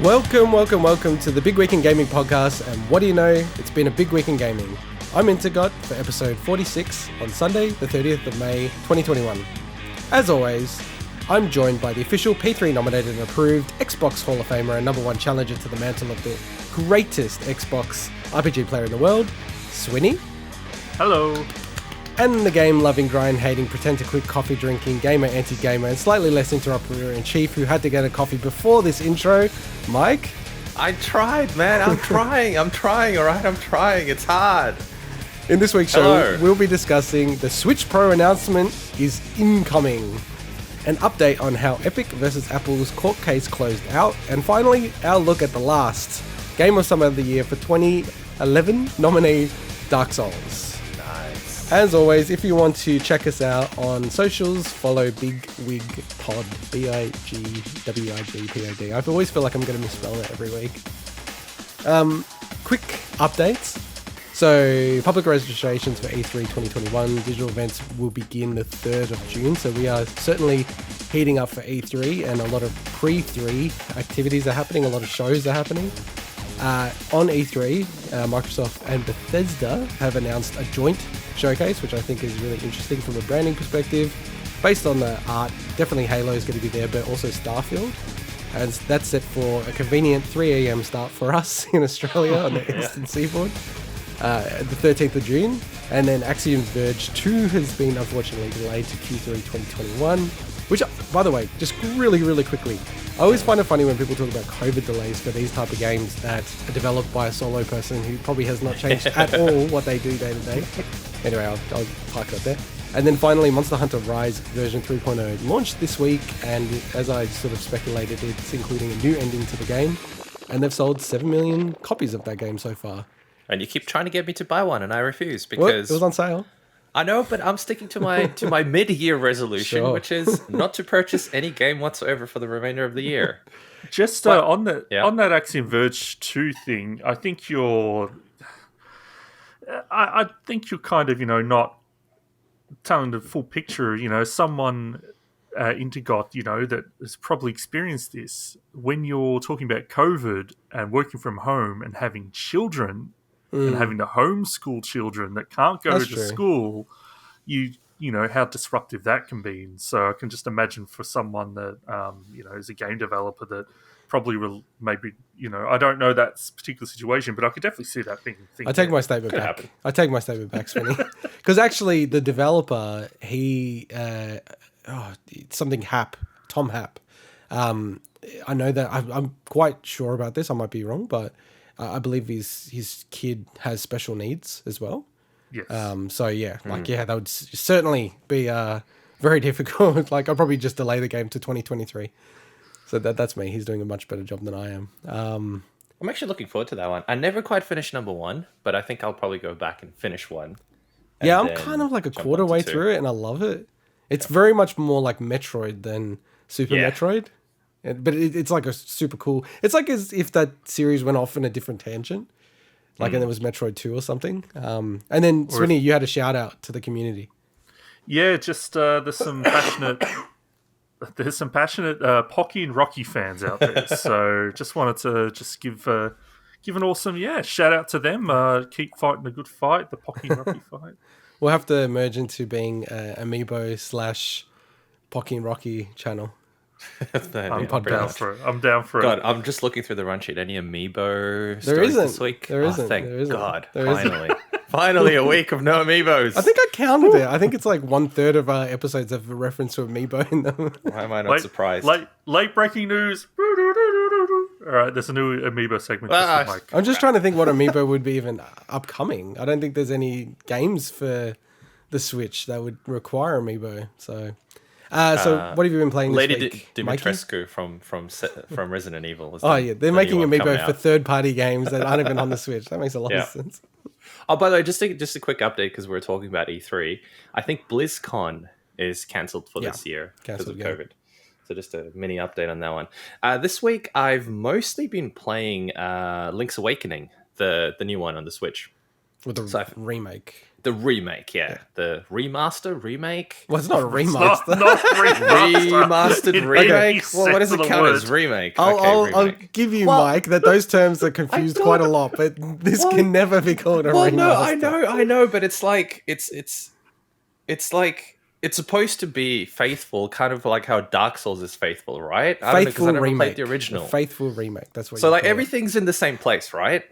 Welcome to the Big Week in Gaming podcast, and what do you know, it's been a big week in gaming. I'm Intergot for episode 46 on Sunday, the 30th of May, 2021. As always, I'm joined by the official P3 nominated and approved Xbox Hall of Famer and number one challenger to the mantle of the greatest Xbox RPG player in the world, Swinny. Hello. And the game-loving, grind-hating, pretend-to-quit coffee-drinking, gamer, anti-gamer, and slightly less interrupter-in-chief who had to get a coffee before this intro, Mike. I tried, man. I'm trying, alright? I'm trying. It's hard. In this week's show, we'll be discussing the Switch Pro announcement is incoming, an update on how Epic versus Apple's court case closed out, and finally, our look at the last Game of Summer of the Year for 2011 nominee, Dark Souls. As always, if you want to check us out on socials, follow Big Wig Pod, BIGWIGPOD. I always feel like I'm going to misspell that every week. Quick updates. So, public registrations for E3 2021 digital events will begin the 3rd of June. So we are certainly heating up for E3, and a lot of pre-3 activities are happening. A lot of shows are happening. On E3, Microsoft and Bethesda have announced a joint showcase, which I think is really interesting from a branding perspective. Based on the art, definitely Halo is going to be there, but also Starfield. And that's set for a convenient 3 a.m. start for us in Australia on the Eastern Seaboard, the 13th of June. And then Axiom Verge 2 has been unfortunately delayed to Q3 2021, which, by the way, just really quickly, I always find it funny when people talk about COVID delays for these type of games that are developed by a solo person who probably has not changed at all what they do day to day. Anyway, I'll park it up there. And then finally, Monster Hunter Rise version 3.0 launched this week, and as I sort of speculated, it's including a new ending to the game, and they've sold 7 million copies of that game so far. And you keep trying to get me to buy one, and I refuse because it was on sale. I know, but I'm sticking to my mid-year resolution, which is not to purchase any game whatsoever for the remainder of the year. Just on that Axiom Verge 2 thing, I think you're kind of, not telling the full picture. Someone Intergot, that has probably experienced this. When you're talking about COVID and working from home and having children and having to homeschool children that can't go to school, you know how disruptive that can be. And so I can just imagine for someone that is a game developer that probably will maybe I don't know that particular situation, but I could definitely see that being. I take my statement back. I take my statement back, Swinny, because actually the developer something Happ, Tom Happ. I know that I'm quite sure about this. I might be wrong, but I believe his kid has special needs as well. Yes. That would certainly be very difficult. I'll probably just delay the game to 2023. So that's me. He's doing a much better job than I am. I'm actually looking forward to that one. I never quite finished number 1, but I think I'll probably go back and finish 1. Yeah, I'm kind of like a quarter way through it, and I love it. It's very much more like Metroid than Super Metroid. But it's like a super cool... It's like as if that series went off in a different tangent. And there was Metroid 2 or something. And then, Swinny, you had a shout out to the community. Yeah, just there's some passionate... There's some passionate Pocky and Rocky fans out there. So just wanted to just give an awesome shout out to them. Keep fighting a good fight, the Pocky and Rocky fight. We'll have to merge into being Amiibo / Pocky and Rocky channel. I'm down for it. God, I'm just looking through the run sheet. Any Amiibo there stories this week? There isn't. Thank God. Finally a week of no Amiibos. I think I counted it. I think it's like 1/3 of our episodes have a reference to Amiibo in them. Why am I not surprised? Late breaking news. All right, there's a new Amiibo segment. I'm just trying to think what Amiibo would be even upcoming. I don't think there's any games for the Switch that would require Amiibo. So what have you been playing this Lady week? Dimitrescu from Resident Evil. They're making Amiibo for third-party games that aren't even on the Switch. That makes a lot of sense. Oh, by the way, just a quick update because we're talking about E3. I think BlizzCon is cancelled for this year because of COVID. So just a mini update on that one. This week, I've mostly been playing Link's Awakening, the new one on the Switch. With the remake. The remake, yeah. The remaster, remake. Well, it's not a remaster. Not Remastered remake. Well, what does it count as remake? I'll give you, Mike, that those terms are confused quite a lot, but this can never be called a remaster. No, I know, but it's like it's like it's supposed to be faithful, kind of like how Dark Souls is faithful, right? Faithful I never remake. played the original. A faithful remake. That's what. So like everything's in the same place, right?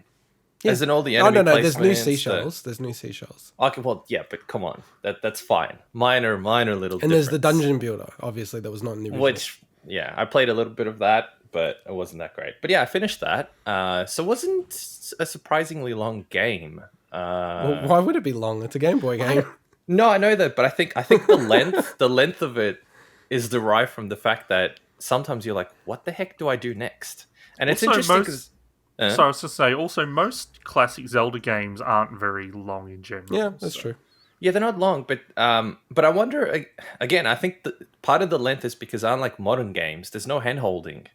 Yeah. As in all the enemy no. There's new placements, seashells. There's new seashells. Okay, well, yeah, but come on, that's fine. Minor little. And there's the dungeon builder, obviously, that was not in the original. Which, yeah, I played a little bit of that, but it wasn't that great. But yeah, I finished that. So it wasn't a surprisingly long game. Well, why would it be long? It's a Game Boy game. No, I know that, but I think the length of it is derived from the fact that sometimes you're like, what the heck do I do next? And it's interesting because. So I was to say, also, most classic Zelda games aren't very long in general. Yeah, that's true. Yeah, they're not long, but I wonder, again, I think part of the length is because unlike modern games, there's no hand-holding.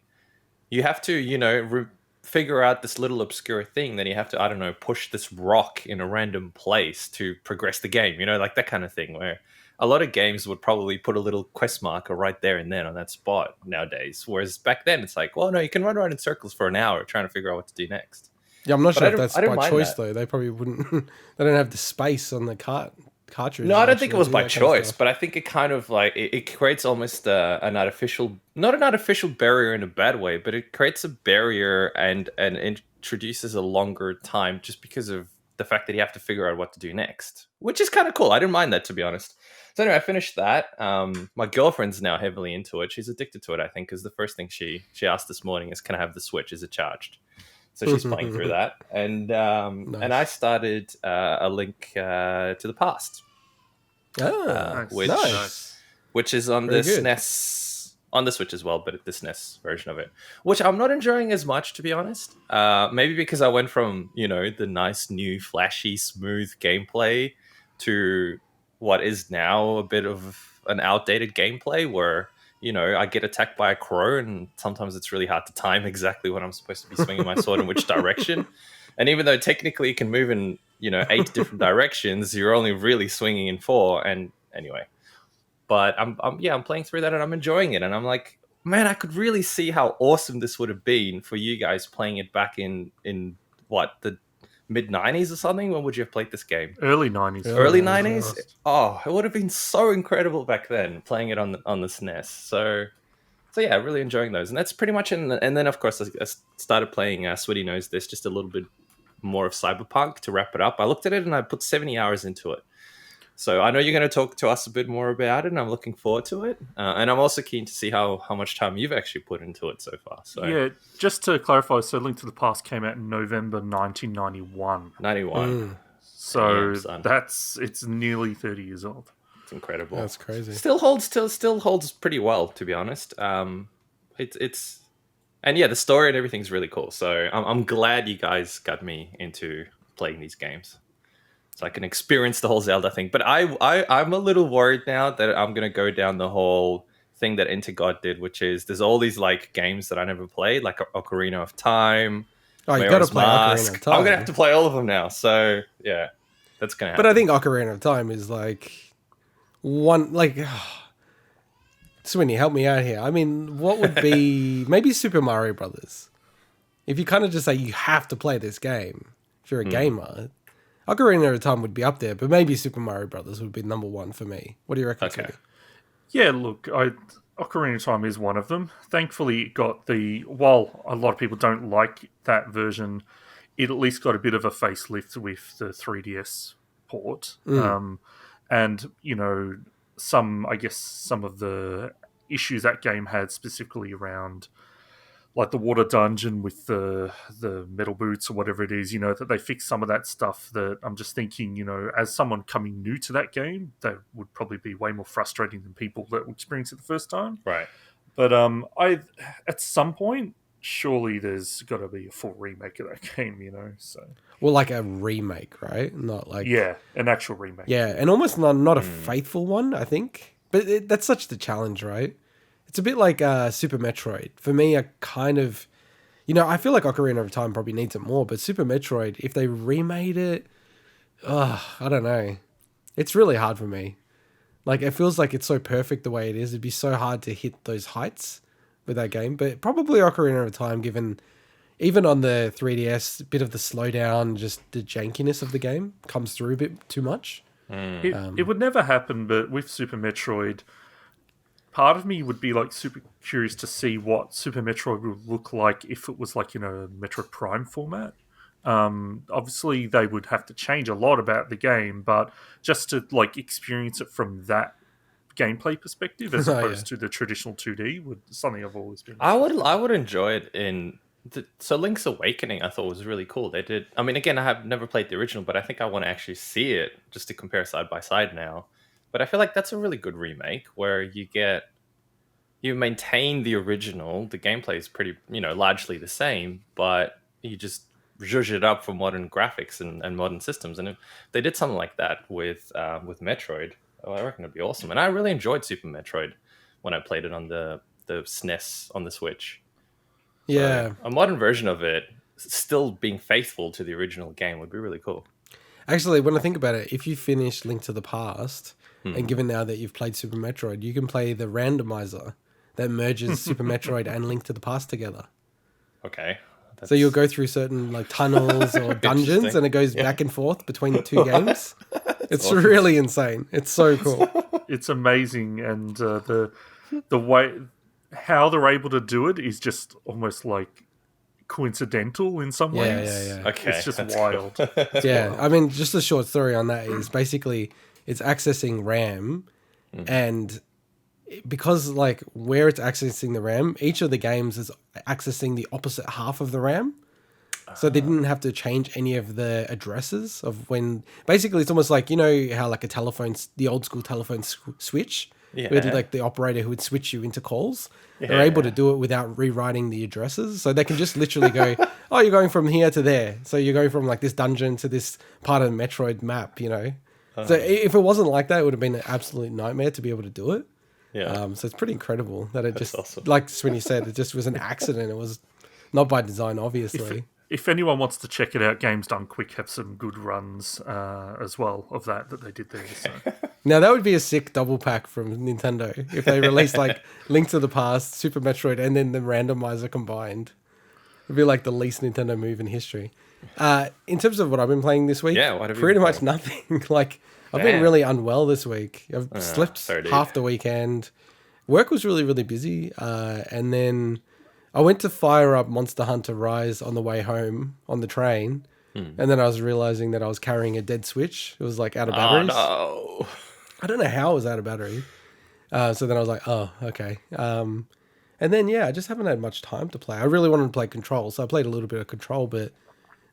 You have to, figure out this little obscure thing, then you have to, I don't know, push this rock in a random place to progress the game, like that kind of thing, where a lot of games would probably put a little quest marker right there and then on that spot nowadays. Whereas back then, it's like, well, no, you can run around in circles for an hour trying to figure out what to do next. Yeah, I'm not sure if that's by choice, though. They probably wouldn't... They don't have the space on the cartridge. No, I don't think it was by choice, but I think it kind of like... It creates almost an artificial... Not an artificial barrier in a bad way, but it creates a barrier and introduces a longer time just because of the fact that you have to figure out what to do next. Which is kind of cool. I didn't mind that, to be honest. So anyway, I finished that. My girlfriend's now heavily into it. She's addicted to it, I think, because the first thing she asked this morning is, can I have the Switch? Is it charged? So she's playing through that. And nice. And I started A Link to the Past. Which is on the SNES, on the Switch as well, but the SNES version of it, which I'm not enjoying as much, to be honest. Maybe because I went from, the nice, new, flashy, smooth gameplay to what is now a bit of an outdated gameplay where, I get attacked by a crow and sometimes it's really hard to time exactly when I'm supposed to be swinging my sword in which direction. And even though technically you can move in, 8 different directions, you're only really swinging in 4. And anyway, but I'm playing through that and I'm enjoying it. And I'm like, man, I could really see how awesome this would have been for you guys playing it back in what, the mid-90s or something? When would you have played this game? Early 90s. Early 90s? Oh, it would have been so incredible back then, playing it on the SNES. So yeah, really enjoying those. And that's pretty much and then, of course, I started playing, Swinny knows this, just a little bit more of Cyberpunk to wrap it up. I looked at it and I put 70 hours into it. So I know you're going to talk to us a bit more about it, and I'm looking forward to it. And I'm also keen to see how much time you've actually put into it so far. So yeah, just to clarify, so Link to the Past came out in November 1991. 91. So it's nearly 30 years old. It's incredible. That's crazy. Still holds pretty well, to be honest. It's and yeah, the story and everything's really cool. So I'm glad you guys got me into playing these games, so I can experience the whole Zelda thing. But I'm a little worried now that I'm going to go down the whole thing that Intergod did, which is there's all these like games that I never played, like Ocarina of Time. Oh, you got to play Ocarina of Time. I'm going to have to play all of them now. So yeah, that's going to happen. But I think Ocarina of Time is like one, like... Swinny, help me out here. I mean, what would be... maybe Super Mario Brothers. If you kind of just say you have to play this game, if you're a gamer... Ocarina of Time would be up there, but maybe Super Mario Brothers would be number 1 for me. What do you reckon? Okay. Yeah, look, Ocarina of Time is one of them. Thankfully, it got while a lot of people don't like that version, it at least got a bit of a facelift with the 3DS port. And, some of the issues that game had specifically around like the water dungeon with the metal boots or whatever it is, that they fixed some of that stuff that I'm just thinking, as someone coming new to that game, that would probably be way more frustrating than people that experience it the first time. Right. But at some point, surely there's got to be a full remake of that game, so. Well, like a remake, right? Not like... Yeah, an actual remake. Yeah, and almost not a faithful one, I think. But that's such the challenge, right? It's a bit like Super Metroid. For me, I kind of... I feel like Ocarina of Time probably needs it more, but Super Metroid, if they remade it, I don't know. It's really hard for me. Like, it feels like it's so perfect the way it is. It'd be so hard to hit those heights with that game. But probably Ocarina of Time, given even on the 3DS, a bit of the slowdown, just the jankiness of the game comes through a bit too much. It would never happen, but with Super Metroid, part of me would be like super curious to see what Super Metroid would look like if it was like in a Metroid Prime format. Obviously, they would have to change a lot about the game, but just to like experience it from that gameplay perspective as opposed to the traditional 2D would something I've always been. I would enjoy it in. So Link's Awakening, I thought was really cool. They did. I mean, again, I have never played the original, but I think I want to actually see it just to compare side by side now. But I feel like that's a really good remake where you maintain the original. The gameplay is pretty, largely the same, but you just zhuzh it up for modern graphics and modern systems. And if they did something like that with Metroid, I reckon it'd be awesome. And I really enjoyed Super Metroid when I played it on the SNES on the Switch. Yeah. So a modern version of it, still being faithful to the original game, would be really cool. Actually, when I think about it, if you finish Link to the Past, and given now that you've played Super Metroid, you can play the randomizer that merges Super Metroid and Link to the Past together. Okay. So you'll go through certain like tunnels or dungeons, and it goes back and forth between the two games. It's awesome. Really insane. It's so cool. It's amazing, and the way how they're able to do it is just almost like coincidental in some ways. Yeah. Okay, it's just wild. Wild. I mean, just a short story on that is basically it's accessing RAM, and because like where it's accessing the RAM, each of the games is accessing the opposite half of the RAM. So they didn't have to change any of the addresses of when. Basically, it's almost like, how like the old school telephone switch, where like the operator who would switch you into calls. They're able to do it without rewriting the addresses, so they can just literally go, "Oh, you're going from here to there." So you're going from like this dungeon to this part of the Metroid map, So if it wasn't like that, it would have been an absolute nightmare to be able to do it. Yeah. So it's pretty incredible that it just, awesome. like Swinny said, it just was an accident. It was not by design, obviously. If anyone wants to check it out, Games Done Quick have some good runs as well of that they did there. So. Now, that would be a sick double pack from Nintendo if they released like Link to the Past, Super Metroid, and then the randomizer combined. It'd be like the least Nintendo move in history. In terms of what I've been playing this week, pretty much nothing. Like, I've been really unwell this week. I've slept half the weekend. Work was really, really busy. And then I went to fire up Monster Hunter Rise on the way home on the train. And then I was realizing that I was carrying a dead Switch. It was like out of batteries. Oh, no. I don't know how it was out of battery. So then I was like, oh, okay. And then, I just haven't had much time to play. I really wanted to play Control, so I played a little bit of Control, but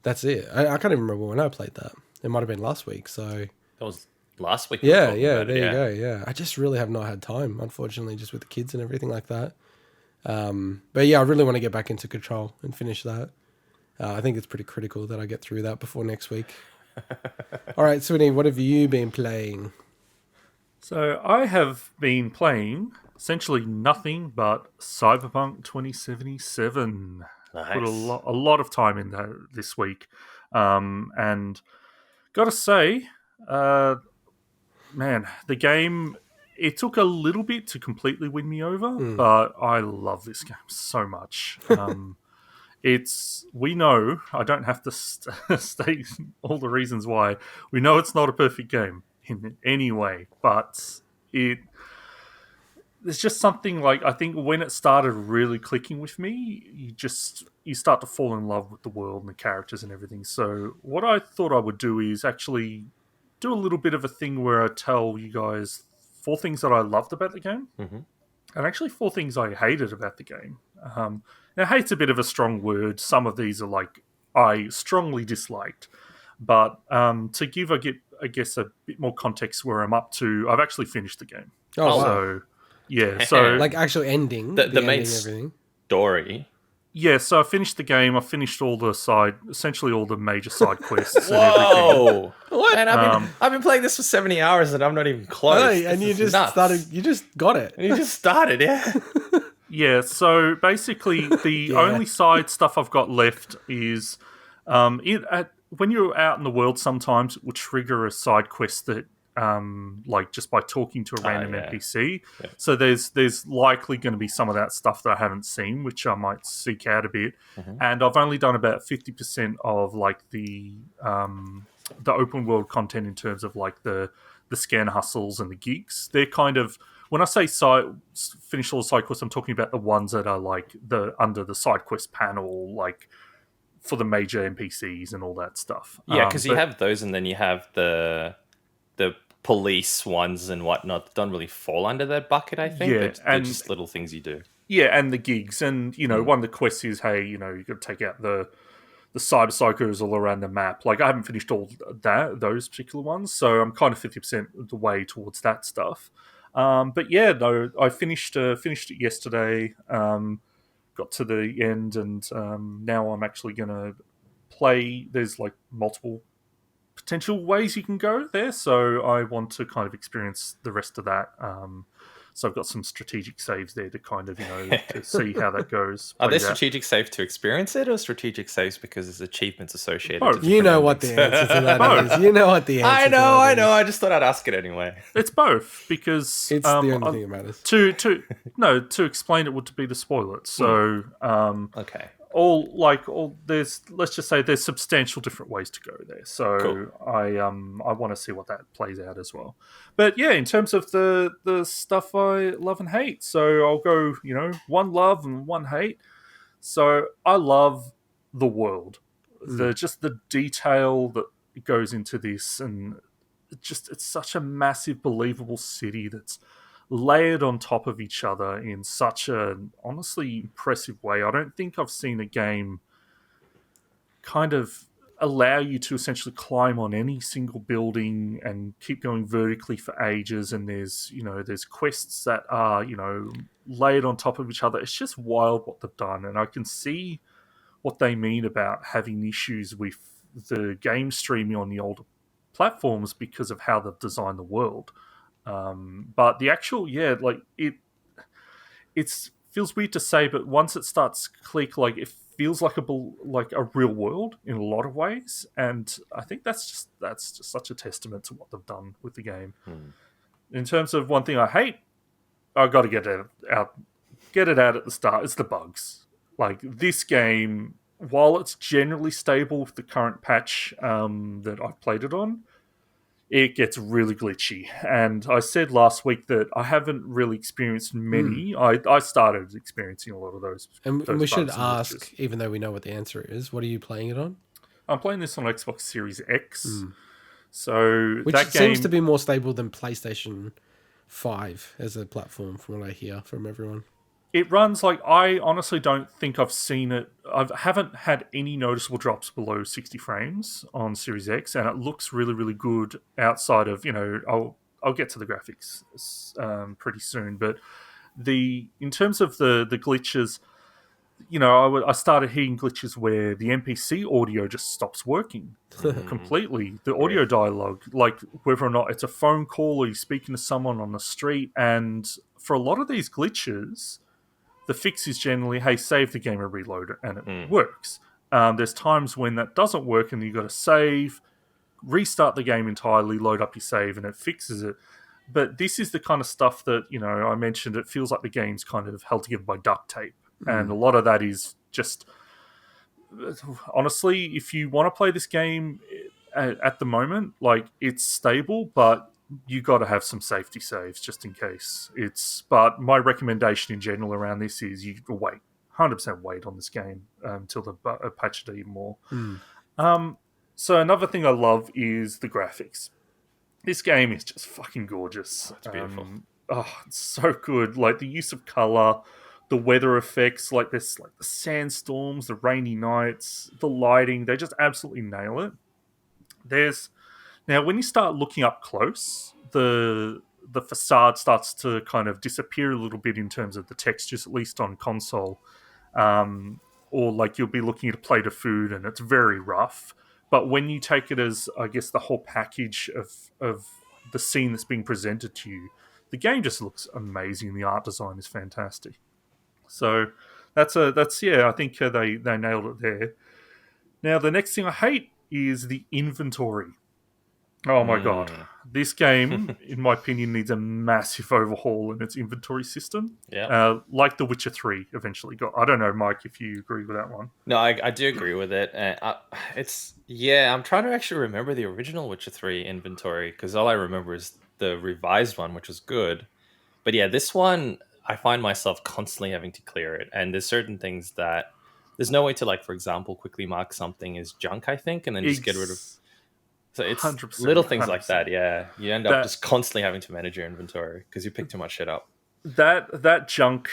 that's it. I can't even remember when I played that. It might have been last week, so... That was last week. There you go, yeah. I just really have not had time, unfortunately, just with the kids and everything like that. But I really want to get back into Control and finish that. I think it's pretty critical that I get through that before next week. All right, Swinny, what have you been playing? So I have been playing essentially nothing but Cyberpunk 2077. Nice. Put a lot of time in that this week. And got to say, man, the game, it took a little bit to completely win me over, but I love this game so much. We know, I don't have to state all the reasons why, we know it's not a perfect game in any way, but there's just something like, I think when it started really clicking with me, you start to fall in love with the world and the characters and everything. So what I thought I would do is actually do a little bit of a thing where I tell you guys 4 things that I loved about the game, and actually 4 things I hated about the game. Now, hate's a bit of a strong word. Some of these are like I strongly disliked, but to give I guess a bit more context where I'm up to, I've actually finished the game. Oh, so so like actual ending, the ending, main everything. Story. Yeah, so I finished the game. I finished essentially all the major side quests and Whoa! everything. What? Man, I've been playing this for 70 hours and I'm not even close. Oh, and you just started. You just got it. And you just started, yeah. Yeah. So basically, the only side stuff I've got left is when you're out in the world, sometimes it will trigger a side quest that, like just by talking to a random NPC. Yeah. So there's likely going to be some of that stuff that I haven't seen, which I might seek out a bit. And I've only done about 50% of like the open world content in terms of like the scan hustles and the gigs. They're kind of, when I say finish all the side quests, I'm talking about the ones that are like under the side quest panel, like for the major NPCs and all that stuff. Yeah, because you have those, and then you have the police ones and whatnot that don't really fall under that bucket, I think. Yeah, they're just little things you do. Yeah, and the gigs. And, one of the quests is, hey, you've got to take out the cyber psychos all around the map. Like, I haven't finished all those particular ones, so I'm kind of 50% of the way towards that stuff. But yeah, no, I finished it yesterday, got to the end, and now I'm actually going to play. There's, like, multiple potential ways you can go there, so I want to kind of experience the rest of that. So I've got some strategic saves there to kind of, to see how that goes. Are there strategic saves to experience it, or strategic saves because there's achievements associated? Both. You know what the answer to that is. You know what the answer I know. I just thought I'd ask it anyway. It's both, because it's the only thing that matters. To explain it would be to spoil it. So okay. Let's just say there's substantial different ways to go there. So cool. I want to see what that plays out as well. But yeah, in terms of the stuff I love and hate, so I'll go, one love and one hate. So I love the world, just the detail that goes into this, and it's such a massive, believable city that's layered on top of each other in such an honestly impressive way. I don't think I've seen a game kind of allow you to essentially climb on any single building and keep going vertically for ages, and there's quests that are layered on top of each other. It's just wild what they've done, and I can see what they mean about having issues with the game streaming on the older platforms because of how they've designed the world. But the actual, it feels weird to say, but once it starts click, like it feels like a real world in a lot of ways, and I think that's just such a testament to what they've done with the game. In terms of one thing I hate, I got to get it out at the start. It's the bugs. Like, this game, while it's generally stable with the current patch that I've played it on, it gets really glitchy. And I said last week that I haven't really experienced many. I started experiencing a lot of those. And those we should bugs and ask, glitches. even though we know what the answer is, what are you playing it on? I'm playing this on Xbox Series X. So which that seems game to be more stable than PlayStation 5 as a platform, from what I hear from everyone. It runs like, I honestly don't think I've seen it. I haven't had any noticeable drops below 60 frames on Series X, and it looks really, really good outside of, I'll get to the graphics pretty soon. But in terms of the glitches, I started hearing glitches where the NPC audio just stops working completely. The audio dialogue, like whether or not it's a phone call or you're speaking to someone on the street, and for a lot of these glitches, the fix is generally, hey, save the game and reload it, and it works. There's times when that doesn't work and you've got to save, restart the game entirely, load up your save, and it fixes it. But this is the kind of stuff that, I mentioned, it feels like the game's kind of held together by duct tape. And a lot of that is just, honestly, if you want to play this game at the moment, like, it's stable, but you got to have some safety saves just in case. But my recommendation in general around this is you wait, 100% wait on this game until they patch it even more. So another thing I love is the graphics. This game is just fucking gorgeous. It's beautiful. It's so good. Like, the use of color, the weather effects, like this, like the sandstorms, the rainy nights, the lighting, they just absolutely nail it. Now, when you start looking up close, the facade starts to kind of disappear a little bit in terms of the textures, at least on console. Or like you'll be looking at a plate of food and it's very rough. But when you take it as, I guess, the whole package of the scene that's being presented to you, the game just looks amazing. The art design is fantastic. So I think they nailed it there. Now, the next thing I hate is the inventory. Oh my god. This game, in my opinion, needs a massive overhaul in its inventory system. Yeah. Like The Witcher 3 eventually got. I don't know, Mike, if you agree with that one. No, I do agree with it. I'm trying to actually remember the original Witcher 3 inventory, because all I remember is the revised one, which was good. But yeah, this one, I find myself constantly having to clear it. And there's certain things that there's no way to, like, for example, quickly mark something as junk, I think, and then just get rid of. So it's 100%, little things 100%. like that, yeah. You end up just constantly having to manage your inventory because you pick too much shit up. That junk,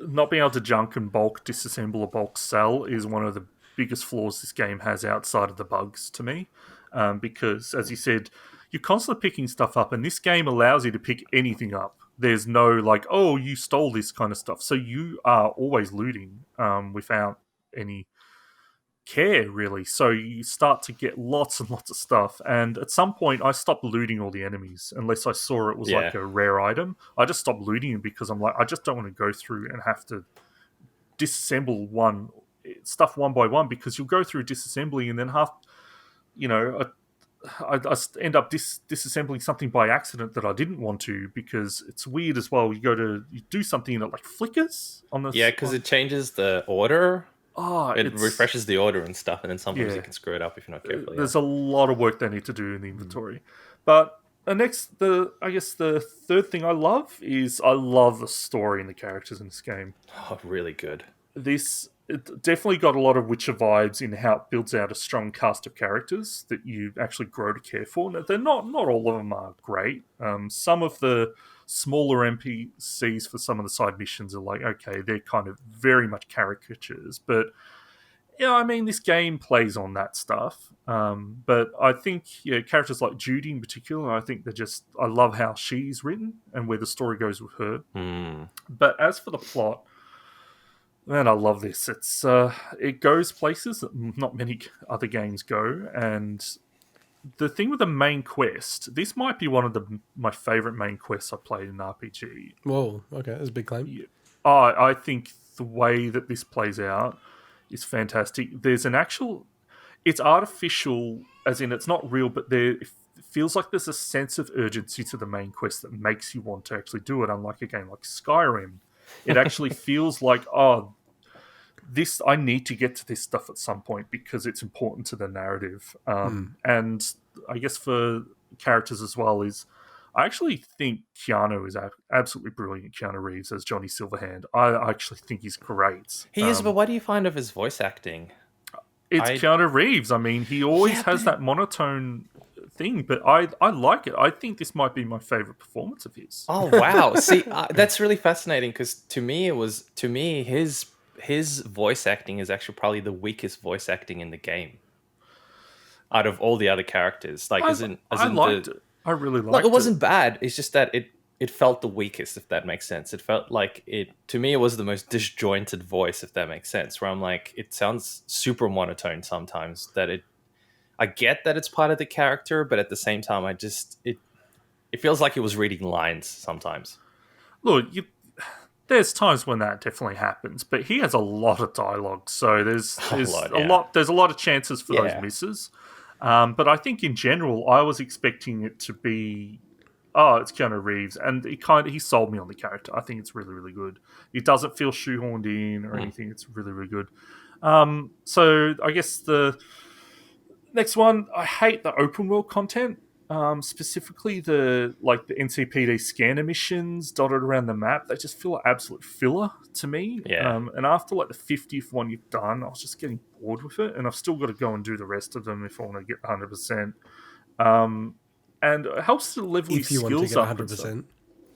not being able to junk and bulk disassemble or bulk sell is one of the biggest flaws this game has outside of the bugs to me. Because, as you said, you're constantly picking stuff up, and this game allows you to pick anything up. There's no, like, oh, you stole this kind of stuff. So you are always looting without any care, really. So you start to get lots and lots of stuff, and at some point I stopped looting all the enemies unless I saw it was like a rare item. I just stopped looting them because I'm like, I just don't want to go through and have to disassemble stuff one by one, because you'll go through disassembly and then I end up disassembling something by accident that I didn't want to, because it's weird as well. You do something and it like flickers on the because it changes the order. It refreshes the order and stuff, and then sometimes you can screw it up if you're not careful. There's a lot of work they need to do in the inventory. But I guess the third thing I love is I love the story and the characters in this game. Oh, really good. It definitely got a lot of Witcher vibes in how it builds out a strong cast of characters that you actually grow to care for. Now, they're not all of them are great. Some of the smaller NPCs for some of the side missions are like, okay, they're kind of very much caricatures, but I mean, this game plays on that stuff. But I think characters like Judy in particular, I think I love how she's written and where the story goes with her. But as for the plot, man, I love this. It goes places that not many other games go, and the thing with the main quest, this might be one of my favourite main quests I played in RPG. Whoa, okay, that's a big claim. Yeah. I think the way that this plays out is fantastic. There's it's artificial, as in it's not real, but it feels like there's a sense of urgency to the main quest that makes you want to actually do it, unlike a game like Skyrim. It actually feels like, I need to get to this stuff at some point because it's important to the narrative. And I guess for characters as well I actually think Keanu is absolutely brilliant. Keanu Reeves as Johnny Silverhand. I actually think he's great. He is, but what do you find of his voice acting? It's Keanu Reeves. I mean, he always has that monotone thing, but I like it. I think this might be my favorite performance of his. Oh wow! See, that's really fascinating, because to me his voice acting is actually probably the weakest voice acting in the game out of all the other characters. Like, I liked it. I really liked it. It wasn't bad. It's just that it felt the weakest, if that makes sense. It felt like to me, it was the most disjointed voice, if that makes sense. Where I'm like, it sounds super monotone sometimes. I get that it's part of the character, but at the same time, it feels like it was reading lines sometimes. Look, there's times when that definitely happens, but he has a lot of dialogue, so there's a lot of chances for those misses. But I think in general, I was expecting it to be, it's Keanu Reeves, and he sold me on the character. I think it's really, really good. It doesn't feel shoehorned in or anything. It's really, really good. So I guess the next one, I hate the open world content. Specifically the NCPD scanner missions dotted around the map. They just feel like absolute filler to me. And after like the 50th one you've done, I was just getting bored with it, and I've still got to go and do the rest of them if I want to get 100%. And it helps to level your skills up. 100%.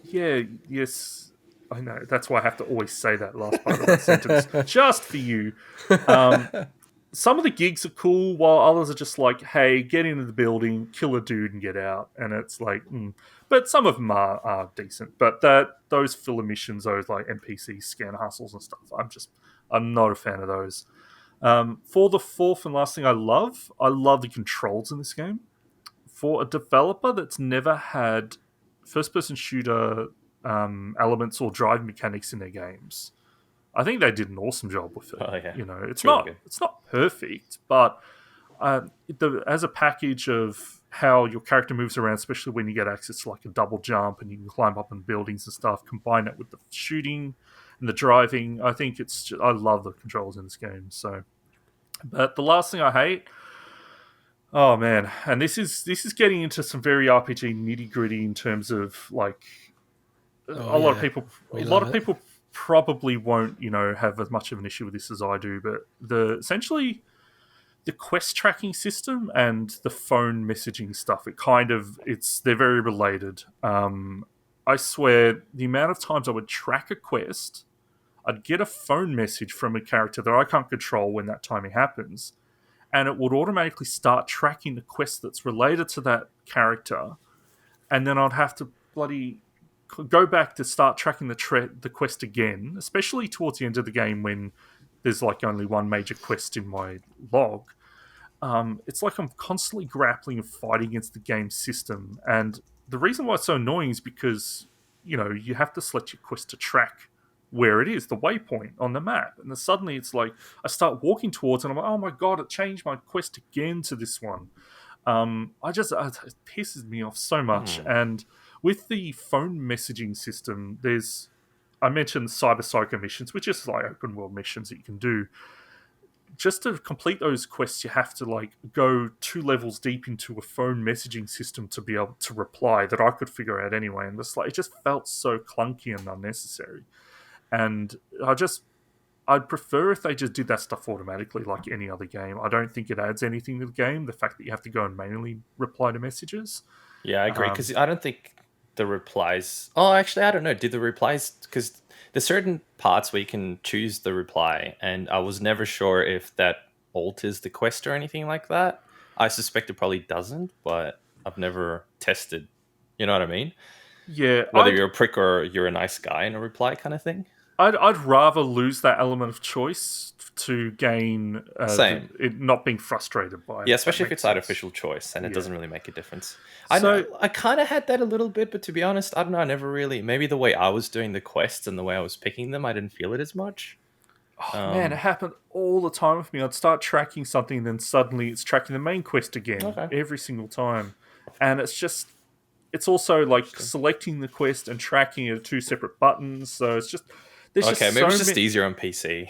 Yeah, yes, I know. That's why I have to always say that last part of the sentence, just for you. Some of the gigs are cool, while others are just like, hey, get into the building, kill a dude, and get out. And it's like, But some of them are decent. But those filler missions, those like NPC scan hustles and stuff, I'm not a fan of those. For the fourth and last thing I love the controls in this game. For a developer that's never had first-person shooter elements or drive mechanics in their games, I think they did an awesome job with it. Oh, yeah. It's not perfect, but as a package of how your character moves around, especially when you get access to like a double jump and you can climb up in buildings and stuff, combine it with the shooting and the driving, I think I love the controls in this game. So, but the last thing I hate, oh man, and this is getting into some very RPG nitty gritty in terms of like a lot of people probably won't have as much of an issue with this as I do, but essentially the quest tracking system and the phone messaging stuff, they're very related. I swear the amount of times I would track a quest, I'd get a phone message from a character that I can't control when that timing happens, and it would automatically start tracking the quest that's related to that character, and then I'd have to bloody go back to start tracking the quest again, especially towards the end of the game when there's like only one major quest in my log. It's like I'm constantly grappling and fighting against the game system, and the reason why it's so annoying is because you have to select your quest to track where it is, the waypoint on the map, and then suddenly it's like I start walking towards it and I'm like, oh my god, it changed my quest again to this one. It pisses me off so much. And with the phone messaging system, I mentioned Cyber Psycho missions, which is like open world missions that you can do. Just to complete those quests, you have to like go 2 levels deep into a phone messaging system to be able to reply that I could figure out anyway. And it just felt so clunky and unnecessary. And I'd prefer if they just did that stuff automatically like any other game. I don't think it adds anything to the game, the fact that you have to go and manually reply to messages. Yeah, I agree, because I don't think the replies... Oh, actually, I don't know. Did the replies... Because there's certain parts where you can choose the reply, and I was never sure if that alters the quest or anything like that. I suspect it probably doesn't, but I've never tested. You know what I mean? Yeah. Whether you're a prick or you're a nice guy in a reply kind of thing. I'd rather lose that element of choice to gain it not being frustrated by it. Yeah, especially if it's artificial choice and it doesn't really make a difference. I kind of had that a little bit, but to be honest, I don't know. I never really... Maybe the way I was doing the quests and the way I was picking them, I didn't feel it as much. Oh, man, it happened all the time with me. I'd start tracking something, and then suddenly it's tracking the main quest again every single time. And it's also like selecting the quest and tracking it are 2 separate buttons. So it's just... maybe it's just easier on PC.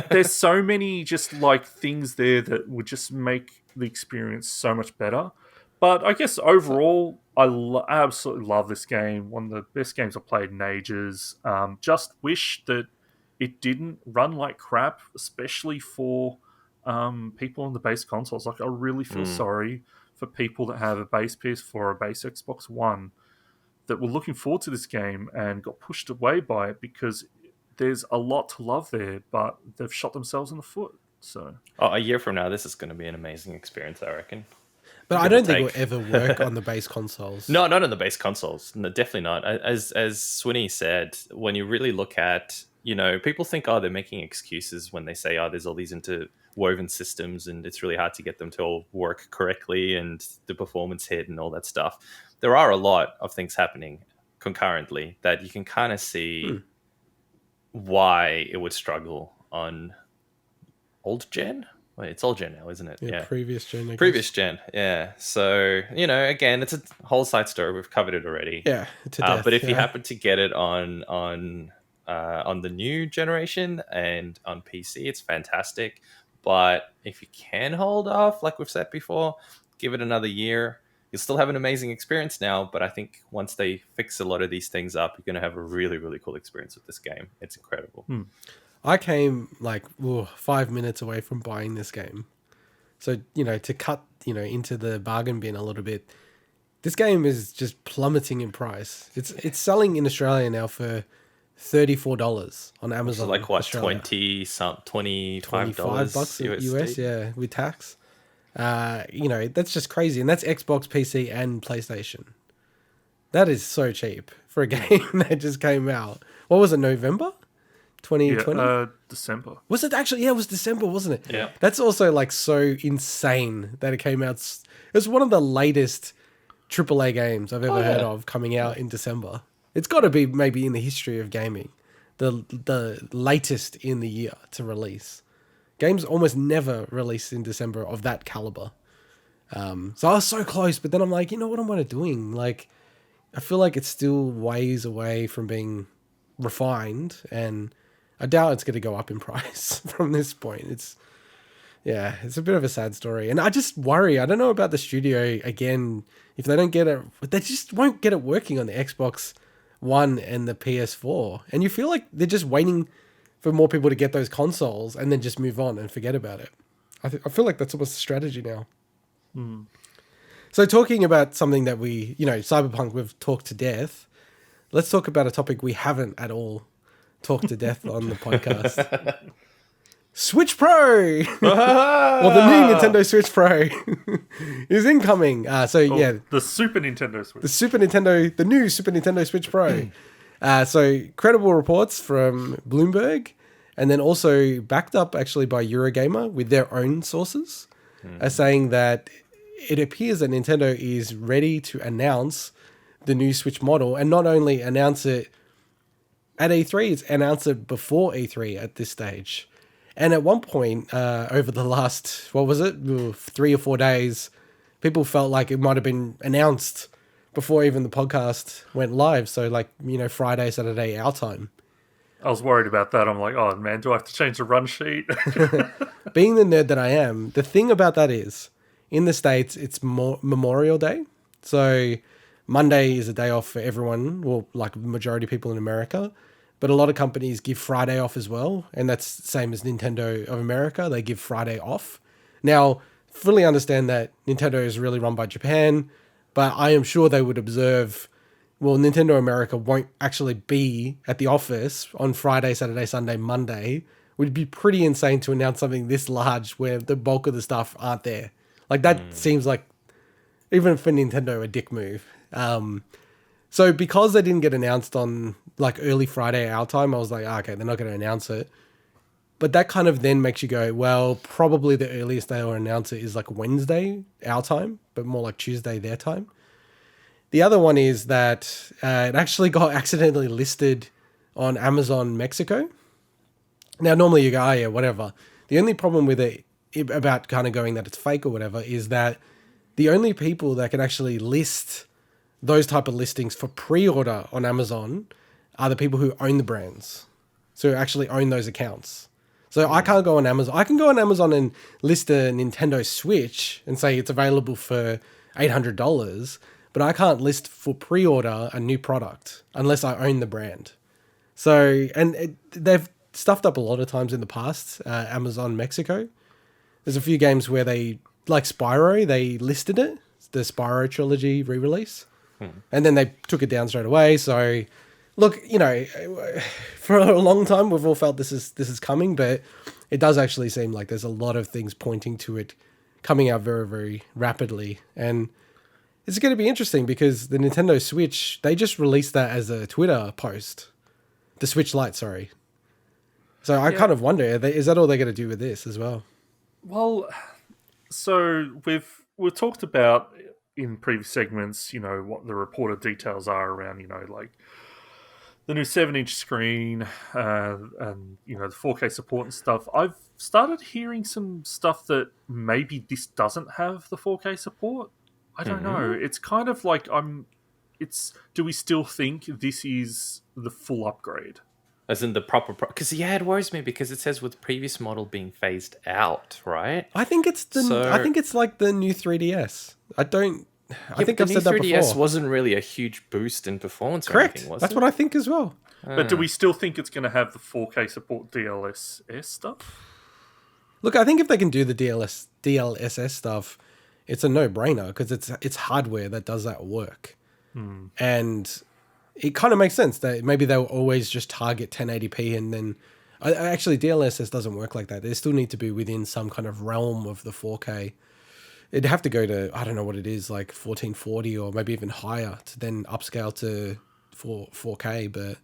There's so many just like things there that would just make the experience so much better. But I guess overall, I absolutely love this game. One of the best games I've played in ages. Just wish that it didn't run like crap, especially for people on the base consoles. Like, I really feel sorry for people that have a base PS4 or a base Xbox One that were looking forward to this game and got pushed away by it because there's a lot to love there, but they've shot themselves in the foot. So, a year from now, this is going to be an amazing experience, I reckon. But I don't think it will ever work on the base consoles. No, not on the base consoles. No, definitely not. As Swinny said, when you really look at, people think, they're making excuses when they say, there's all these interwoven systems and it's really hard to get them to all work correctly and the performance hit and all that stuff. There are a lot of things happening concurrently that you can kind of see why it would struggle on old gen. Wait, it's old gen now, isn't it? Yeah. Previous gen. Previous gen. Yeah. So again, it's a whole side story. We've covered it already. Yeah. To death, but if you happen to get it on the new generation and on PC, it's fantastic. But if you can hold off, like we've said before, give it another year. You'll still have an amazing experience now, but I think once they fix a lot of these things up, you're going to have a really, really cool experience with this game. It's incredible. I came 5 minutes away from buying this game. So, to cut, into the bargain bin a little bit, this game is just plummeting in price. It's selling in Australia now for $34 on Amazon. So like what, Australia. $25 US, yeah, with tax. That's just crazy. And that's Xbox, PC, and PlayStation. That is so cheap for a game that just came out. What was it, November 2020? Yeah, December. Was it actually? Yeah, it was December, wasn't it? Yeah. That's also so insane that it came out. It was one of the latest AAA games I've ever heard of coming out in December. It's got to be maybe in the history of gaming, the latest in the year to release. Games almost never release in December of that caliber. So I was so close, but then I'm like, you know what am I doing? Like, I feel like it's still ways away from being refined, and I doubt it's going to go up in price from this point. It's a bit of a sad story. And I just worry, I don't know about the studio again, if they don't get it, they just won't get it working on the Xbox One and the PS4. And you feel like they're just waiting for more people to get those consoles and then just move on and forget about it. I feel like that's almost a strategy now. So talking about something that we, Cyberpunk, we've talked to death. Let's talk about a topic we haven't at all talked to death on the podcast. Switch Pro! Well, the new Nintendo Switch Pro is incoming. The Super Nintendo Switch. The new Super Nintendo Switch Pro. So credible reports from Bloomberg, and then also backed up actually by Eurogamer with their own sources, are saying that it appears that Nintendo is ready to announce the new Switch model, and not only announce it at E3, it's announce it before E3 at this stage. And at one point, over the last, 3 or 4 days, people felt like it might have been announced before even the podcast went live. So Friday, Saturday, our time. I was worried about that. I'm like, oh man, do I have to change the run sheet? Being the nerd that I am, the thing about that is, in the States, it's Memorial Day. So Monday is a day off for everyone, well, like the majority of people in America. But a lot of companies give Friday off as well. And that's the same as Nintendo of America. They give Friday off. Now, fully understand that Nintendo is really run by Japan, but I am sure they would observe, well, Nintendo America won't actually be at the office on Friday, Saturday, Sunday, Monday. It would be pretty insane to announce something this large where the bulk of the stuff aren't there. Like, that seems like, even for Nintendo, a dick move. So because they didn't get announced on early Friday our time, I was like, okay, they're not going to announce it. But that kind of then makes you go, well, probably the earliest they'll announce it is Wednesday our time, but more like Tuesday their time. The other one is that it actually got accidentally listed on Amazon Mexico. Now, normally you go, oh yeah, whatever. The only problem with it, about kind of going that it's fake or whatever, is that the only people that can actually list those type of listings for pre-order on Amazon are the people who own the brands. So actually own those accounts. So I can't go on Amazon. I can go on Amazon and list a Nintendo Switch and say it's available for $800, but I can't list for pre-order a new product unless I own the brand. So, they've stuffed up a lot of times in the past, Amazon Mexico. There's a few games where they, like Spyro, they listed it, the Spyro trilogy re-release. And then they took it down straight away. So, look, for a long time we've all felt this is coming, but it does actually seem like there's a lot of things pointing to it coming out very, very rapidly. And it's going to be interesting because the Nintendo Switch, they just released that as a Twitter post. The Switch Lite, sorry. So I kind of wonder, is that all they're going to do with this as well? Well, so we've talked about in previous segments, what the reported details are around, the new 7-inch screen, and, the 4K support and stuff. I've started hearing some stuff that maybe this doesn't have the 4K support. I don't know. It's kind of like do we still think this is the full upgrade? As in the proper... Because, it worries me because it says with the previous model being phased out, right? I think it's like the new 3DS. I think I've said that before. The new 3DS wasn't really a huge boost in performance. Correct. Or anything, was That's it? what I think as well. But do we still think it's going to have the 4K support DLSS stuff? Look, I think if they can do the DLSS stuff, it's a no-brainer because it's hardware that does that work. And it kind of makes sense that maybe they'll always just target 1080p, and then actually DLSS doesn't work like that. They still need to be within some kind of realm of the 4K. It'd have to go to, I don't know what it is, like 1440 or maybe even higher to then upscale to 4K. But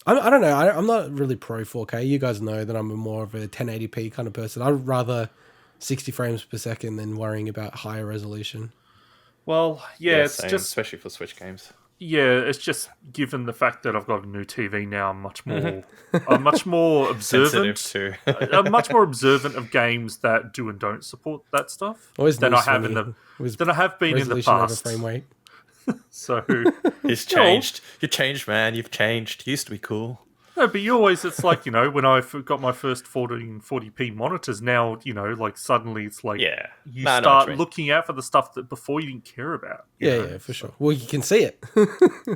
I don't know. I'm not really pro 4K. You guys know that I'm more of a 1080p kind of person. I'd rather 60 frames per second than worrying about higher resolution. Well, yeah, it's same, just... especially for Switch games. Yeah, it's just given the fact that I've got a new TV now, I'm much more observant. Sensitive I'm much more observant of games that do and don't support that stuff Always than new I have Swinny. than I have been in the Resolution over past. frame rate. So He's changed. You changed, man. You've changed. You used to be cool. no, but you always, it's like, when I got my first 1440p monitors, now, like suddenly it's like Yeah. you No, I know what start you mean. looking out for the stuff that before you didn't care about. Yeah, for sure. Well, you can see it.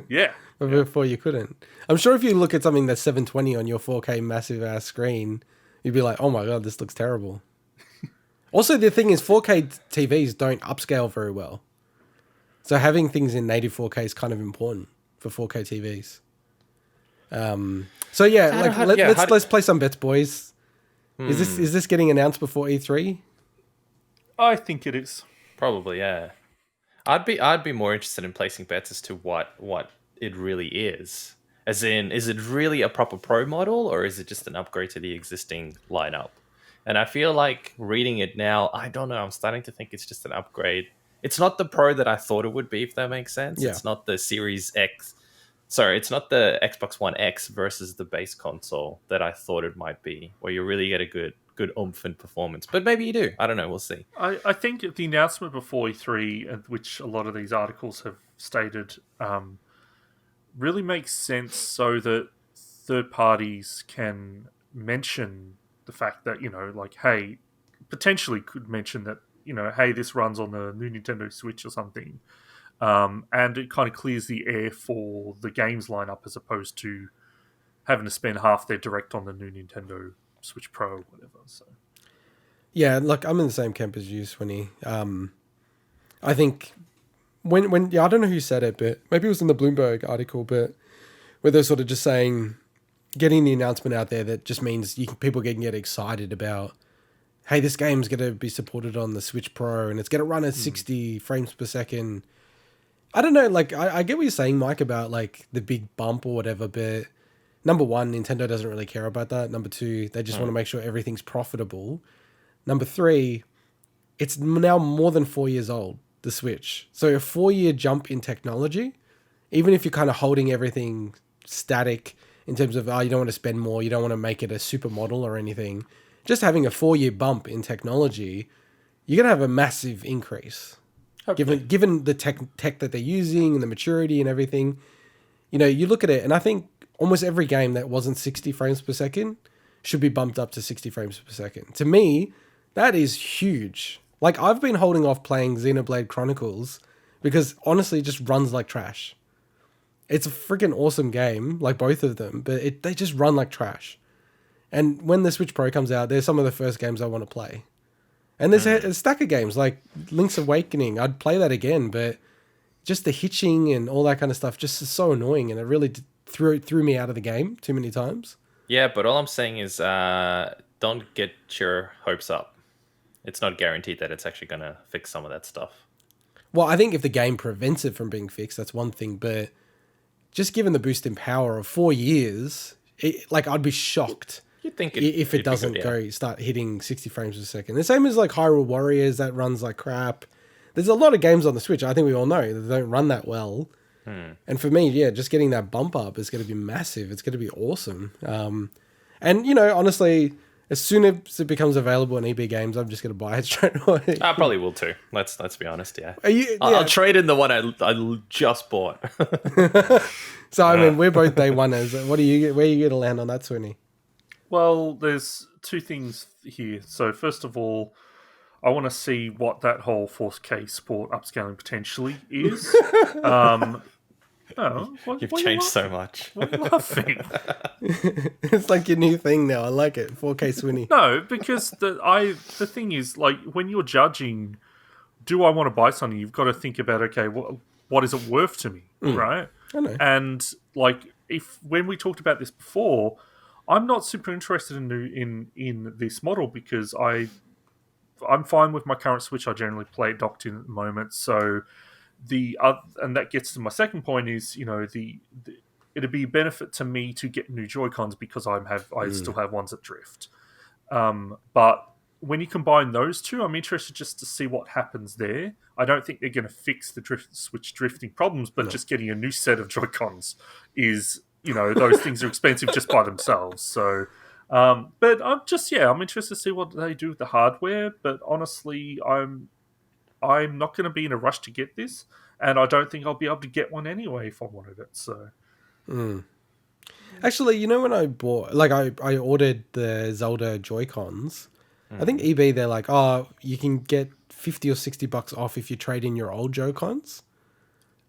Yeah. But before you couldn't. I'm sure if you look at something that's 720 on your 4K massive ass screen, you'd be like, oh my God, this looks terrible. Also, the thing is 4K TVs don't upscale very well. So having things in native 4K is kind of important for 4K TVs. So yeah, let's play some bets, boys. Is this getting announced before E3? I think it is. Probably, yeah. I'd be more interested in placing bets as to what it really is. As in, is it really a proper pro model, or is it just an upgrade to the existing lineup? And I feel like reading it now, I don't know, I'm starting to think it's just an upgrade. It's not the Pro that I thought it would be, if that makes sense. Yeah. It's not the Series X. Sorry, it's not the Xbox One X versus the base console that I thought it might be, where you really get a good oomph and performance. But maybe you do. I don't know. We'll see. I think the announcement before E3, which a lot of these articles have stated, really makes sense so that third parties can mention the fact that, like, hey, potentially could mention that, hey, this runs on the new Nintendo Switch or something. And it kind of clears the air for the games lineup as opposed to having to spend half their direct on the new Nintendo Switch Pro or whatever. So Yeah, look, I'm in the same camp as you, Swinny. I think when I don't know who said it, but maybe it was in the Bloomberg article, but where they're sort of just saying, getting the announcement out there that just means people can get excited about, hey, this game's going to be supported on the Switch Pro and it's going to run at 60 frames per second. I don't know, like, I get what you're saying, Mike, about, like, the big bump or whatever, but number one, Nintendo doesn't really care about that. Number two, they just want to make sure everything's profitable. Number three, it's now more than 4 years old, the Switch. So a 4-year jump in technology, even if you're kind of holding everything static in terms of, you don't want to spend more, you don't want to make it a supermodel or anything, just having a 4-year bump in technology, you're going to have a massive increase. Given the tech that they're using and the maturity and everything, you look at it, and I think almost every game that wasn't 60 frames per second should be bumped up to 60 frames per second. To me, that is huge. Like, I've been holding off playing Xenoblade Chronicles because honestly it just runs like trash. It's a freaking awesome game, like both of them, but they just run like trash. And when the Switch Pro comes out, they're some of the first games I want to play. And there's a stack of games like Link's Awakening. I'd play that again, but just the hitching and all that kind of stuff just is so annoying, and it really threw me out of the game too many times. Yeah, but all I'm saying is don't get your hopes up. It's not guaranteed that it's actually going to fix some of that stuff. Well, I think if the game prevents it from being fixed, that's one thing, but just given the boost in power of 4 years, I'd be shocked. You'd think if it doesn't start hitting 60 frames per second. The same as like Hyrule Warriors, that runs like crap. There's a lot of games on the Switch, I think we all know, that don't run that well. And for me, just getting that bump up is going to be massive. It's going to be awesome. And, honestly, as soon as it becomes available in EB Games, I'm just going to buy it straight away. I probably will too. Let's be honest, yeah. I'll trade in the one I just bought. So, I mean, we're both day oneers. Where are you going to land on that, Swinny? Well, there's two things here. So first of all, I want to see what that whole 4K sport upscaling potentially is. You've changed so much. What are you laughing? It's like your new thing now. I like it. 4K Swinny. No, because the thing is, like, when you're judging, do I want to buy something? You've got to think about, okay, what is it worth to me, right? I know. And like, when we talked about this before, I'm not super interested in this model because I'm fine with my current Switch. I generally play it docked in at the moment. So and that gets to my second point is, it'd be a benefit to me to get new Joy-Cons because I still have ones that drift. But when you combine those two, I'm interested just to see what happens there. I don't think they're going to fix the Switch drifting problems, but just getting a new set of Joy-Cons is, those things are expensive just by themselves. So, but I'm interested to see what they do with the hardware. But honestly, I'm not going to be in a rush to get this, and I don't think I'll be able to get one anyway if I wanted it. So. Actually, when I bought, I ordered the Zelda Joy-Cons. I think eBay, they're like, oh, you can get $50 or $60 off if you trade in your old Joy-Cons.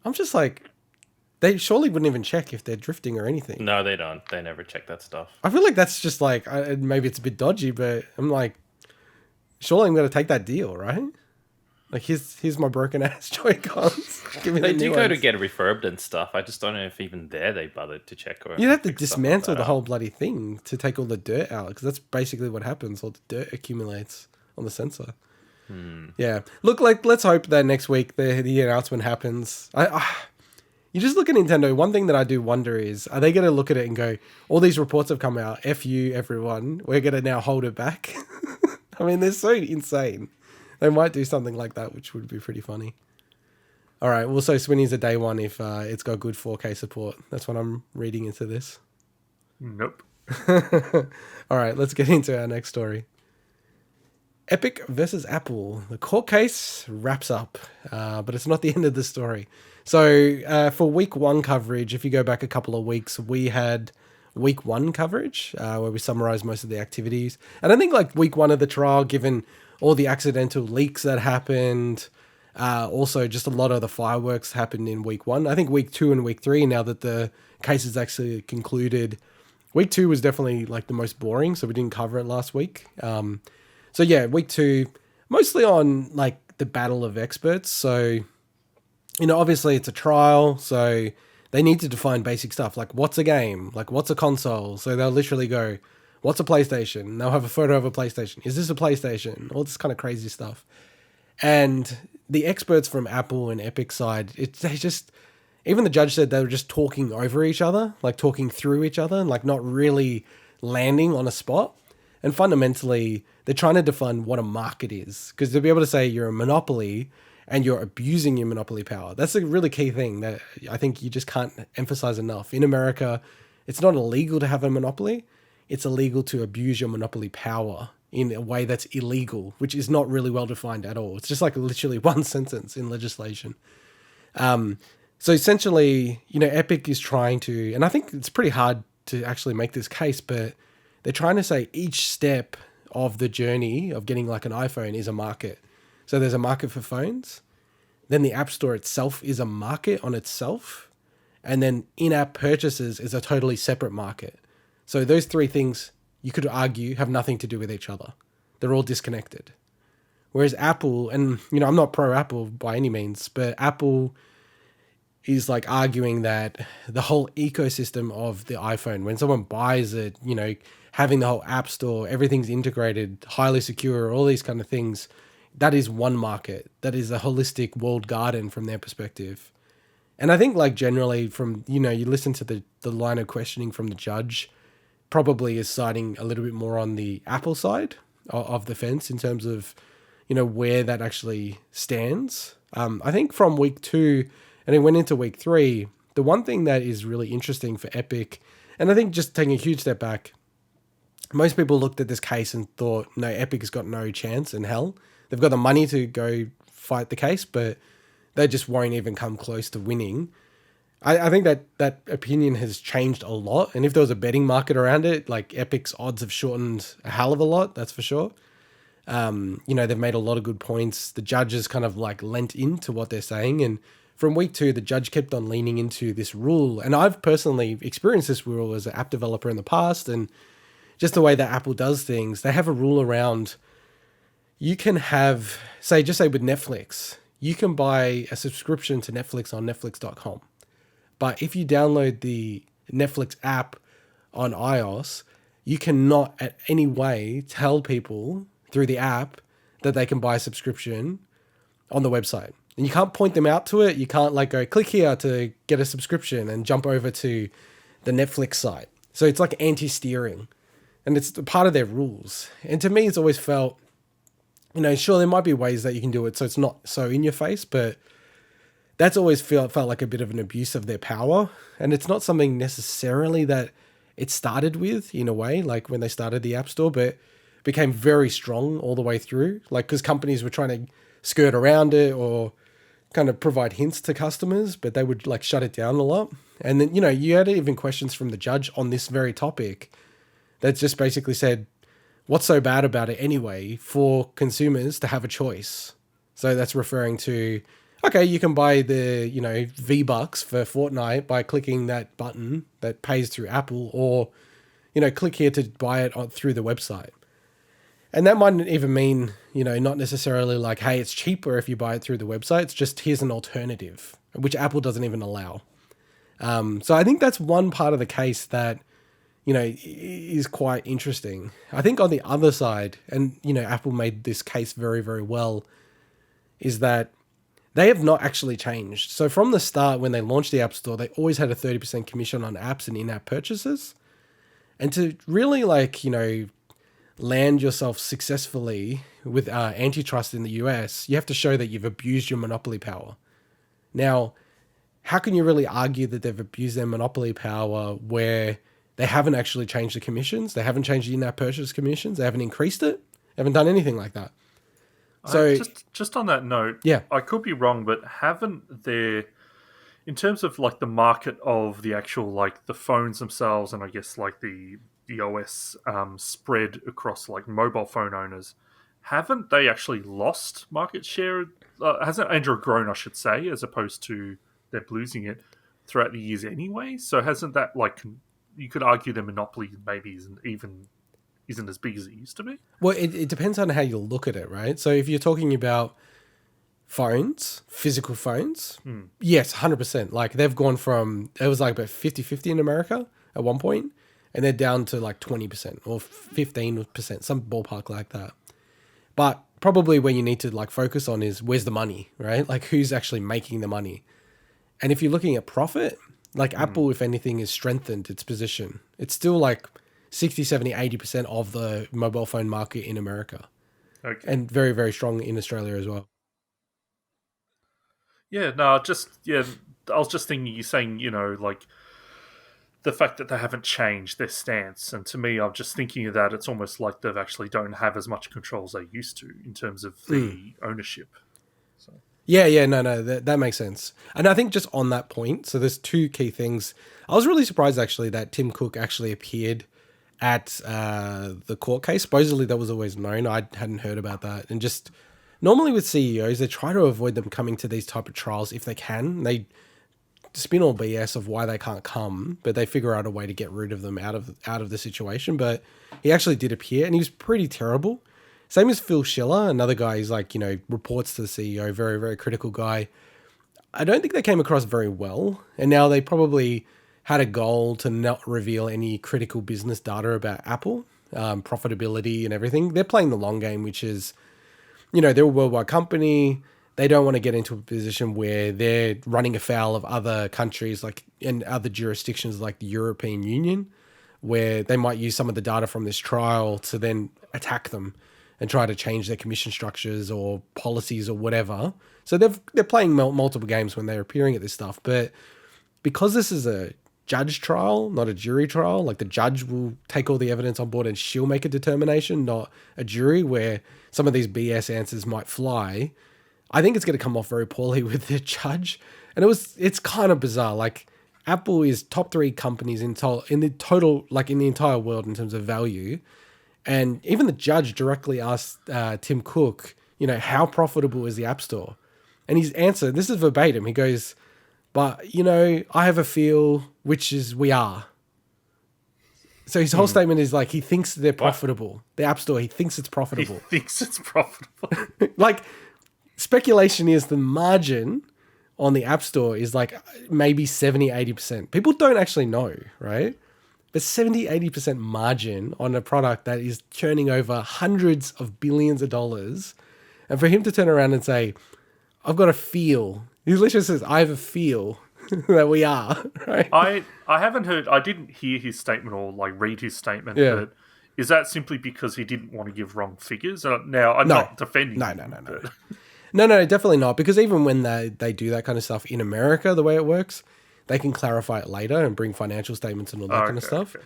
I'm just like, they surely wouldn't even check if they're drifting or anything. No, they don't. They never check that stuff. I feel like that's just like, maybe it's a bit dodgy, but I'm like, surely I'm going to take that deal, right? Like, here's my broken ass Joy-Cons. Give me They the do new go ones. to get refurbed and stuff. I just don't know if even there they bothered to check. Or You'd have to fix stuff dismantle like the that whole out. bloody thing to take all the dirt out, because that's basically what happens. All the dirt accumulates on the sensor. Yeah. Look, let's hope that next week the announcement happens. You just look at Nintendo. One thing that I do wonder is, are they going to look at it and go, all these reports have come out. F you, everyone. We're going to now hold it back. I mean, they're so insane. They might do something like that, which would be pretty funny. All right. Well, so Swinny's a day one if it's got good 4K support. That's what I'm reading into this. Nope. All right. Let's get into our next story. Epic versus Apple. The court case wraps up, but it's not the end of the story. So for week one coverage, if you go back a couple of weeks, we had week one coverage where we summarized most of the activities. And I think like week one of the trial, given all the accidental leaks that happened, also just a lot of the fireworks happened in week one. I think week two and week three, now that the case is actually concluded, week two was definitely like the most boring, so we didn't cover it last week. So yeah, week two, mostly on like the battle of experts. So, obviously it's a trial, so they need to define basic stuff like what's a game, like what's a console. So they'll literally go, what's a PlayStation? They'll have a photo of a PlayStation. Is this a PlayStation? All this kind of crazy stuff. And the experts from Apple and Epic side, even the judge said they were just talking over each other, like talking through each other, and like not really landing on a spot. And fundamentally, they're trying to define what a market is. Because to be able to say you're a monopoly and you're abusing your monopoly power, that's a really key thing that I think you just can't emphasize enough. In America, it's not illegal to have a monopoly. It's illegal to abuse your monopoly power in a way that's illegal, which is not really well defined at all. It's just like literally one sentence in legislation. So essentially, Epic is trying to, and I think it's pretty hard to actually make this case, but they're trying to say each step of the journey of getting like an iPhone is a market. So there's a market for phones. Then the App Store itself is a market on itself. And then in-app purchases is a totally separate market. So those three things, you could argue, have nothing to do with each other. They're all disconnected. Whereas Apple, and I'm not pro-Apple by any means, but Apple is like arguing that the whole ecosystem of the iPhone, when someone buys it, having the whole App Store, everything's integrated, highly secure, all these kind of things, that is one market. That is a holistic walled garden from their perspective. And I think like generally from, you listen to the line of questioning from the judge, probably is siding a little bit more on the Apple side of the fence in terms of, where that actually stands. I think from week two, and it went into week three, the one thing that is really interesting for Epic, and I think just taking a huge step back, most people looked at this case and thought, no, Epic has got no chance in hell. They've got the money to go fight the case, but they just won't even come close to winning. I think that opinion has changed a lot. And if there was a betting market around it, like Epic's odds have shortened a hell of a lot, that's for sure. They've made a lot of good points. The judges kind of like lent into what they're saying. And from week two, the judge kept on leaning into this rule. And I've personally experienced this rule as an app developer in the past. And just the way that Apple does things, they have a rule around, you can have, just say with Netflix, you can buy a subscription to Netflix on netflix.com. But if you download the Netflix app on iOS, you cannot at any way tell people through the app that they can buy a subscription on the website. And you can't point them out to it. You can't like go click here to get a subscription and jump over to the Netflix site. So it's like anti-steering. And it's part of their rules. And to me, it's always felt, sure, there might be ways that you can do it so it's not so in your face, but that's always felt like a bit of an abuse of their power. And it's not something necessarily that it started with, in a way, like when they started the App Store, but became very strong all the way through. Like, because companies were trying to skirt around it or kind of provide hints to customers, but they would like shut it down a lot. And then, you had even questions from the judge on this very topic that just basically said, what's so bad about it anyway for consumers to have a choice? So that's referring to, okay, you can buy the, V-Bucks for Fortnite by clicking that button that pays through Apple, or, click here to buy it through the website. And that mightn't even mean, not necessarily like, hey, it's cheaper if you buy it through the website. It's just, here's an alternative, which Apple doesn't even allow. So I think that's one part of the case that, is quite interesting. I think on the other side, and, Apple made this case very, very well, is that they have not actually changed. So from the start, when they launched the App Store, they always had a 30% commission on apps and in-app purchases. And to really land yourself successfully with antitrust in the US, you have to show that you've abused your monopoly power. Now, how can you really argue that they've abused their monopoly power where they haven't actually changed the commissions? They haven't changed the in-app purchase commissions. They haven't increased it. They haven't done anything like that. So just on that note, yeah, I could be wrong, but haven't there, in terms of like the market of the actual like the phones themselves, and I guess like the OS spread across like mobile phone owners, haven't they actually lost market share? Hasn't Android grown, I should say, as opposed to them losing it throughout the years anyway? So hasn't that, like, you could argue the monopoly maybe isn't as big as it used to be? Well, it depends on how you look at it, right? So if you're talking about phones, physical phones, yes, 100%. Like, they've gone from, it was like about 50-50 in America at one point, and they're down to like 20% or 15%, some ballpark like that. But probably where you need to like focus on is where's the money, right? Like, who's actually making the money? And if you're looking at profit, like Apple, if anything, has strengthened its position. It's still like 60, 70, 80% of the mobile phone market in America. Okay. And very, very strong in Australia as well. Yeah, no, I was just thinking, you're saying, like, the fact that they haven't changed their stance. And to me, I'm just thinking of that, it's almost like they've actually don't have as much control as they used to in terms of the ownership. So. Yeah, no, that makes sense. And I think just on that point, so there's two key things. I was really surprised, actually, that Tim Cook actually appeared at the court case. Supposedly that was always known. I hadn't heard about that. And just normally with CEOs, they try to avoid them coming to these type of trials if they can. They spin all BS of why they can't come, but they figure out a way to get rid of them out of the situation. But he actually did appear, and he was pretty terrible. Same as Phil Schiller, another guy who's like, reports to the CEO, very, very critical guy. I don't think they came across very well. And now they probably had a goal to not reveal any critical business data about Apple, profitability and everything. They're playing the long game, which is, they're a worldwide company. They don't want to get into a position where they're running afoul of other countries, like in other jurisdictions like the European Union, where they might use some of the data from this trial to then attack them and try to change their commission structures or policies or whatever. So they're playing multiple games when they're appearing at this stuff. But because this is a judge trial, not a jury trial, like the judge will take all the evidence on board and she'll make a determination, not a jury where some of these BS answers might fly. I think it's going to come off very poorly with the judge. And it's kind of bizarre. Like, Apple is top 3 companies in the total, like in the entire world in terms of value. And even the judge directly asked Tim Cook, how profitable is the App Store? And his answer, this is verbatim, he goes, but, I have a feel, which is we are. So his whole statement is like, he thinks they're profitable. What? The App Store, he thinks it's profitable. He thinks it's profitable. Like, speculation is the margin on the App Store is like maybe 70, 80%. People don't actually know, right? But 70, 80% margin on a product that is churning over hundreds of billions of dollars. And for him to turn around and say, I've got a feel. He literally says, I have a feel that we are, right? I haven't heard, I didn't hear his statement or like read his statement, but Is that simply because he didn't want to give wrong figures? Now, I'm not defending him. No, definitely not. Because even when they do that kind of stuff in America, the way it works, they can clarify it later and bring financial statements and all that kind of stuff. Okay.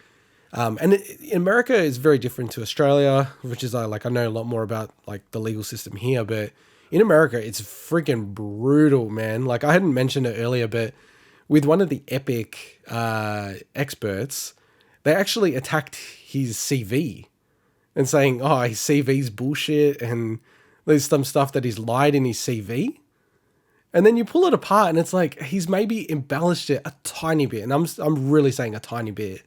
And in America is very different to Australia, which is I know a lot more about like the legal system here, but in America, it's freaking brutal, man. Like I hadn't mentioned it earlier, but with one of the Epic experts, they actually attacked his CV and saying, oh, his CV's bullshit and there's some stuff that he's lied in his CV. And then you pull it apart and it's like he's maybe embellished it a tiny bit. And I'm really saying a tiny bit.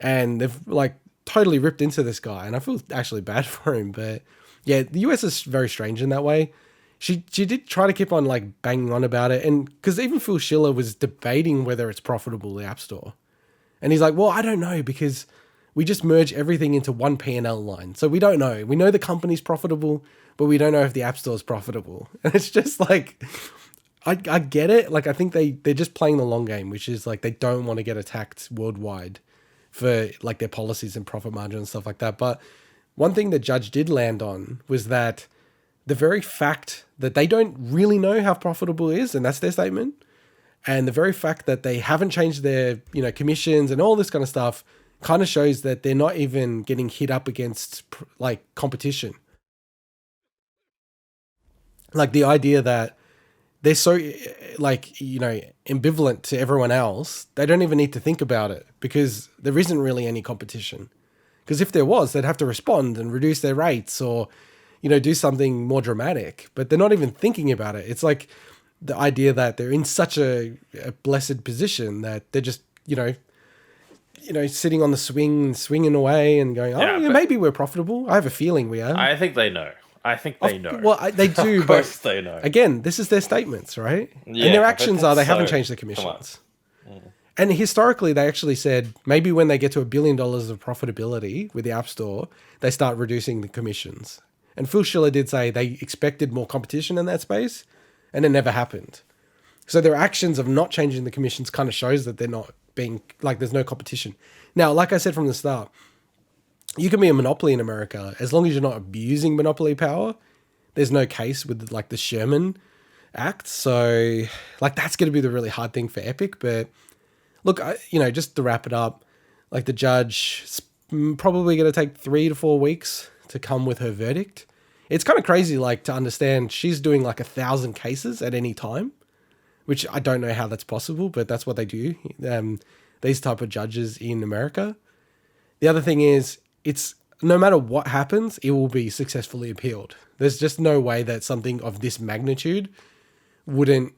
And they've like totally ripped into this guy. And I feel actually bad for him. But yeah, the US is very strange in that way. She did try to keep on like banging on about it. And because even Phil Schiller was debating whether it's profitable, the App Store. And he's like, well, I don't know because we just merge everything into one P&L line. So we don't know. We know the company's profitable, but we don't know if the App Store is profitable. And it's just like, I get it. Like, I think they're just playing the long game, which is like they don't want to get attacked worldwide for like their policies and profit margin and stuff like that. But one thing the judge did land on was that the very fact that they don't really know how profitable it is, and that's their statement, and the very fact that they haven't changed their, commissions and all this kind of stuff kind of shows that they're not even getting hit up against like competition. Like the idea that they're so like, ambivalent to everyone else, they don't even need to think about it because there isn't really any competition. Because if there was, they'd have to respond and reduce their rates or, do something more dramatic, but they're not even thinking about it. It's like the idea that they're in such a blessed position that they're just, sitting on the swing, swinging away and going, maybe we're profitable. I have a feeling we are. I think they know. know. Well, they do, of course but they know. Again, this is their statements, right? Yeah, and their actions are they haven't changed the commissions. And historically, they actually said maybe when they get to $1 billion of profitability with the App Store, they start reducing the commissions. And Phil Schiller did say they expected more competition in that space, and it never happened. So their actions of not changing the commissions kind of shows that they're not being, like, there's no competition. Now, like I said from the start, you can be a monopoly in America as long as you're not abusing monopoly power. There's no case with like the Sherman Act. So like that's going to be the really hard thing for Epic. But look, just to wrap it up, like the judge is probably going to take 3 to 4 weeks to come with her verdict. It's kind of crazy, like to understand she's doing like 1,000 cases at any time, which I don't know how that's possible, but that's what they do. These type of judges in America. The other thing is, it's no matter what happens, it will be successfully appealed. There's just no way that something of this magnitude wouldn't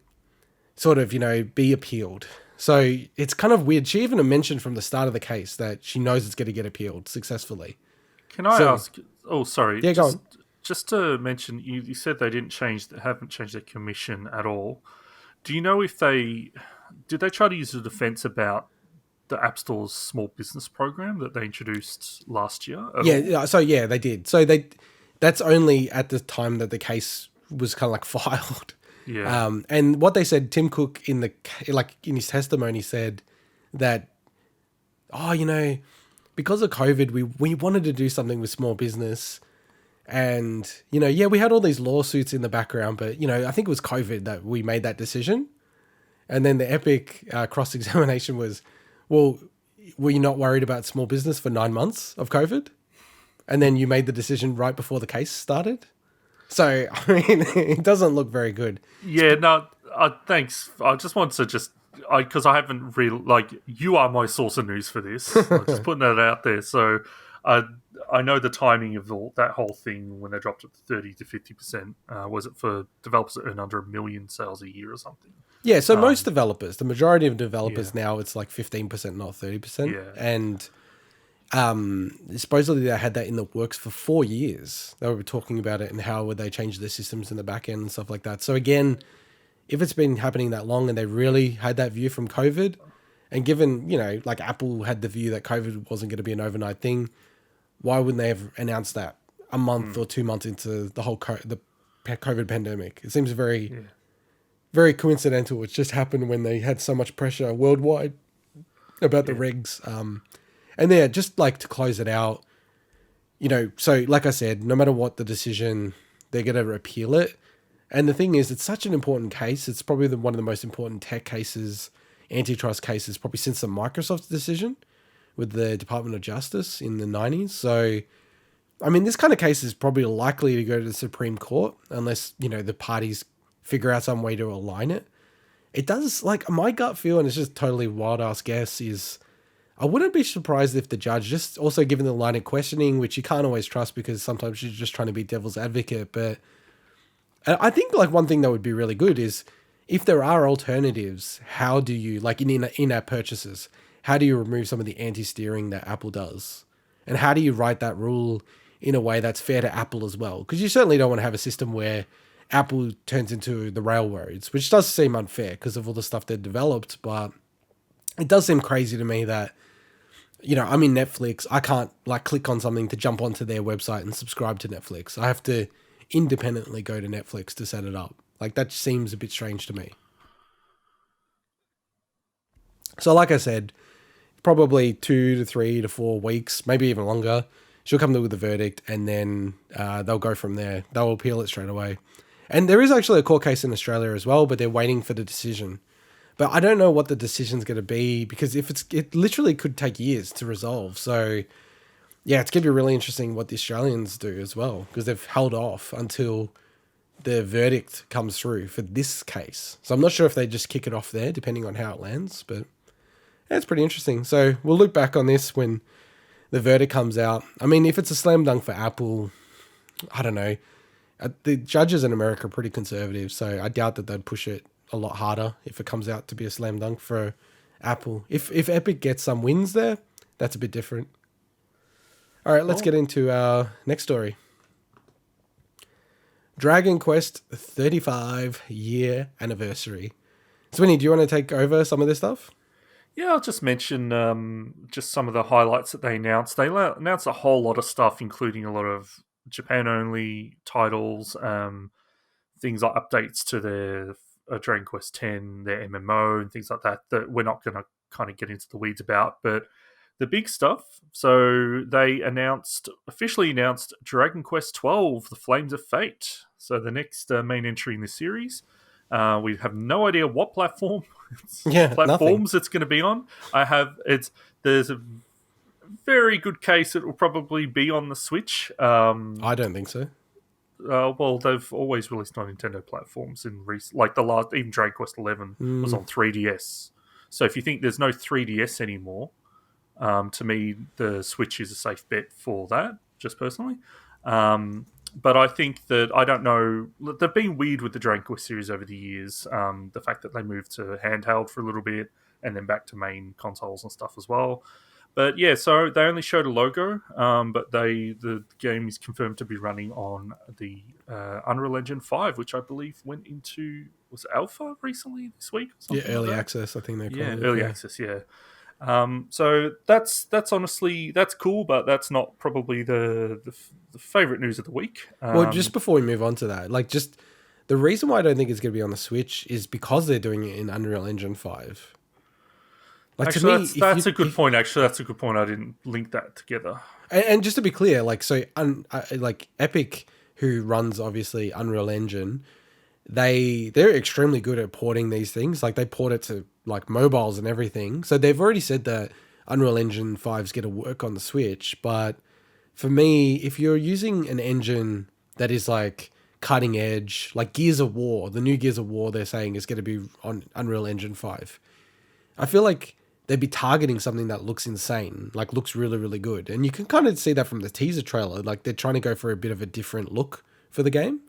sort of, be appealed. So it's kind of weird. She even mentioned from the start of the case that she knows it's going to get appealed successfully. Can I ask? Oh, sorry. Yeah, go on. Just to mention, you said they haven't changed their commission at all. Do you know if did they try to use a defense about the App Store's small business program that they introduced last year? Yeah, they did. So that's only at the time that the case was kind of like filed. Yeah. And what they said, Tim Cook in his testimony said that, because of COVID, we wanted to do something with small business, and we had all these lawsuits in the background, but I think it was COVID that we made that decision. And then the Epic cross-examination was, well, were you not worried about small business for 9 months of COVID? And then you made the decision right before the case started? So, I mean, it doesn't look very good. Yeah, no, thanks. I just wanted to because I haven't really, you are my source of news for this. I'm just putting that out there. So, I know the timing of that whole thing when they dropped it to 30 to 50%. Was it for developers that earn under 1 million sales a year or something? Yeah, so most developers, the majority of developers now, it's like 15%, not 30%. Yeah. And supposedly they had that in the works for 4 years. They were talking about it and how would they change their systems in the back end and stuff like that. So again, if it's been happening that long and they really had that view from COVID, and given, like Apple had the view that COVID wasn't going to be an overnight thing, why wouldn't they have announced that a month or 2 months into the whole the COVID pandemic? It seems very... Yeah. Very coincidental. It just happened when they had so much pressure worldwide about the regs. And yeah, just like to close it out, so like I said, no matter what the decision, they're going to appeal it. And the thing is, it's such an important case. It's probably one of the most important tech cases, antitrust cases, probably since the Microsoft decision with the Department of Justice in the 90s. So, I mean, this kind of case is probably likely to go to the Supreme Court unless, the parties figure out some way to align it. It does, like, my gut feel, and it's just totally wild-ass guess, is I wouldn't be surprised if the judge, just also given the line of questioning, which you can't always trust because sometimes she's just trying to be devil's advocate, but I think, like, one thing that would be really good is if there are alternatives, how do you, like, in-app purchases, how do you remove some of the anti-steering that Apple does? And how do you write that rule in a way that's fair to Apple as well? Because you certainly don't want to have a system where Apple turns into the railroads, which does seem unfair because of all the stuff they've developed. But it does seem crazy to me that, I'm in Netflix. I can't, like, click on something to jump onto their website and subscribe to Netflix. I have to independently go to Netflix to set it up. Like, that seems a bit strange to me. So like I said, probably 2 to 3 to 4 weeks, maybe even longer, she'll come with a verdict, and then they'll go from there. They'll appeal it straight away. And there is actually a court case in Australia as well, but they're waiting for the decision. But I don't know what the decision's going to be, because it literally could take years to resolve. So yeah, it's going to be really interesting what the Australians do as well, because they've held off until the verdict comes through for this case. So I'm not sure if they just kick it off there, depending on how it lands, but yeah, it's pretty interesting. So we'll look back on this when the verdict comes out. I mean, if it's a slam dunk for Apple, I don't know. The judges in America are pretty conservative, so I doubt that they'd push it a lot harder if it comes out to be a slam dunk for Apple. If Epic gets some wins there, that's a bit different. All right, let's get into our next story. Dragon Quest 35-year anniversary. Swinny, do you want to take over some of this stuff? Yeah, I'll just mention just some of the highlights that they announced. They announced a whole lot of stuff, including a lot of Japan-only titles, things like updates to their Dragon Quest X, their MMO, and things like that we're not going to kind of get into the weeds about. But the big stuff, so they officially announced Dragon Quest XII, The Flames of Fate. So the next main entry in the series. We have no idea what platforms it's going to be on. There's a very good case it will probably be on the Switch. I don't think so. Well, they've always released on Nintendo platforms like the last, even Dragon Quest XI was on 3DS. So if you think there's no 3DS anymore, to me the Switch is a safe bet for that, just personally. But I think that, I don't know, they've been weird with the Dragon Quest series over the years. The fact that they moved to handheld for a little bit and then back to main consoles and stuff as well. But yeah, so they only showed a logo, but the game is confirmed to be running on the Unreal Engine 5, which I believe went into, was alpha recently this week? Or something early access, I think they call it. Early access, yeah. So that's honestly, that's cool, but that's not probably the favorite news of the week. Well, just before we move on to that, like, just the reason why I don't think it's going to be on the Switch is because they're doing it in Unreal Engine 5. Like, actually, to me, that's a good point. Actually, that's a good point. I didn't link that together. And just to be clear, like, so like Epic, who runs obviously Unreal Engine, they're extremely good at porting these things. Like, they port it to like mobiles and everything. So they've already said that Unreal Engine 5's going to work on the Switch. But for me, if you're using an engine that is like cutting edge, like Gears of War, the new Gears of War, they're saying is going to be on Unreal Engine 5. I feel like they'd be targeting something that looks insane, like looks really, really good. And you can kind of see that from the teaser trailer. Like, they're trying to go for a bit of a different look for the game.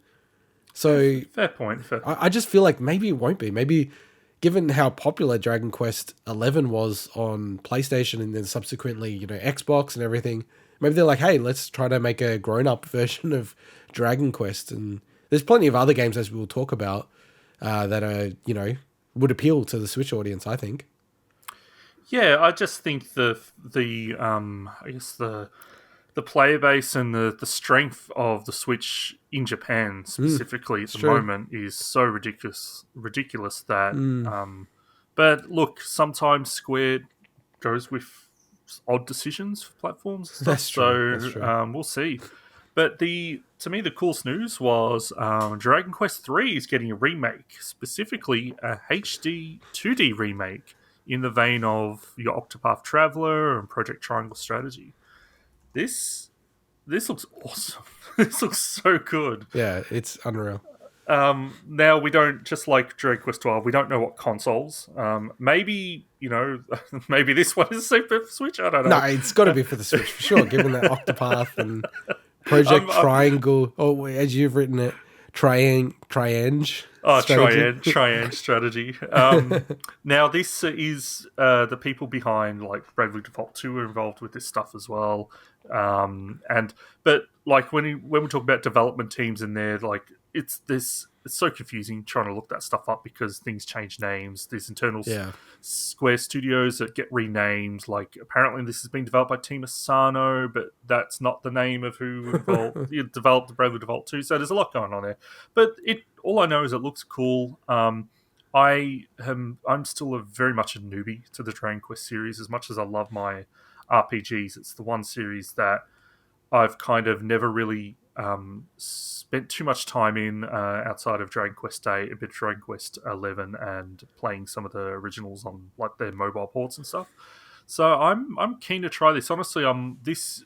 So fair point. I just feel like maybe it won't be. Maybe, given how popular Dragon Quest XI was on PlayStation and then subsequently, Xbox and everything, maybe they're like, hey, let's try to make a grown-up version of Dragon Quest. And there's plenty of other games, as we will talk about, that are, would appeal to the Switch audience, I think. Yeah, I just think the player base and the strength of the Switch in Japan specifically at the moment is so ridiculous that. But look, sometimes Square goes with odd decisions for platforms and stuff. That's true. That's true. We'll see. But to me, the coolest news was Dragon Quest III is getting a remake, specifically a HD 2D remake in the vein of your Octopath Traveler and Project Triangle Strategy. This looks awesome. This looks so good. Yeah, it's unreal. Now we don't, just like Dragon Quest 12, we don't know what consoles. Maybe, maybe this one is safe for Switch. I don't know. No, it's got to be for the Switch for sure, given that Octopath and Project Triangle, as you've written it, Triange. Triange strategy. Now, this is the people behind, like, Bravely Default 2 are involved with this stuff as well. But like when we talk about development teams in there, like it's so confusing trying to look that stuff up because things change names. There's internal Square Studios that get renamed. Like apparently this has been developed by Team Asano, but that's not the name of who developed the Bravely Default 2. So there's a lot going on there. But all I know is it looks cool. I'm still very much a newbie to the Dragon Quest series. As much as I love my RPGs, it's the one series that I've kind of never really spent too much time in outside of Dragon Quest 8, a bit of Dragon Quest 11, and playing some of the originals on like their mobile ports and stuff. So I'm keen to try this. Honestly, this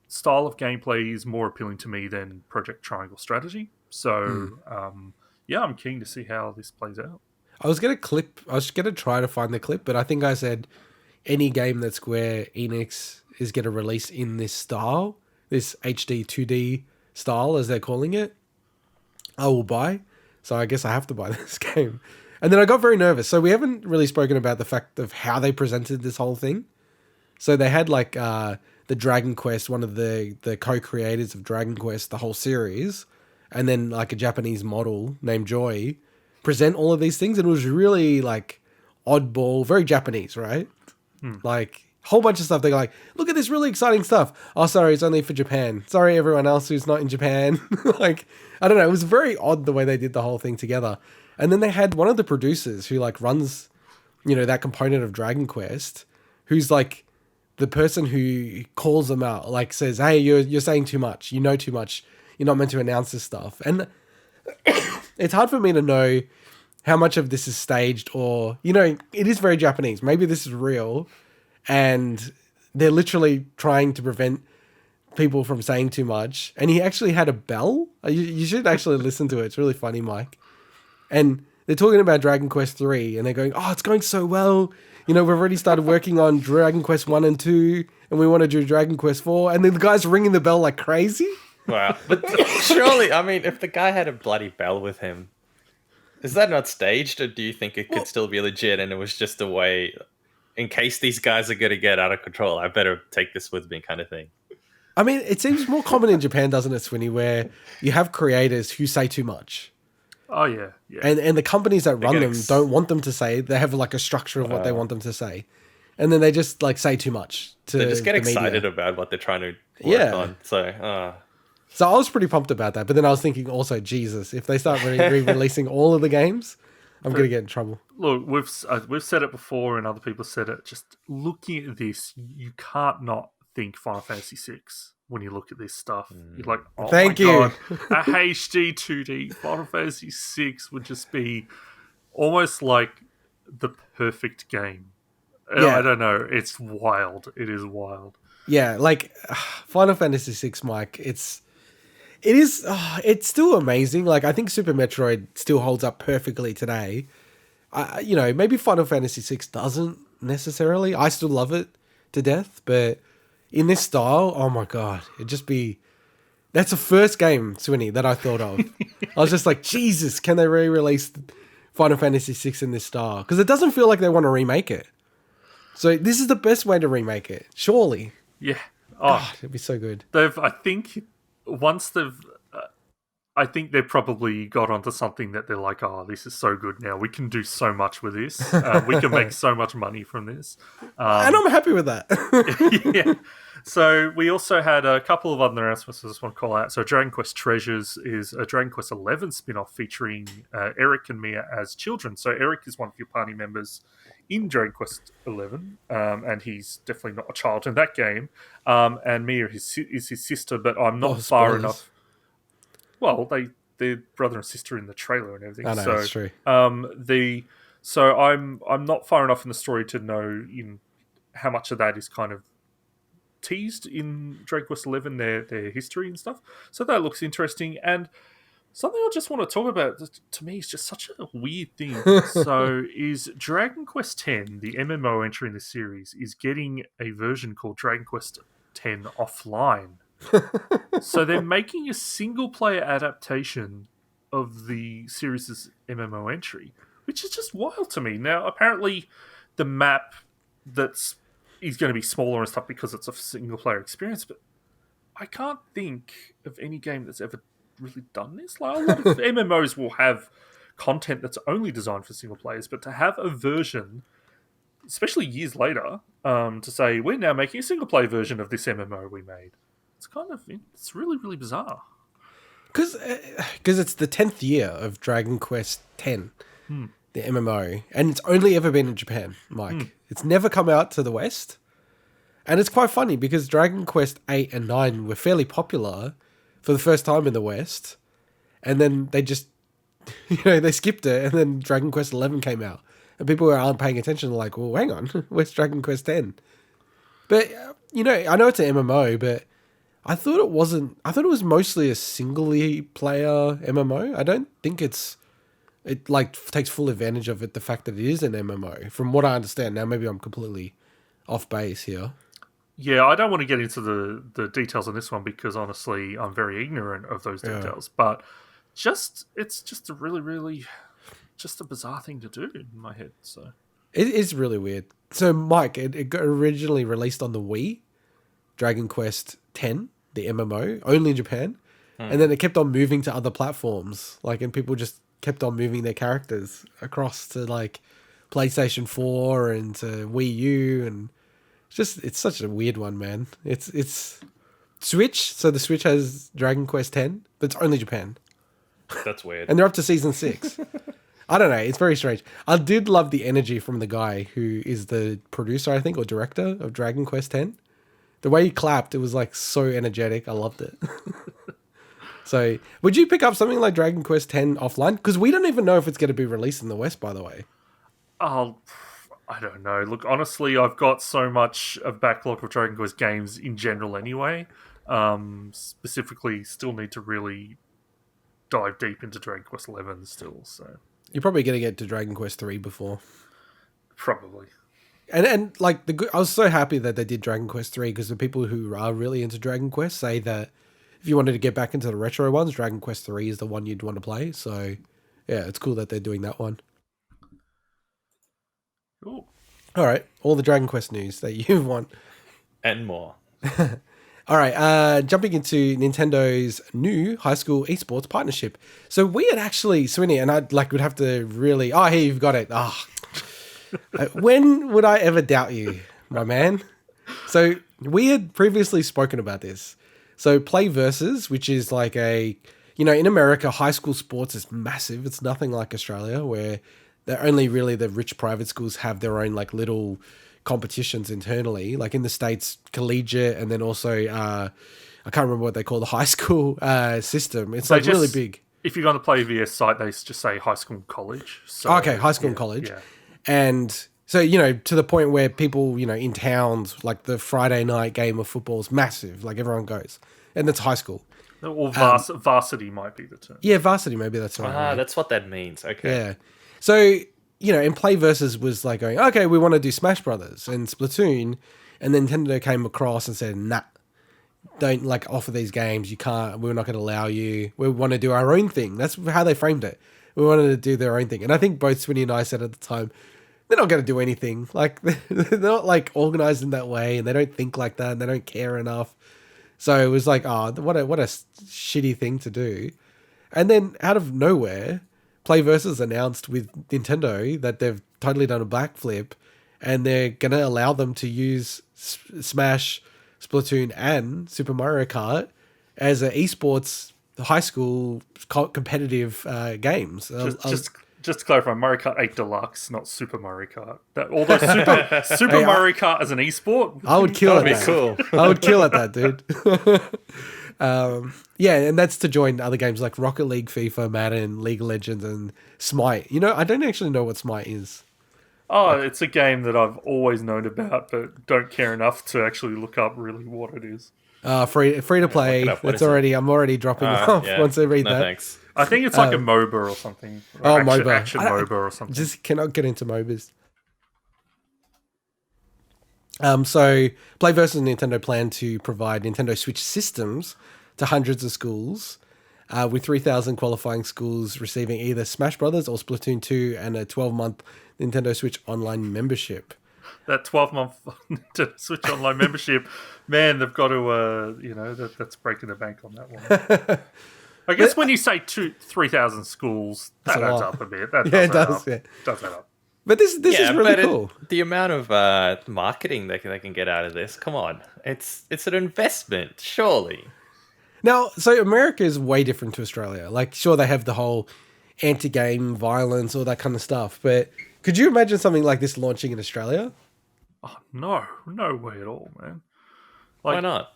style of gameplay is more appealing to me than Project Triangle Strategy. So I'm keen to see how this plays out. I was gonna try to find the clip, but I think I said any game that Square Enix is gonna release in this style, this HD 2D style, as they're calling it, I will buy. So I guess I have to buy this game. And then I got very nervous. So we haven't really spoken about the fact of how they presented this whole thing. So they had like the Dragon Quest, one of the co-creators of Dragon Quest, the whole series, and then like a Japanese model named Joy present all of these things. And it was really like oddball, very Japanese, right? Like whole bunch of stuff. They're like, look at this really exciting stuff. Oh, sorry, it's only for Japan. Sorry, everyone else who's not in Japan. Like, I don't know. It was very odd the way they did the whole thing together. And then they had one of the producers who like runs, that component of Dragon Quest, who's like the person who calls them out, like says, hey, you're saying too much. You know too much. You're not meant to announce this stuff. And it's hard for me to know how much of this is staged or, it is very Japanese. Maybe this is real. And they're literally trying to prevent people from saying too much. And he actually had a bell. You should actually listen to it. It's really funny, Mike. And they're talking about Dragon Quest 3 and they're going, oh, it's going so well. We've already started working on Dragon Quest 1 and 2 and we want to do Dragon Quest 4. And then the guy's ringing the bell like crazy. Wow. But surely, I mean, if the guy had a bloody bell with him, is that not staged? Or do you think it could still be legit and it was just a way, in case these guys are going to get out of control, I better take this with me kind of thing? I mean, it seems more common in Japan, doesn't it, Swinny, where you have creators who say too much. Oh, yeah. And the companies that run them don't want them to say. They have like a structure of what they want them to say. And then they just like say too much to They just get the excited media. about what they're trying to work on. So I was pretty pumped about that. But then I was thinking also, Jesus, if they start re-releasing all of the games, I'm going to get in trouble. Look, we've said it before and other people said it. Just looking at this, you can't not think Final Fantasy VI when you look at this stuff. You're like, oh Thank my you. God, a HD 2D Final Fantasy VI would just be almost like the perfect game. Yeah. I don't know. It's wild. It is wild. Yeah, like Final Fantasy VI, Mike, it's still amazing. Like, I think Super Metroid still holds up perfectly today. Maybe Final Fantasy VI doesn't necessarily. I still love it to death, but in this style, oh my God, that's the first game, Swinny, that I thought of. I was just like, Jesus, can they re-release Final Fantasy VI in this style? Because it doesn't feel like they want to remake it. So this is the best way to remake it, surely. Yeah. Oh, it'd be so good. I think they've probably got onto something that they're like, oh, this is so good now. We can do so much with this. We can make so much money from this. And I'm happy with that. Yeah. So we also had a couple of other announcements I just want to call out. So Dragon Quest Treasures is a Dragon Quest 11 spin-off featuring Eric and Mia as children. So Eric is one of your party members in Dragon Quest 11, and he's definitely not a child in that game. And Mia is his sister, but I'm not far enough. Well, they're brother and sister in the trailer and everything. I know, that's true. So I'm not far enough in the story to know how much of that is kind of teased in Dragon Quest 11, their history and stuff. So that looks interesting. And something I just want to talk about, to me, is just such a weird thing. So is Dragon Quest X, the MMO entry in the series, is getting a version called Dragon Quest X Offline. So they're making a single-player adaptation of the series' MMO entry, which is just wild to me. Now, apparently, the map is going to be smaller and stuff because it's a single-player experience, but I can't think of any game that's ever really done this. Like, a lot of MMOs will have content that's only designed for single players, but to have a version, especially years later, to say, we're now making a single-player version of this MMO we made, it's really, really bizarre. Because it's the 10th year of Dragon Quest X, the MMO, and it's only ever been in Japan, Mike. It's never come out to the West. And it's quite funny because Dragon Quest 8 and 9 were fairly popular for the first time in the West. And then they just, they skipped it, and then Dragon Quest 11 came out. And people aren't paying attention, like, well, hang on, where's Dragon Quest 10? But, I know it's an MMO, but I thought it was mostly a single-player MMO. I don't think it takes full advantage of it, the fact that it is an MMO, from what I understand. Now, maybe I'm completely off base here. Yeah, I don't want to get into the details on this one because, honestly, I'm very ignorant of those details. But it's just a really, really, just a bizarre thing to do in my head. So it is really weird. So, Mike, it got originally released on the Wii, Dragon Quest X, the MMO, only in Japan. And then it kept on moving to other platforms, and people just kept on moving their characters across to, PlayStation 4 and to Wii U, and it's such a weird one, man. It's Switch, so the Switch has Dragon Quest X, but it's only Japan. That's weird. And they're up to season 6. I don't know, it's very strange. I did love the energy from the guy who is the producer, I think, or director of Dragon Quest X. The way he clapped, it was so energetic. I loved it. So, would you pick up something like Dragon Quest X offline? Because we don't even know if it's going to be released in the West, by the way. Oh, I don't know. Look, honestly, I've got so much of backlog of Dragon Quest games in general anyway. Specifically, still need to really dive deep into Dragon Quest 11 still. So you're probably going to get to Dragon Quest 3 before. Probably. And I was so happy that they did Dragon Quest 3 because the people who are really into Dragon Quest say that if you wanted to get back into the retro ones, Dragon Quest 3 is the one you'd want to play. So, yeah, it's cool that they're doing that one. Cool. All right, all the Dragon Quest news that you want. And more. All right, jumping into Nintendo's new high school eSports partnership. So we had actually, Swinny, and I'd would have to really... Oh, here, you've got it. When would I ever doubt you, my man? So we had previously spoken about this. So PlayVS, which is in America, high school sports is massive. It's nothing like Australia, where they're only really the rich private schools have their own little competitions internally. In the States, collegiate, and then also I can't remember what they call the high school system. It's really big. If you're on the PlayVS site, they just say high school and college. So, okay, high school and college. Yeah. And so, to the point where people, in towns, the Friday night game of football is massive. Everyone goes. And it's high school. Or varsity might be the term. Yeah, varsity, maybe that's right. Ah, that's what that means. Okay. Yeah. So, and PlayVS was going, okay, we want to do Smash Brothers and Splatoon. And then Nintendo came across and said, nah, don't offer these games. You can't, we're not going to allow you. We want to do our own thing. That's how they framed it. We wanted to do their own thing. And I think both Swinny and I said at the time, they're not going to do anything. They're not organized in that way, and they don't think like that, and they don't care enough. So it was what a shitty thing to do. And then out of nowhere, PlayVS announced with Nintendo that they've totally done a backflip, and they're going to allow them to use Smash, Splatoon, and Super Mario Kart as an esports high school competitive games. Just to clarify, Mario Kart 8 Deluxe, not Super Mario Kart. Although Super Mario Kart as an esport, I would kill that'd at be that. cool. I would kill at that, dude. Yeah, and that's to join other games like Rocket League, FIFA, Madden, League of Legends, and Smite. I don't actually know what Smite is. Oh, it's a game that I've always known about, but don't care enough to actually look up really what it is. Free to play. I'm already dropping off once I read that. Thanks. I think it's like a MOBA or something. Or MOBA. Action MOBA or something. Just cannot get into MOBAs. So PlayVS and Nintendo plan to provide Nintendo Switch systems to hundreds of schools, with 3,000 qualifying schools receiving either Smash Brothers or Splatoon 2 and a 12-month Nintendo Switch Online membership. That 12-month Nintendo Switch Online membership, man, they've got to, that's breaking the bank on that one. I guess when you say 3,000 schools, that adds up a bit. It does. Yeah. Does add up. But this is really cool. The amount of marketing they can get out of this, come on. It's an investment, surely. Now, so America is way different to Australia. Like, sure, they have the whole anti-game violence, all that kind of stuff. But could you imagine something like this launching in Australia? Oh, no way at all, man. Why not?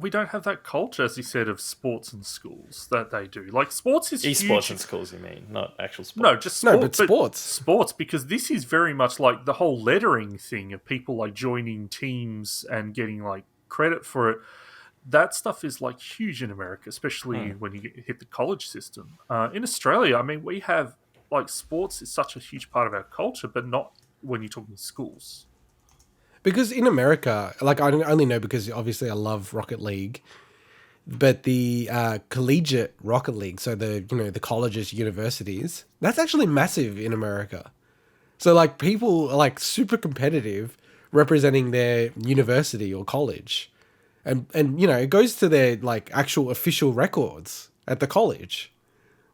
We don't have that culture, as you said, of sports in schools that they do. Like, sports is eSports huge. in schools, you mean? Not actual sports. No, just sport, but sports. Sports, because this is very much like the whole lettering thing of people like joining teams and getting like credit for it. That stuff is like huge in America, especially when you hit the college system. In Australia, I mean, we have like sports is such a huge part of our culture, but not when you're talking schools. Because in America, like I only know because obviously I love Rocket League, but the collegiate Rocket League, so the colleges, universities, that's actually massive in America. So like people are like super competitive representing their university or college. And it goes to their like actual official records at the college.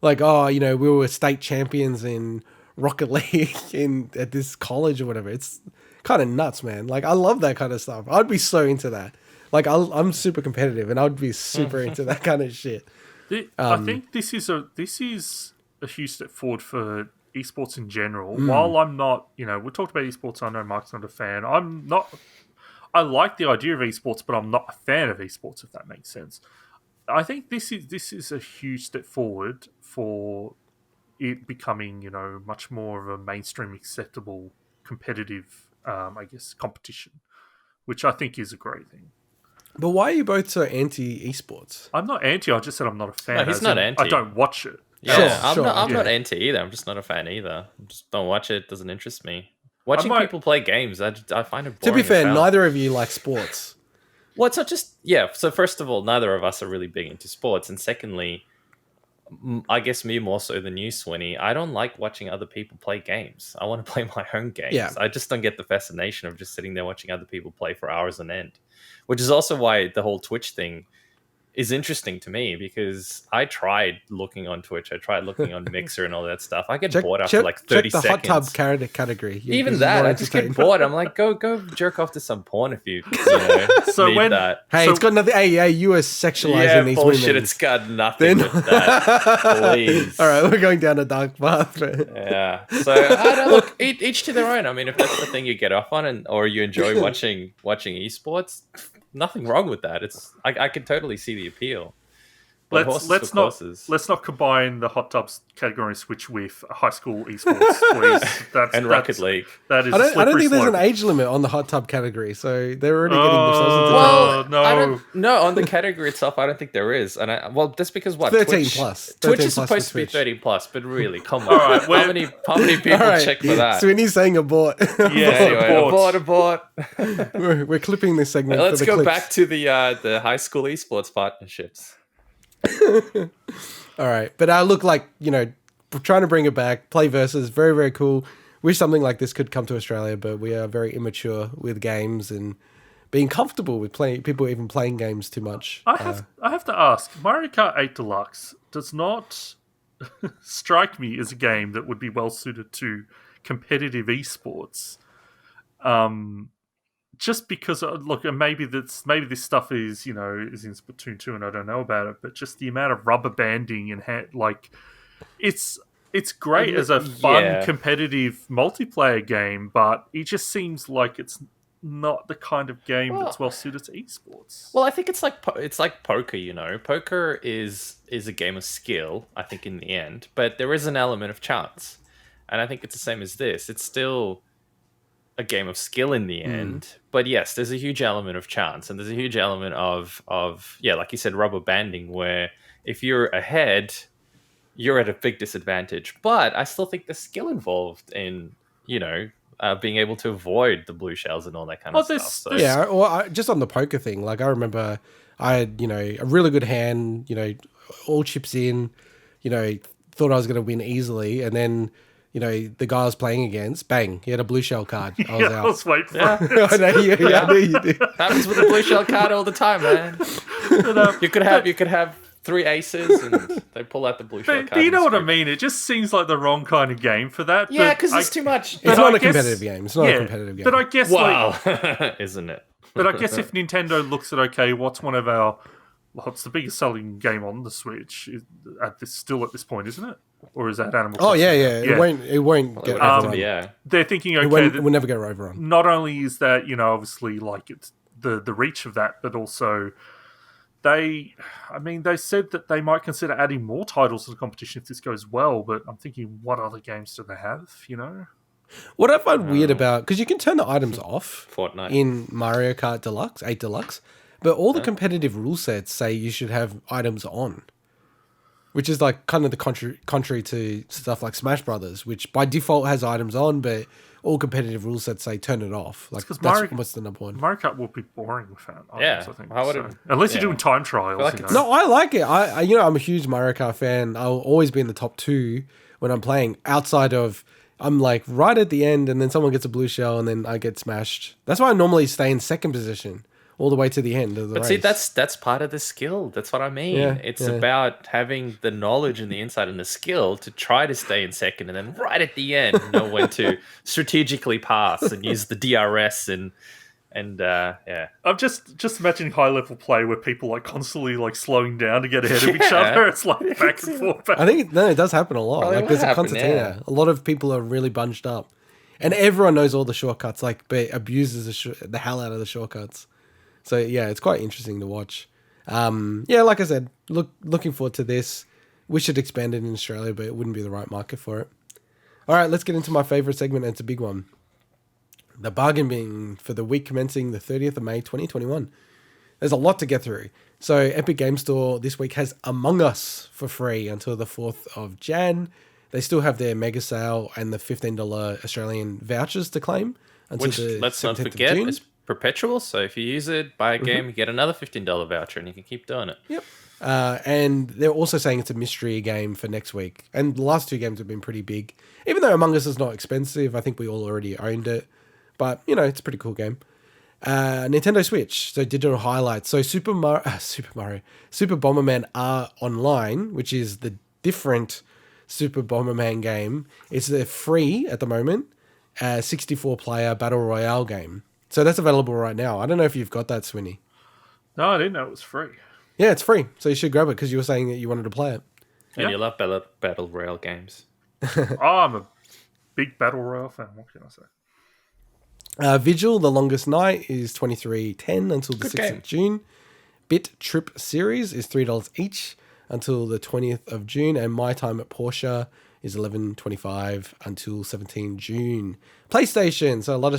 Like, we were state champions in Rocket League at this college or whatever. It's kind of nuts, man. Like, I love that kind of stuff. I'd be so into that. Like, I'm super competitive, and I'd be super into that kind of shit. I think this is a huge step forward for esports in general. While I'm not, we talked about esports. I know Mark's not a fan. I like the idea of esports, but I'm not a fan of esports, if that makes sense. I think this is a huge step forward for it becoming, much more of a mainstream acceptable competitive, competition, which I think is a great thing. But why are you both so anti-esports? I'm not anti. I just said I'm not a fan. No, he's not anti. I don't watch it. Yeah, I'm not anti either. I'm just not a fan either. I just don't watch it. It doesn't interest me. Watching people play games, I find it boring. To be fair, neither of you like sports. Well, it's not just... Yeah, so first of all, neither of us are really big into sports. And secondly, I guess me more so than you, Swinny, I don't like watching other people play games. I want to play my own games. Yeah. I just don't get the fascination of just sitting there watching other people play for hours on end. Which is also why the whole Twitch thing is interesting to me, because I tried looking on Twitch, I tried looking on Mixer and all that stuff. I get bored after like 30 seconds. Check the hot tub category. Even that, I just get bored. I'm like, go jerk off to some porn if you need that. Hey, it's got nothing. Hey, you are sexualizing these bullshit, women. It's got nothing with that. Please. All right, we're going down a dark path. Yeah. So I don't look. Each to their own. I mean, if that's the thing you get off on, or you enjoy watching esports, nothing wrong with that. It's I can totally see the appeal. Let's not combine the hot tubs category switch with high school esports, please. Rocket League. That is. I don't think there's an age limit on the hot tub category, so they're already getting themselves into on the category itself, I don't think there is, and that's because 13 plus. Twitch is supposed to be 30 plus, but really, come on. All right, how many people check for that? Swinny's saying abort. Yeah, anyway, abort. We're clipping this segment. Let's go back to the high school esports partnerships. All right, but I look like we're trying to bring it back. PlayVS is very, very cool. Wish something like this could come to Australia, but we are very immature with games and being comfortable with people even playing games too much. I have to ask, Mario Kart 8 Deluxe does not strike me as a game that would be well suited to competitive esports. Just because, look, maybe this stuff is in Splatoon 2 and I don't know about it, but just the amount of rubber banding and it's it's great as a fun, competitive multiplayer game, but it just seems like it's not the kind of game that's well suited to esports. Well, I think it's like poker. Poker is a game of skill. I think in the end, but there is an element of chance, and I think it's the same as this. It's still a game of skill in the end, but yes, there's a huge element of chance, and there's a huge element of like you said, rubber banding, where if you're ahead, you're at a big disadvantage. But I still think the skill involved in being able to avoid the blue shells and all that kind of stuff. So. Yeah, well, just on the poker thing, like I remember I had, a really good hand, all chips in, thought I was going to win easily. And then, the guy I was playing against, bang, he had a blue shell card. I was out. I was waiting for it. I know you do. Happens with a blue shell card all the time, man. You could have 3 aces and they pull out the blue shell card. Do you know what I mean? It just seems like the wrong kind of game for that. Yeah, because it's too much. It's not a competitive game. It's not a competitive game. But I guess, isn't it? But I guess if Nintendo looks at, okay, what's the biggest selling game on the Switch at this point, isn't it? Or is that Animal Crossing? Oh, yeah. It won't get overrun. They're thinking, okay, we'll never get overrun. Not only is that, obviously, like, it's the reach of that, but also they said that they might consider adding more titles to the competition if this goes well, but I'm thinking, what other games do they have, What I find weird about, because you can turn the items off Fortnite in Mario Kart Deluxe, 8 Deluxe, but all the competitive rule sets say you should have items on, which is like kind of the contrary to stuff like Smash Brothers, which by default has items on, but all competitive rule sets say turn it off. Like what's the number one? Mario Kart will be boring without items, I think. Unless you're doing time trials. No, I like it. I'm a huge Mario Kart fan. I'll always be in the top 2 when I'm playing. Outside of, I'm like right at the end, and then someone gets a blue shell, and then I get smashed. That's why I normally stay in second position all the way to the end of the race. But see, that's part of the skill. That's what I mean. It's about having the knowledge and the insight and the skill to try to stay in second, and then right at the end know when to strategically pass and use the DRS and I'm just imagining high level play where people like constantly like slowing down to get ahead of each other. It's like back and forth. I think it does happen a lot. Like there's a concertina. Yeah. A lot of people are really bunched up, and everyone knows all the shortcuts. Like, but abuses the hell out of the shortcuts. So yeah, it's quite interesting to watch. Like I said, looking forward to this. Wish it expanded in Australia, but it wouldn't be the right market for it. All right, let's get into my favorite segment, and it's a big one. The bargain bin for the week commencing the 30th of May, 2021. There's a lot to get through. So Epic Game Store this week has Among Us for free until the 4th of Jan. They still have their mega sale and the $15 Australian vouchers to claim until let's not forget, it's perpetual. So if you use it, buy a game, you get another $15 voucher, and you can keep doing it. Yep. And they're also saying it's a mystery game for next week. And the last 2 games have been pretty big. Even though Among Us is not expensive, I think we all already owned it. But, it's a pretty cool game. Nintendo Switch, so digital highlights. So Super Bomberman R Online, which is the different Super Bomberman game. It's free at the moment, 64-player Battle Royale game. So that's available right now. I don't know if you've got that, Swinny. No, I didn't know it was free. Yeah, it's free. So you should grab it because you were saying that you wanted to play it. And you love Battle Royale games. I'm a big Battle Royale fan. What can I say? Vigil, The Longest Night is $23.10 until the 6th of June. Bit Trip Series is $3 each until the 20th of June. And My Time at Porsche is $11.25 until 17 June. PlayStation, so a lot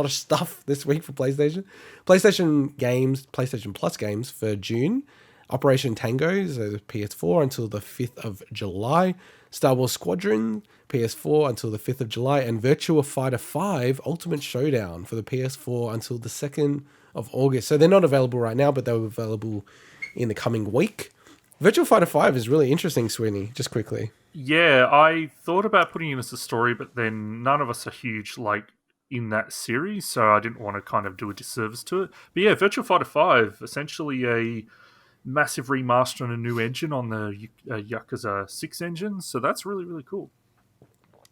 of stuff this week for PlayStation. PlayStation games, PlayStation Plus games for June. Operation Tango, so the PS4 until the 5th of July. Star Wars Squadron, PS4 until the 5th of July. And Virtua Fighter 5 Ultimate Showdown for the PS4 until the 2nd of August. So they're not available right now, but they'll be available in the coming week. Virtua Fighter 5 is really interesting, Swinny, just quickly. Yeah, I thought about putting it as a story, but then none of us are huge, in that series, so I didn't want to kind of do a disservice to it. But yeah, Virtua Fighter 5, essentially a massive remaster and a new engine on the Yakuza 6 engine, so that's really, really cool.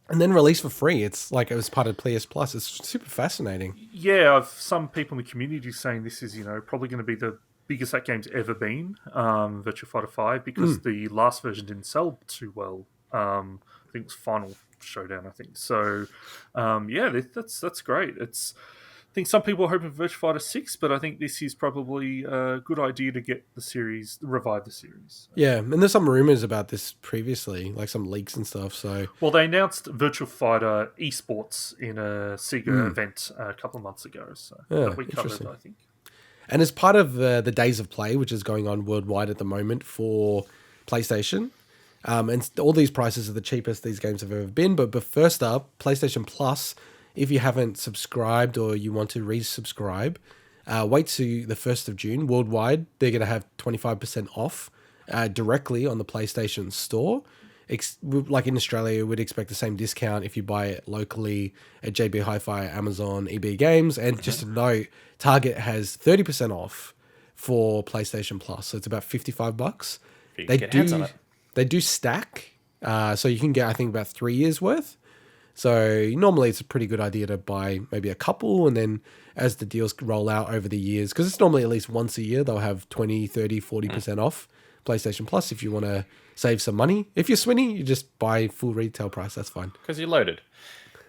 And then released for free. It's like it was part of PS Plus. It's super fascinating. Yeah, I've some people in the community saying this is, probably going to be the biggest that game's ever been, Virtua Fighter 5, because the last version didn't sell too well. I think it was Final Showdown. I think so. That's great. I think some people are hoping for Virtua Fighter 6, but I think this is probably a good idea to get revive the series. Yeah, and there's some rumors about this previously, like some leaks and stuff. So, well, they announced Virtua Fighter eSports in a Sega event a couple of months ago, so that we covered, I think. And as part of the Days of Play, which is going on worldwide at the moment for PlayStation, and all these prices are the cheapest these games have ever been. But first up, PlayStation Plus. If you haven't subscribed or you want to resubscribe, wait to the 1st of June. Worldwide, they're going to have 25% off directly on the PlayStation Store. Like in Australia, we'd expect the same discount if you buy it locally at JB Hi-Fi, Amazon, EB Games. And just to note, Target has 30% off for PlayStation Plus. So it's about $55. They do stack. So you can get, I think, about 3 years worth. So normally it's a pretty good idea to buy maybe a couple, and then as the deals roll out over the years, because it's normally at least once a year, they'll have 20, 30, 40% off PlayStation Plus if you want to save some money. If you're Swinny, you just buy full retail price, that's fine. Because you're loaded.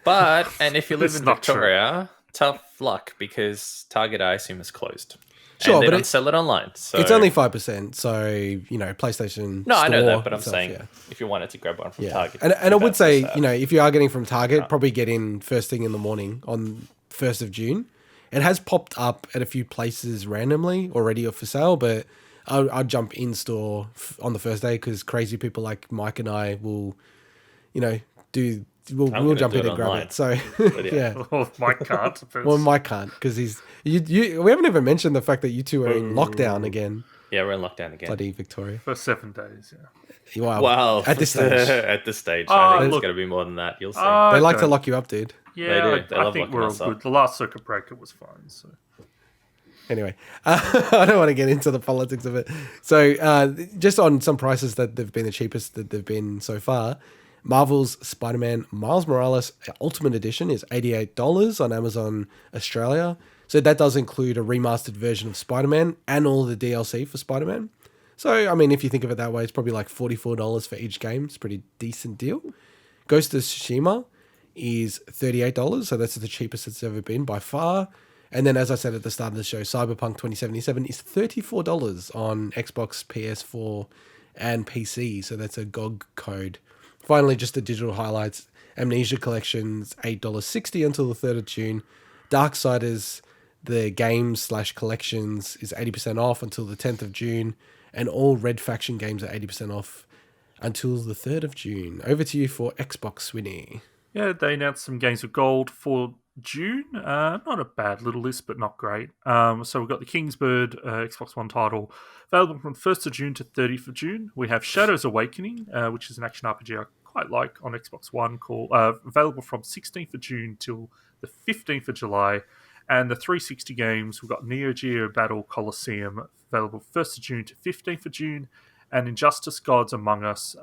And if you live in Victoria, tough luck, because Target, I assume, is closed. Sure, and they don't sell it online. So it's only 5%. So, PlayStation. No, I know that, but I'm saying if you wanted to grab one from Target. And I would say, if you are getting from Target, probably get in first thing in the morning on 1st of June. It has popped up at a few places randomly already for sale, but I'll jump in store on the first day because crazy people like Mike and I will, we'll jump in and grab it. So, yeah. Well, Mike can't. Well, Mike can't because we haven't even mentioned the fact that you two are in lockdown again. Yeah, we're in lockdown again. Bloody Victoria. For 7 days, yeah. Wow. Well, at this stage. At this stage. I think it's going to be more than that. You'll see. They like to lock you up, dude. Yeah, I think we're all good. The last circuit breaker was fine, so... Anyway, I don't want to get into the politics of it. So just on some prices that they've been the cheapest that they've been so far, Marvel's Spider-Man Miles Morales Ultimate Edition is $88 on Amazon Australia. So that does include a remastered version of Spider-Man and all the DLC for Spider-Man. So, I mean, if you think of it that way, it's probably like $44 for each game. It's a pretty decent deal. Ghost of Tsushima is $38. So that's the cheapest it's ever been by far. And then, as I said at the start of the show, Cyberpunk 2077 is $34 on Xbox, PS4, and PC. So that's a GOG code. Finally, just the digital highlights. Amnesia Collection's $8.60 until the 3rd of June. Darksiders, the games/collections, is 80% off until the 10th of June. And all Red Faction games are 80% off until the 3rd of June. Over to you for Xbox, Swinny. Yeah, they announced some games of gold for June. Not a bad little list, but not great. So we've got the Kingsbird Xbox One title available from 1st of June to 30th of June. We have Shadows Awakening, which is an action RPG I quite like on Xbox One, available from 16th of June till the 15th of July. And the 360 games, we've got Neo Geo Battle Coliseum, available 1st of June to 15th of June. And Injustice Gods Among Us,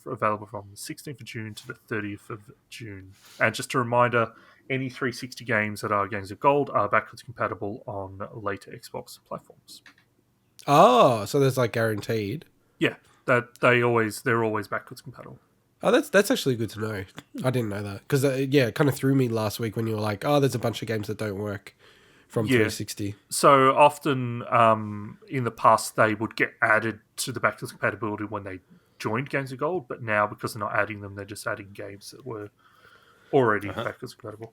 available from the 16th of June to the 30th of June. And just a reminder, any 360 games that are games of gold are backwards compatible on later Xbox platforms. Oh, so there's like guaranteed. Yeah, they're always backwards compatible. Oh, that's actually good to know. I didn't know that because it kind of threw me last week when you were like, oh, there's a bunch of games that don't work from 360. So often in the past they would get added to the backwards compatibility when they joined Games of Gold, but now because they're not adding them, they're just adding games that were already backwards compatible.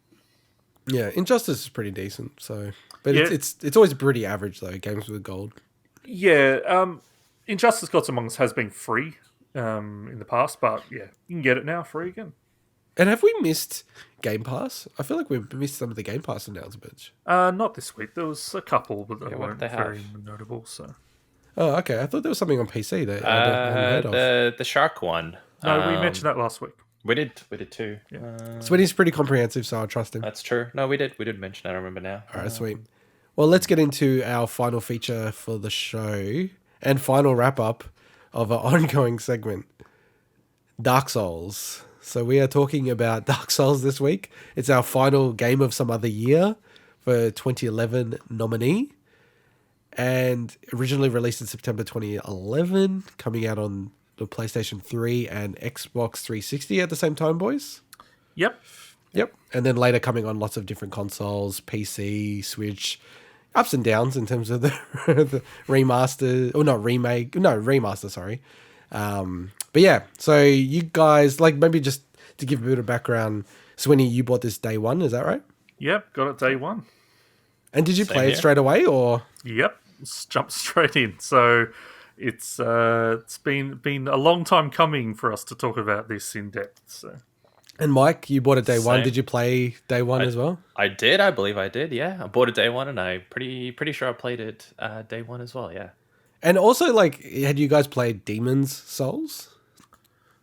Yeah, Injustice is pretty decent. So, but it's always pretty average though. Games with gold. Yeah, Injustice Gods Among Us has been free in the past, but yeah, you can get it now free again. And have we missed Game Pass? I feel like we've missed some of the Game Pass announcements. Not this week. There was a couple, but they weren't very notable. So. Oh, okay. I thought there was something on PC that I hadn't heard of. The Shark one. No, we mentioned that last week. We did too. Yeah. Swinny's pretty comprehensive, so I trust him. That's true. No, we did mention that. I remember now. All right, sweet. Well, let's get into our final feature for the show and final wrap-up of our ongoing segment, Dark Souls. So we are talking about Dark Souls this week. It's our final game of some other year for 2011 nominee. And originally released in September 2011, coming out on the PlayStation 3 and Xbox 360 at the same time, boys. Yep. And then later coming on lots of different consoles, PC, Switch, ups and downs in terms of the, the remaster, or not remake, no, remaster, sorry. But yeah, so you guys, like maybe just to give a bit of background, Swinny, you bought this day one, is that right? Yep, got it day one. And did you play it straight away, or? Yep, jumped straight in. So it's been a long time coming for us to talk about this in depth. So. And Mike, you bought it day one. Did you play day one as well? I did. I believe I did. Yeah, I bought it day one, and I pretty sure I played it day one as well. Yeah. And also, like, had you guys played Demon's Souls?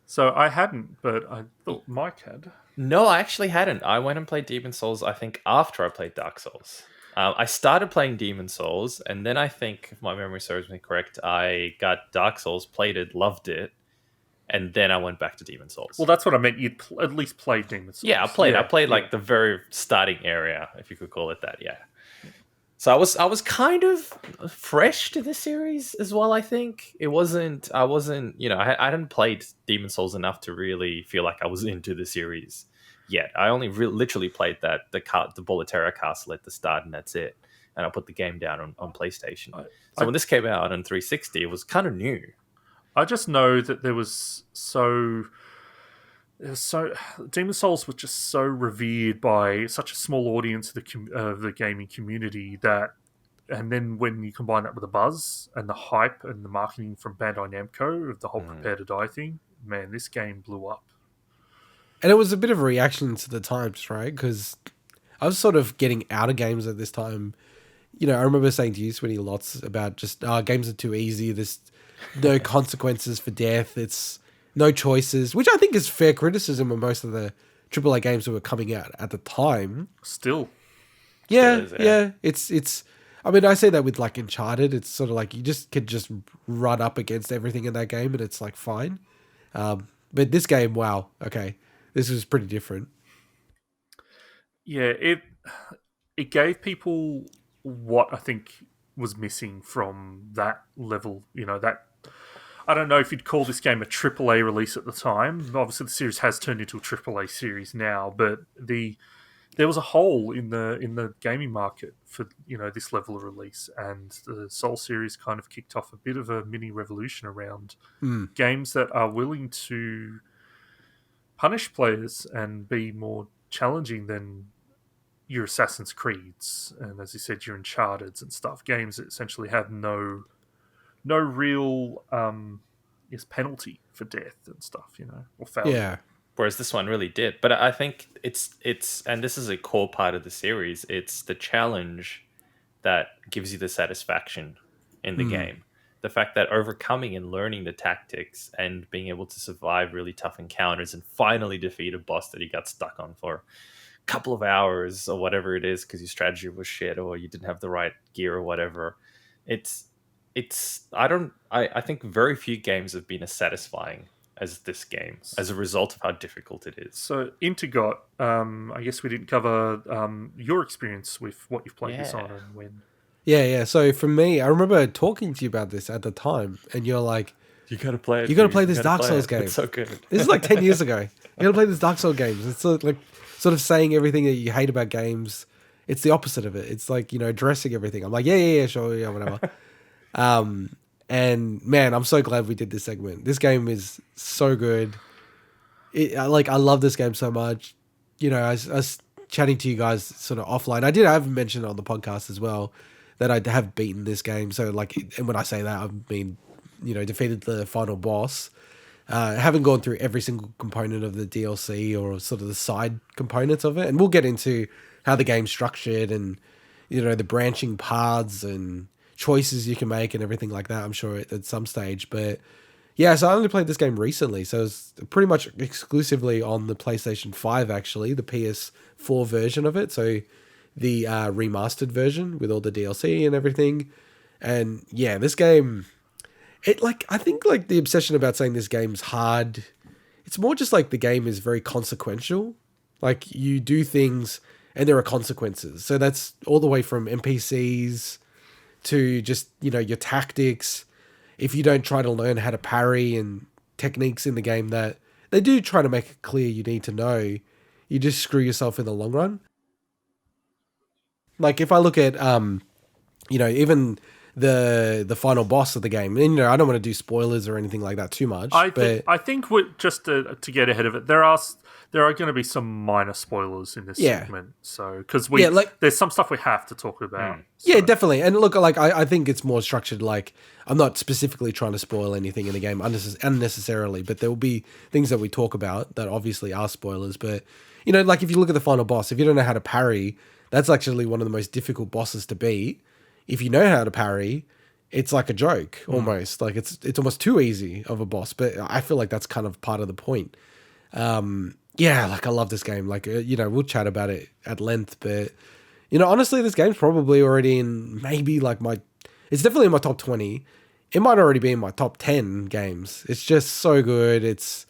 So I hadn't, but I thought Mike had. No, I actually hadn't. I went and played Demon's Souls, I think, after I played Dark Souls. I started playing Demon's Souls, and then I think, if my memory serves me correct, I got Dark Souls, played it, loved it, and then I went back to Demon's Souls. Well, that's what I meant. You'd at least played Demon's Souls. Yeah, I played like the very starting area, if you could call it that. Yeah. So I was kind of fresh to the series as well. I think I wasn't. I hadn't played Demon's Souls enough to really feel like I was into the series yet. I only literally played the Bolterra Castle at the start, and that's it. And I put the game down on PlayStation. When this came out on 360, it was kind of new. I just know that Demon's Souls was just so revered by such a small audience of the gaming community that, and then when you combine that with the buzz and the hype and the marketing from Bandai Namco of the whole Prepare to Die thing, man, this game blew up. And it was a bit of a reaction to the times, right? Because I was sort of getting out of games at this time. You know, I remember saying to you, Swinny, lots about just games are too easy. There's no consequences for death. It's no choices, which I think is fair criticism of most of the AAA games that were coming out at the time. Still. Yeah. It's. I mean, I say that with like Uncharted. It's sort of like you just could just run up against everything in that game and it's like fine. But this game, wow, okay, this was pretty different. Yeah, it gave people what I think was missing from that level. You know, that I don't know if you'd call this game a AAA release at the time. Obviously, the series has turned into a AAA series now, but there was a hole in the gaming market for this level of release, and the Soul series kind of kicked off a bit of a mini revolution around games that are willing to punish players and be more challenging than your Assassin's Creeds and, as you said, your Uncharted's and stuff. Games that essentially have no real penalty for death and stuff, or failure. Yeah. Whereas this one really did. But I think it's and this is a core part of the series, it's the challenge that gives you the satisfaction in the game. The fact that overcoming and learning the tactics and being able to survive really tough encounters and finally defeat a boss that you got stuck on for a couple of hours or whatever it is because your strategy was shit or you didn't have the right gear or whatever. I think very few games have been as satisfying as this game as a result of how difficult it is. So Intergot, I guess we didn't cover your experience with what you've played this on and when. Yeah. So for me, I remember talking to you about this at the time, and you're like, "You gotta play it. You gotta play this Dark Souls game. It's so good." This is like 10 years ago. You gotta play this Dark Souls game. It's sort of saying everything that you hate about games. It's the opposite of it. It's like addressing everything. I'm like, yeah, sure, yeah, whatever. And man, I'm so glad we did this segment. This game is so good. I love this game so much. I was chatting to you guys sort of offline. I have mentioned on the podcast as well that I have beaten this game. So and when I say that, I've been, defeated the final boss. I haven't gone through every single component of the DLC or sort of the side components of it. And we'll get into how the game's structured and, the branching paths and choices you can make and everything like that, I'm sure at some stage. But yeah, so I only played this game recently. So it's pretty much exclusively on the PlayStation 5, actually, the PS4 version of it. So the remastered version with all the DLC and everything. And yeah, this game, I think the obsession about saying this game's hard, it's more just like the game is very consequential. Like you do things and there are consequences. So that's all the way from NPCs to just, your tactics. If you don't try to learn how to parry and, techniques in the game that they do try to make it clear you need to know, you just screw yourself in the long run. Like if I look at, even the final boss of the game, and I don't want to do spoilers or anything like that too much. I think just to get ahead of it, there are going to be some minor spoilers in this segment. So because there's some stuff we have to talk about. So. Yeah, definitely. And look, like I think it's more structured. Like I'm not specifically trying to spoil anything in the game unnecessarily, but there will be things that we talk about that obviously are spoilers. But like if you look at the final boss, if you don't know how to parry, that's actually one of the most difficult bosses to beat. If you know how to parry, it's like a joke almost. Like it's almost too easy of a boss. But I feel like that's kind of part of the point. Like I love this game. Like we'll chat about it at length. But honestly, this game's probably already in maybe like it's definitely in my top 20. It might already be in my top 10 games. It's just so good. It's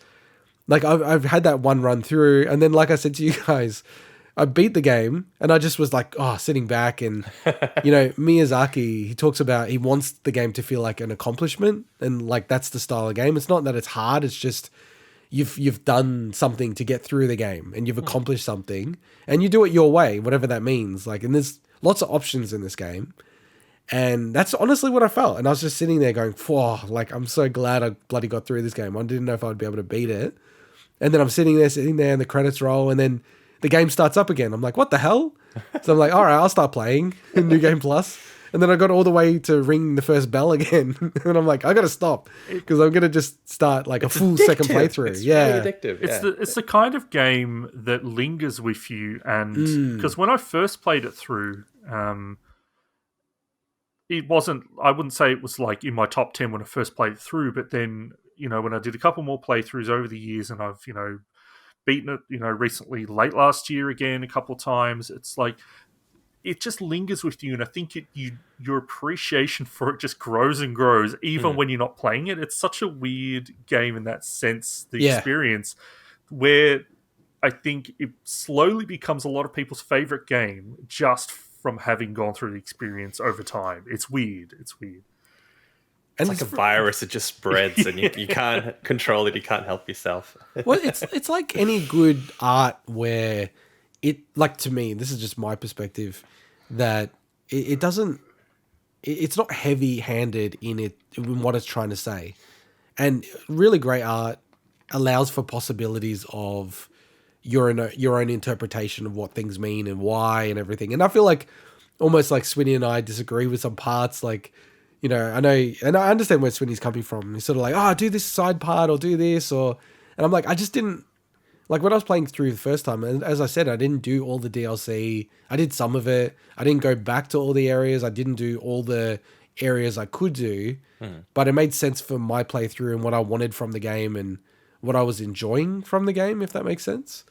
like I've had that one run through, and then like I said to you guys, I beat the game and I just was like, sitting back and, Miyazaki, he talks about, he wants the game to feel like an accomplishment, and like, that's the style of game. It's not that it's hard. It's just, you've done something to get through the game and you've accomplished something and you do it your way, whatever that means. Like, and there's lots of options in this game. And that's honestly what I felt. And I was just sitting there going, like, I'm so glad I bloody got through this game. I didn't know if I'd be able to beat it. And then I'm sitting there and the credits roll, and then the game starts up again. I'm like, what the hell? So I'm like, all right, I'll start playing New Game Plus. And then I got all the way to ring the first bell again. And I'm like, I got to stop because I'm going to just start like a full second playthrough. It's really addictive. It's the kind of game that lingers with you. And because when I first played it through, it wasn't, I wouldn't say it was like in my top 10 when I first played it through. But then, when I did a couple more playthroughs over the years and I've, beaten it, recently late last year again a couple of times. It's like it just lingers with you, and I think your appreciation for it just grows and grows, even when you're not playing it. It's such a weird game in that sense, the experience, where I think it slowly becomes a lot of people's favorite game just from having gone through the experience over time. It's weird. It's like a virus. It just spreads, and you can't control it. You can't help yourself. Well, it's like any good art where it, like, to me, this is just my perspective, that it doesn't, it's not heavy-handed in what it's trying to say. And really great art allows for possibilities of your own interpretation of what things mean and why and everything. And I feel like almost like Swinny and I disagree with some parts, like, I know, and I understand where Swinny's coming from. He's sort of like, do this side part or do this, and I'm like, I just didn't, like when I was playing through the first time, and as I said, I didn't do all the DLC. I did some of it. I didn't go back to all the areas. I didn't do all the areas I could do, but it made sense for my playthrough and what I wanted from the game and what I was enjoying from the game, if that makes sense.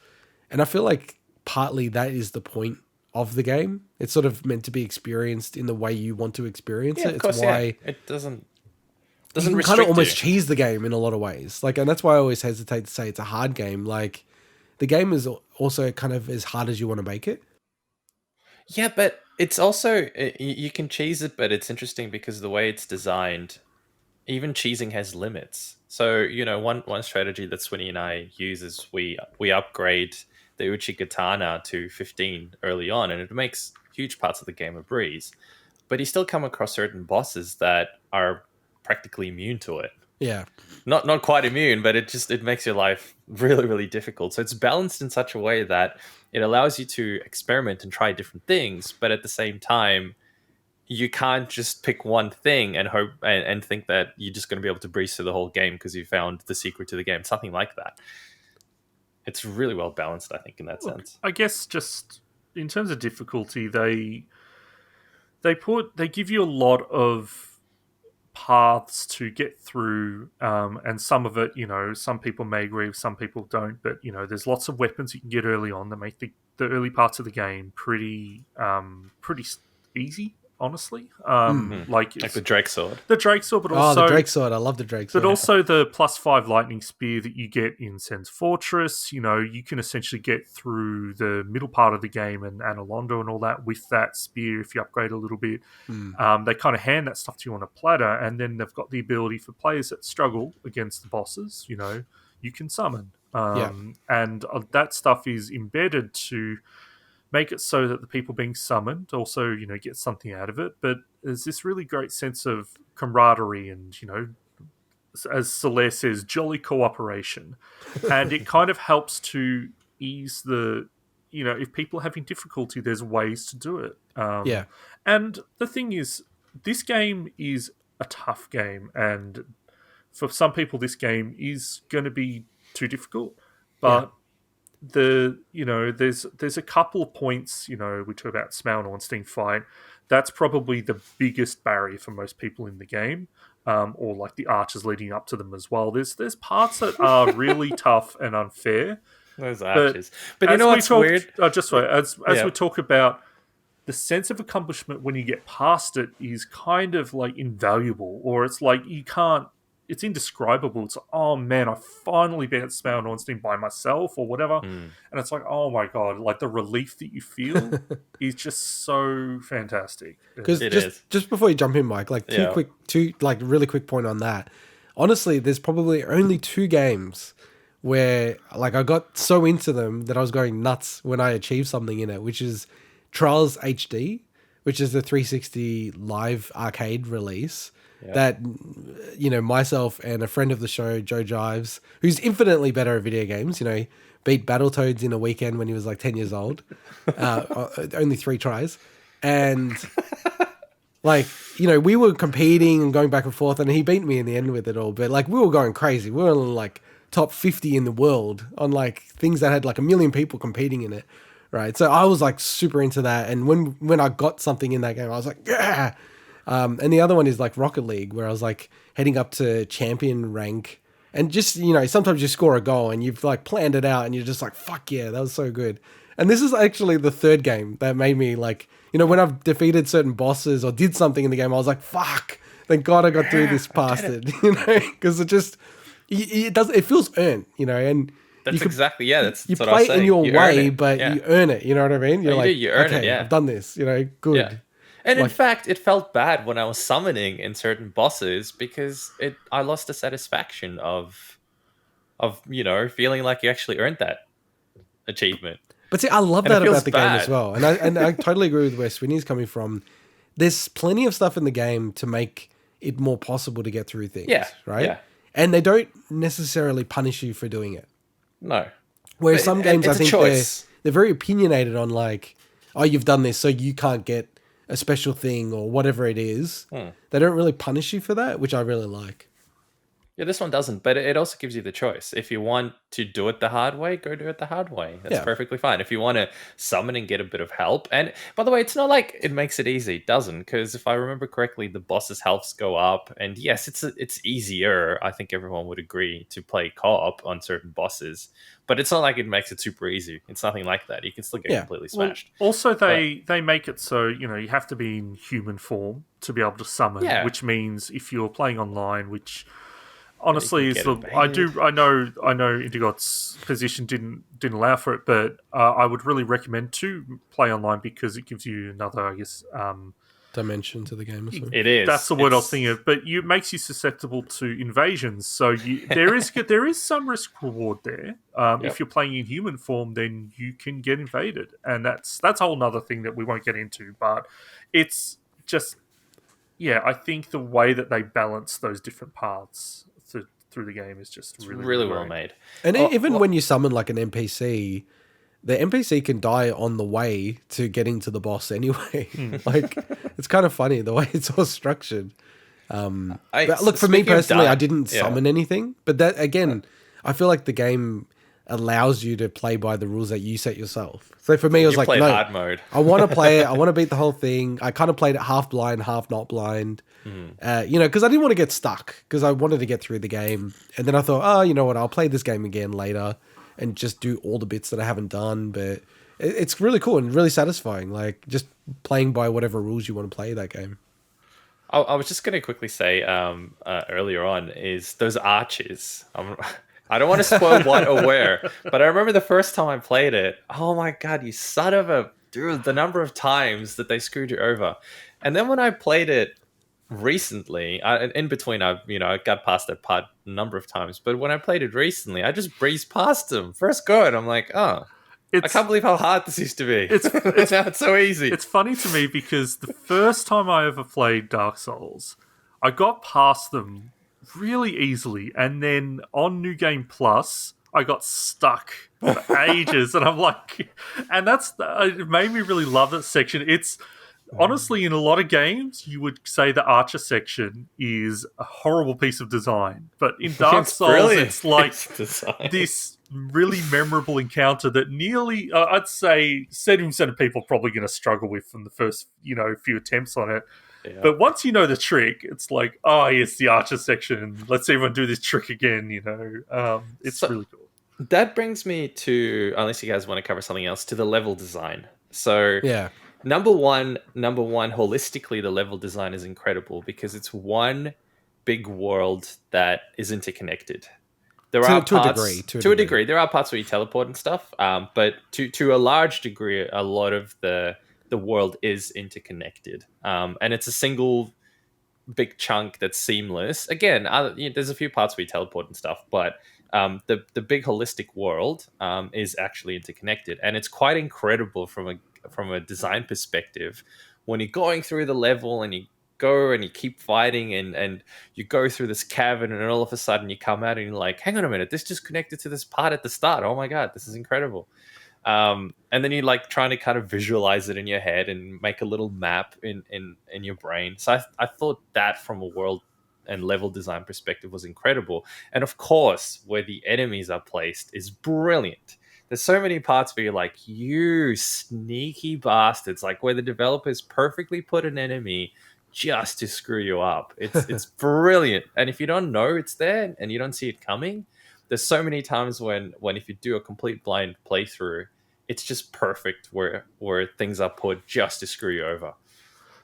And I feel like partly that is the point of the game. It's sort of meant to be experienced in the way you want to experience it. Of course, it's why it doesn't you can kind of almost cheese the game in a lot of ways. Like, and that's why I always hesitate to say it's a hard game. Like, the game is also kind of as hard as you want to make it. Yeah, but it's also, you can cheese it, but it's interesting because the way it's designed, even cheesing has limits. So, one strategy that Swinny and I use is we upgrade the Uchigatana to 15 early on, and it makes huge parts of the game a breeze. But you still come across certain bosses that are practically immune to it. Yeah. Not quite immune, but it makes your life really, really difficult. So it's balanced in such a way that it allows you to experiment and try different things, but at the same time, you can't just pick one thing and hope and think that you're just going to be able to breeze through the whole game because you found the secret to the game. Something like that. It's really well balanced, I think, in that sense. I guess just in terms of difficulty, they give you a lot of paths to get through, and some of it, some people may agree with, some people don't. But there's lots of weapons you can get early on that make the early parts of the game pretty easy honestly. Like the Drake sword. The Drake sword, but also... the Drake sword. I love the Drake sword. But also the +5 lightning spear that you get in Sen's Fortress. You know, you can essentially get through the middle part of the game and Analondo and all that with that spear if you upgrade a little bit. They kind of hand that stuff to you on a platter, and then they've got the ability for players that struggle against the bosses, you know, you can summon. And that stuff is embedded to make it so that the people being summoned also, you know, get something out of it. But there's this really great sense of camaraderie and, you know, as Soler says, jolly cooperation. And it kind of helps to ease the, you know, if people are having difficulty, there's ways to do it. And the thing is, this game is a tough game. And for some people, this game is going to be too difficult. But there's a couple of points, you know, we talk about Smaug and Ornstein fight. That's probably the biggest barrier for most people in the game, or like the archers leading up to them as well. There's parts that are really tough and unfair. Those archers, but you know what's weird? As we talk about, the sense of accomplishment when you get past it is kind of like invaluable, or it's like you can't. It's indescribable. It's like, oh man, I finally beat Smaug and Ornstein by myself or whatever. And it's like, oh my god, like the relief that you feel is just so fantastic. Because just before you jump in, Mike, like two really quick point on that. Honestly, there's probably only 2 games where like I got so into them that I was going nuts when I achieved something in it, which is Trials HD, which is the 360 live arcade release. That, you know, myself and a friend of the show, Joe Jives, who's infinitely better at video games, you know, beat Battletoads in a weekend when he was like 10 years old, only 3 tries. And like, you know, we were competing and going back and forth, and he beat me in the end with it all. But like, we were going crazy. We were like top 50 in the world on like things that had like 1 million people competing in it. Right. So I was like super into that. And when I got something in that game, I was like, yeah. And the other one is like Rocket League, where I was like heading up to champion rank, and just, you know, sometimes you score a goal and you've like planned it out and you're just like, fuck yeah, that was so good. And this is actually the 3rd game that made me like, you know, when I've defeated certain bosses or did something in the game, I was like, fuck, thank God I got through this past it, you know, because it feels earned, you know, and that's that's you what play I was in your way, it. but you earn it, you know what I mean? You're you earn it, I've done this, you know, good. Yeah. And in fact, it felt bad when I was summoning in certain bosses because I lost the satisfaction of you know, feeling like you actually earned that achievement. But see, I love that about the game as well. And I totally agree with where Swinny's coming from. There's plenty of stuff in the game to make it more possible to get through things, right? Yeah. And they don't necessarily punish you for doing it. No. Whereas some games, I think they're very opinionated on like, oh, you've done this, so you can't get a special thing or whatever it is. They don't really punish you for that, which I really like. Yeah, this one doesn't, but it also gives you the choice. If you want to do it the hard way, go do it the hard way. That's perfectly fine. If you want to summon and get a bit of help, and by the way, it's not like it makes it easy. It doesn't, because if I remember correctly, the boss's healths go up, and yes, it's easier. I think everyone would agree to play co-op on certain bosses, but it's not like it makes it super easy. It's nothing like that. You can still get completely smashed. Well, also, they make it so, you know, you have to be in human form to be able to summon, which means if you're playing online, which honestly is I know Indigot's position didn't allow for it, but I would really recommend to play online because it gives you another, I guess, dimension to the game. It is. That's the word I was thinking of. But it makes you susceptible to invasions. So there is some risk reward there. If you're playing in human form, then you can get invaded, and that's a whole other thing that we won't get into. But it's just, I think the way that they balance those different paths through the game is just really well made. And even when you summon like an NPC, the NPC can die on the way to getting to the boss anyway. Like, it's kind of funny the way it's all structured. But look, for me personally, I didn't summon anything. But that, again, I feel like the game allows you to play by the rules that you set yourself. So for me, it was like, no, hard mode. I want to play it. I want to beat the whole thing. I kind of played it half blind, half not blind. You know, because I didn't want to get stuck, because I wanted to get through the game. And then I thought, you know what, I'll play this game again later and just do all the bits that I haven't done. But it's really cool and really satisfying. Like just playing by whatever rules you want to play that game. I was just going to quickly say earlier on is those arches. I don't want to spoil what or where, but I remember the first time I played it. Oh my god, you son of a dude! The number of times that they screwed you over, and then when I played it recently, in between, I got past that part a number of times. But when I played it recently, I just breezed past them first go, and I'm like, oh. I can't believe how hard this used to be. It's so easy. It's funny to me because the first time I ever played Dark Souls, I got past them really easily, and then on New Game Plus, I got stuck for ages, and I'm like, and it made me really love that section. It's honestly, in a lot of games, you would say the Archer section is a horrible piece of design, but in Dark Souls, it's like this really memorable encounter that nearly, I'd say, 70% of people are probably going to struggle with from the first, few attempts on it. Yeah. But once you know the trick, it's like, oh, it's the Archer section. Let's see everyone do this trick again. It's really cool. That brings me to, unless you guys want to cover something else, to the level design. So yeah. Number one, holistically, the level design is incredible because it's one big world that is interconnected. There are parts, to a degree. There are parts where you teleport and stuff, but to a large degree, a lot of the world is interconnected, and it's a single big chunk that's seamless. Again, there's a few parts where you teleport and stuff, but the big holistic world is actually interconnected, and it's quite incredible from a design perspective when you're going through the level and you go and you keep fighting and you go through this cavern and all of a sudden you come out and you're like, hang on a minute, this just connected to this part at the start. Oh my god, this is incredible. And then you like trying to kind of visualize it in your head and make a little map in your brain. So I thought that from a world and level design perspective was incredible. And of course, where the enemies are placed is brilliant. There's so many parts where you're like, you sneaky bastards, like where the developers perfectly put an enemy just to screw you up. It's brilliant. And if you don't know it's there and you don't see it coming, there's so many times when if you do a complete blind playthrough, it's just perfect where things are put just to screw you over.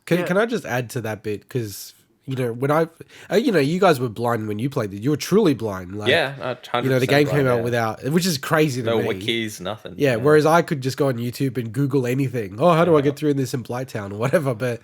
Can I just add to that bit? Because when you guys were blind when you played it. You were truly blind. Like, yeah, 100% the game came out without, which is crazy to me. No wikis, nothing. Yeah, whereas I could just go on YouTube and Google anything. Oh, how do I get through this in Blighttown or whatever? But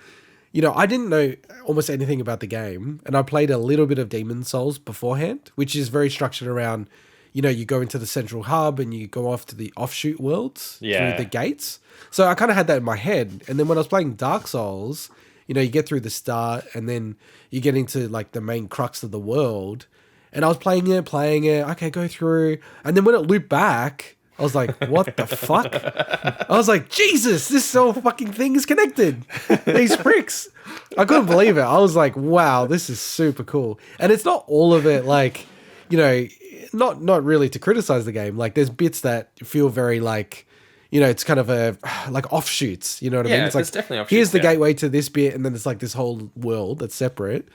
I didn't know almost anything about the game, and I played a little bit of Demon's Souls beforehand, which is very structured around, you go into the central hub and you go off to the offshoot worlds through the gates. So I kind of had that in my head. And then when I was playing Dark Souls, you get through the start and then you get into like the main crux of the world. And I was playing it. Okay, go through. And then when it looped back, I was like, what the fuck? I was like, Jesus, this whole fucking thing is connected. These pricks. I couldn't believe it. I was like, wow, this is super cool. And it's not all of it like, not really to criticize the game. Like there's bits that feel very like, it's kind of like offshoots, you know what I mean? It's like, definitely offshoots, here's the gateway to this bit. And then there's like this whole world that's separate.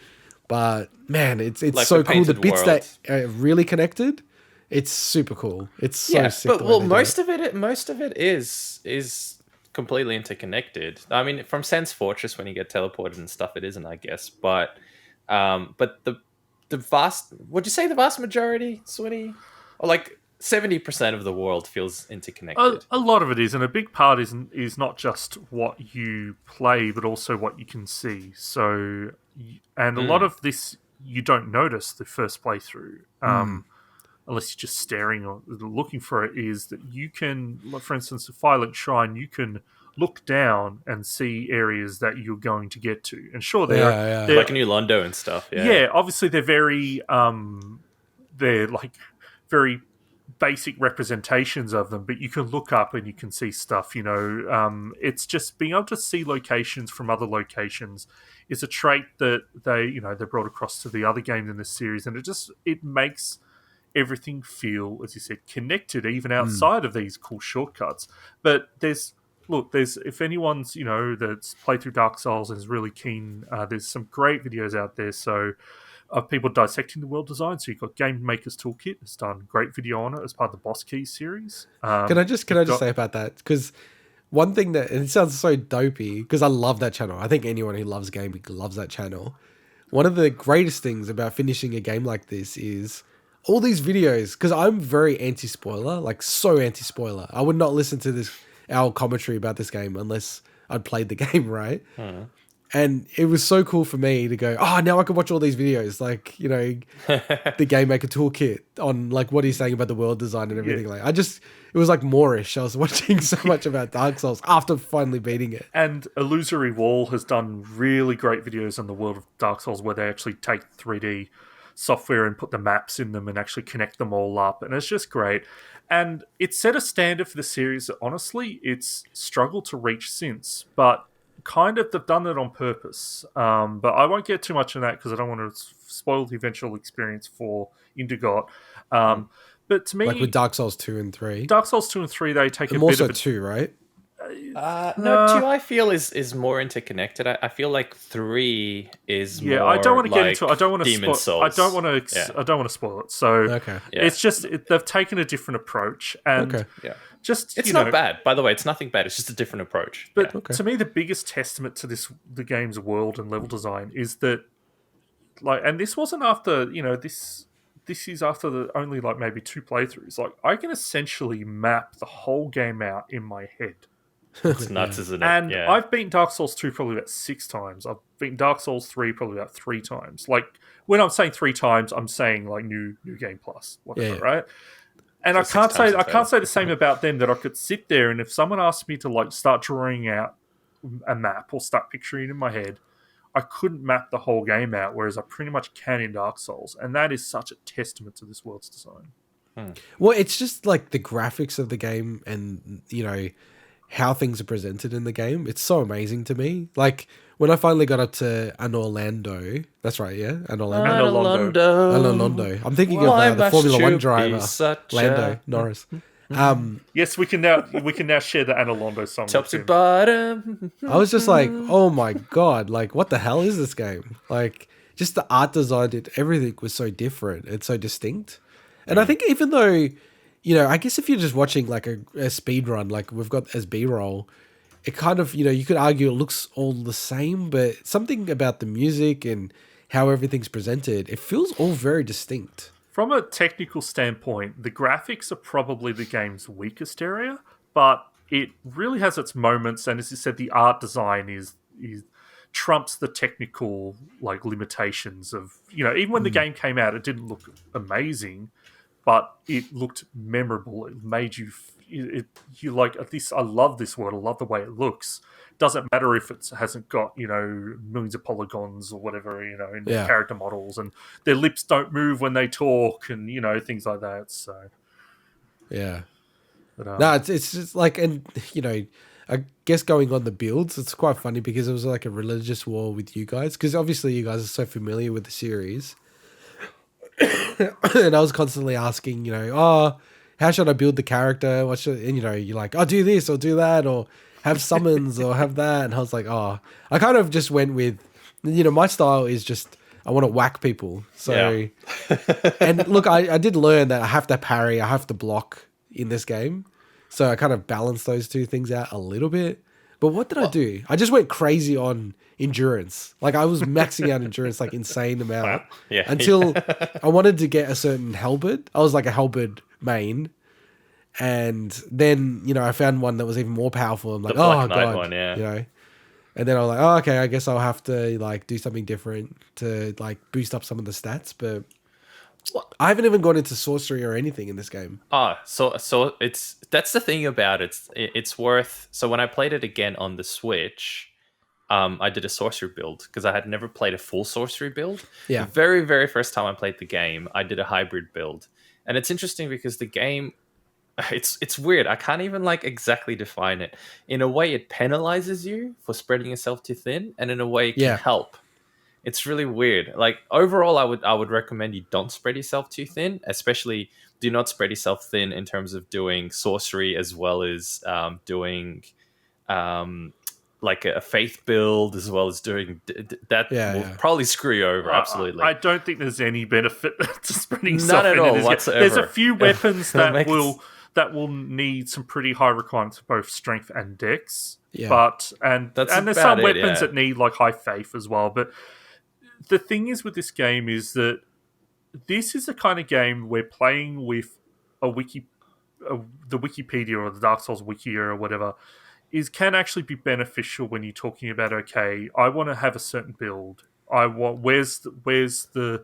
But man, it's like so cool. The bits that are really connected, it's super cool. It's so sick. But most of it is completely interconnected. I mean, from Sense Fortress when you get teleported and stuff, it isn't, I guess. But the vast, would you say the vast majority, Swinny, or like 70% of the world feels interconnected? A lot of it is, and a big part is not just what you play, but also what you can see. So, and a lot of this you don't notice the first playthrough. Unless you're just staring or looking for it, is that you can, for instance, the Firelink Shrine, you can look down and see areas that you're going to get to. And sure, they're like New Londo and stuff. Yeah, obviously they're very, they're like very basic representations of them, but you can look up and you can see stuff, it's just being able to see locations from other locations is a trait that they brought across to the other games in this series. And it makes everything feel, as you said, connected even outside of these cool shortcuts. But there's if anyone's that's played through Dark Souls and is really keen, there's some great videos out there. So of people dissecting the world design. So you've got Game Maker's Toolkit has done great video on it as part of the Boss Keys series. Can I just say about that? Because one thing that, and it sounds so dopey, because I love that channel. I think anyone who loves gaming loves that channel. One of the greatest things about finishing a game like this is all these videos, because I'm very anti-spoiler, like so anti-spoiler. I would not listen to our commentary about this game unless I'd played the game, right? And it was so cool for me to go, oh, now I can watch all these videos, like, you know, the Game Maker Toolkit on like what he's saying about the world design and everything. Like, it was like Moorish. I was watching so much about Dark Souls after finally beating it. And Illusory Wall has done really great videos on the world of Dark Souls where they actually take 3D software and put the maps in them and actually connect them all up. And it's just great. And it set a standard for the series that honestly, it's struggled to reach since. But kind of they've done it on purpose. But I won't get too much in that because I don't want to spoil the eventual experience for Indigot. But to me, like with Dark Souls 2 and 3. Dark Souls 2 and 3, they take and a more bit so of a... 2, right? No, 2 I feel is more interconnected. I feel like 3 is more I don't want to like get into it. I don't want to Demon spoil. I don't want to. Yeah. I don't want to spoil it. So Okay. it's just they've taken a different approach, and Okay. Yeah. just It's not bad, by the way. It's nothing bad. It's just a different approach. But to me, the biggest testament to the game's world and level design is that, like, and this wasn't after this is after the only like maybe 2 playthroughs. Like, I can essentially map the whole game out in my head. It's nuts, isn't it? And I've beaten Dark Souls 2 probably about 6 times. I've beaten Dark Souls 3 probably about 3 times. Like, when I'm saying 3 times, I'm saying like new game plus, whatever, right? And So I can't say the same about them, that I could sit there and if someone asked me to like start drawing out a map or start picturing it in my head, I couldn't map the whole game out, whereas I pretty much can in Dark Souls. And that is such a testament to this world's design. Well, it's just like the graphics of the game and, you know, how things are presented in the game. It's so amazing to me. Like, when I finally got up to an Orlando, that's right, yeah? An Orlando. I'm thinking of the Formula One driver, Lando Norris. Yes, we can now share the Analondo song. Top to bottom. I was just like, oh my god, like what the hell is this game? Like, just the art design, everything was so different and so distinct. And I think even though, you know, I guess if you're just watching like a speed run, like we've got as B-roll, it kind of, you know, you could argue it looks all the same, but something about the music and how everything's presented, it feels all very distinct. From a technical standpoint, the graphics are probably the game's weakest area, but it really has its moments. And as you said, the art design is trumps the technical like limitations of, you know, even when the game came out, it didn't look amazing, but it looked memorable. It made you like this. I love this world. I love the way it looks. Doesn't matter if it hasn't got, you know, millions of polygons or whatever, you know, in their character models, and their lips don't move when they talk, and you know, things like that. So but, no, it's just like, and you know, I guess going on the builds, it's quite funny because it was like a religious war with you guys, because obviously you guys are so familiar with the series. And I was constantly asking, you know, oh, how should I build the character? What should, and you know, you're like, oh, do this or do that, or have summons or have that. And I was like, oh, I kind of just went with, you know, my style is just, I want to whack people. So, and look, I did learn that I have to parry, I have to block in this game. So I kind of balanced those two things out a little bit. But what did I do? I just went crazy on endurance. Like I was maxing out endurance like insane amount until I wanted to get a certain halberd. I was like a halberd main. And then, you know, I found one that was even more powerful. I'm like, oh god, one, you know. And then I was like, oh, okay, I guess I'll have to like do something different to like boost up some of the stats. But I haven't even gone into sorcery or anything in this game. So that's the thing about it. It's worth. So when I played it again on the Switch, I did a sorcery build because I had never played a full sorcery build. Yeah. The very, very first time I played the game, I did a hybrid build, and it's interesting because the game. It's weird. I can't even like exactly define it. In a way, it penalizes you for spreading yourself too thin, and in a way, it can help. It's really weird. Like overall, I would recommend you don't spread yourself too thin. Especially, do not spread yourself thin in terms of doing sorcery as well as doing like a faith build as well as doing that will probably screw you over. Absolutely. I don't think there's any benefit to spreading None stuff at in all it. whatsoever. There's a few weapons that will need some pretty high requirements for both strength and dex. Yeah. And there's some weapons that need like high faith as well. But the thing is with this game is that this is the kind of game where playing with the Wikipedia or the Dark Souls wiki or whatever can actually be beneficial when you're talking about, okay, I want to have a certain build. Where's the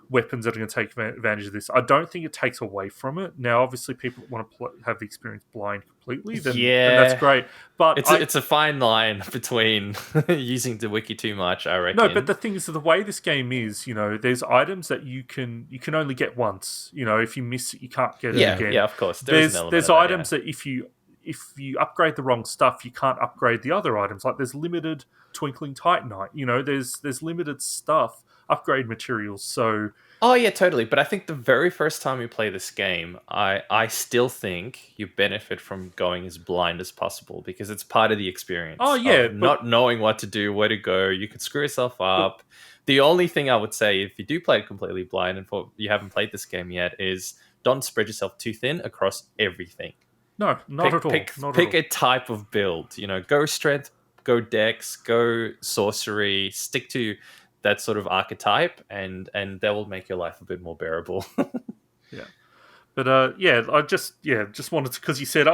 weapons that are going to take advantage of this? I don't think it takes away from it. Now, obviously, people want to have the experience blind completely. Then that's great. But it's a fine line between using the wiki too much, I reckon. No, but the thing is, the way this game is, there's items that you can only get once. If you miss it, you can't get it again. Yeah, of course. There's items that if you upgrade the wrong stuff, you can't upgrade the other items. Like there's limited twinkling titanite. There's limited stuff, upgrade materials. So totally. But I think the very first time you play this game, I still think you benefit from going as blind as possible because it's part of the experience. Not knowing what to do, where to go, you could screw yourself up. The only thing I would say, if you do play it completely blind and you haven't played this game yet, is don't spread yourself too thin across everything. No, not at all. Pick a type of build. Go strength, go dex, go sorcery. Stick to that sort of archetype, and that will make your life a bit more bearable. Yeah, but I just wanted to, because you said,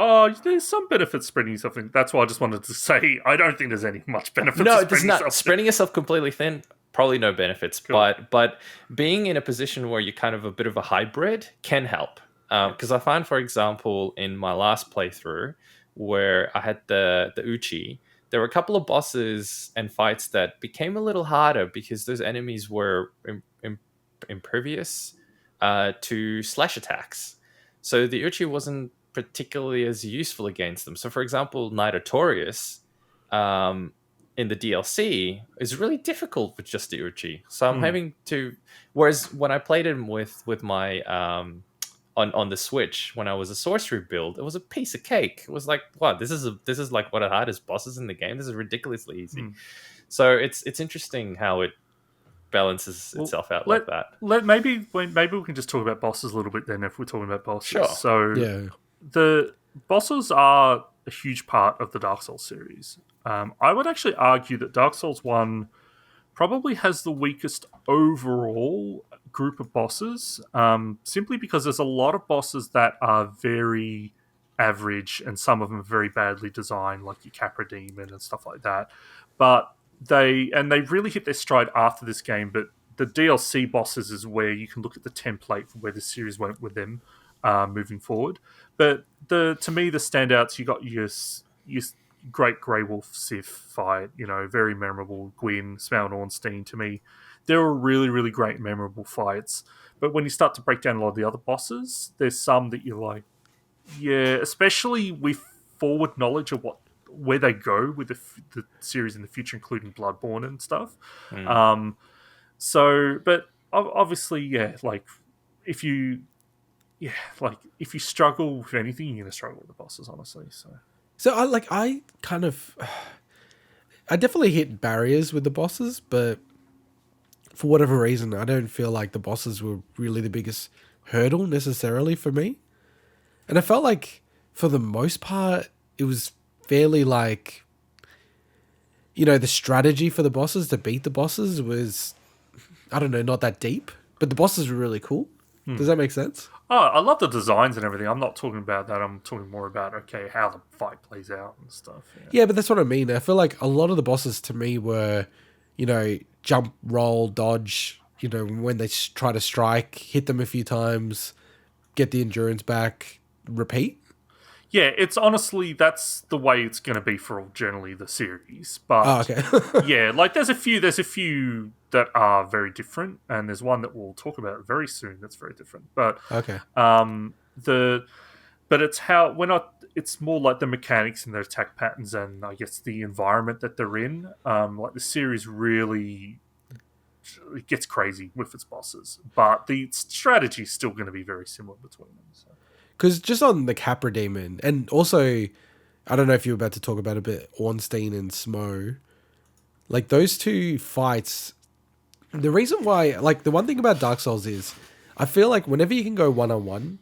there's some benefits spreading something. That's why I just wanted to say I don't think there's any much benefits. No, there's not. Spreading yourself completely thin, probably no benefits. Cool. But being in a position where you're kind of a bit of a hybrid can help. Because I find, for example, in my last playthrough where I had the Uchi, there were a couple of bosses and fights that became a little harder because those enemies were impervious to slash attacks. So the Uchi wasn't particularly as useful against them. So, for example, Notorious in the DLC is really difficult with just the Uchi. So I'm having to... Whereas when I played him with my... On the Switch, when I was a sorcery build, it was a piece of cake. It was like, wow, this is like one of the hardest bosses in the game. This is ridiculously easy. So it's interesting how it balances itself out like that. Maybe we can just talk about bosses a little bit then, if we're talking about bosses. Sure. So the bosses are a huge part of the Dark Souls series. I would actually argue that Dark Souls 1 probably has the weakest overall group of bosses, simply because there's a lot of bosses that are very average and some of them are very badly designed, like your Capra Demon and stuff like that. But they really hit their stride after this game, but the DLC bosses is where you can look at the template for where the series went with them moving forward. But to me, the standouts, you got your Great Grey Wolf Sif fight, very memorable. Gwyn, Smaug Ornstein, to me, they were really, really great, memorable fights. But when you start to break down a lot of the other bosses, there's some that you're like, yeah, especially with forward knowledge of where they go with the series in the future, including Bloodborne and stuff. But obviously, if you struggle with anything, you're gonna struggle with the bosses, honestly. So I definitely hit barriers with the bosses, but for whatever reason, I don't feel like the bosses were really the biggest hurdle necessarily for me. And I felt like for the most part, it was fairly the strategy for the bosses to beat the bosses was, I don't know, not that deep, but the bosses were really cool. Does that make sense? Oh, I love the designs and everything. I'm not talking about that. I'm talking more about, how the fight plays out and stuff. Yeah, but that's what I mean. I feel like a lot of the bosses to me were, jump, roll, dodge, when they try to strike, hit them a few times, get the endurance back, repeat. Yeah, it's honestly, that's the way it's going to be for generally the series. But yeah, there's a few that are very different, and there's one that we'll talk about very soon that's very different. But it's more like the mechanics and their attack patterns, and I guess the environment that they're in. The series really, it gets crazy with its bosses, but the strategy is still going to be very similar between them. So. Because just on the Capra Demon, and also I don't know if you're about to talk about a bit Ornstein and Smo. Like, those two fights, the reason why, like, the one thing about Dark Souls is, I feel like whenever you can go one-on-one,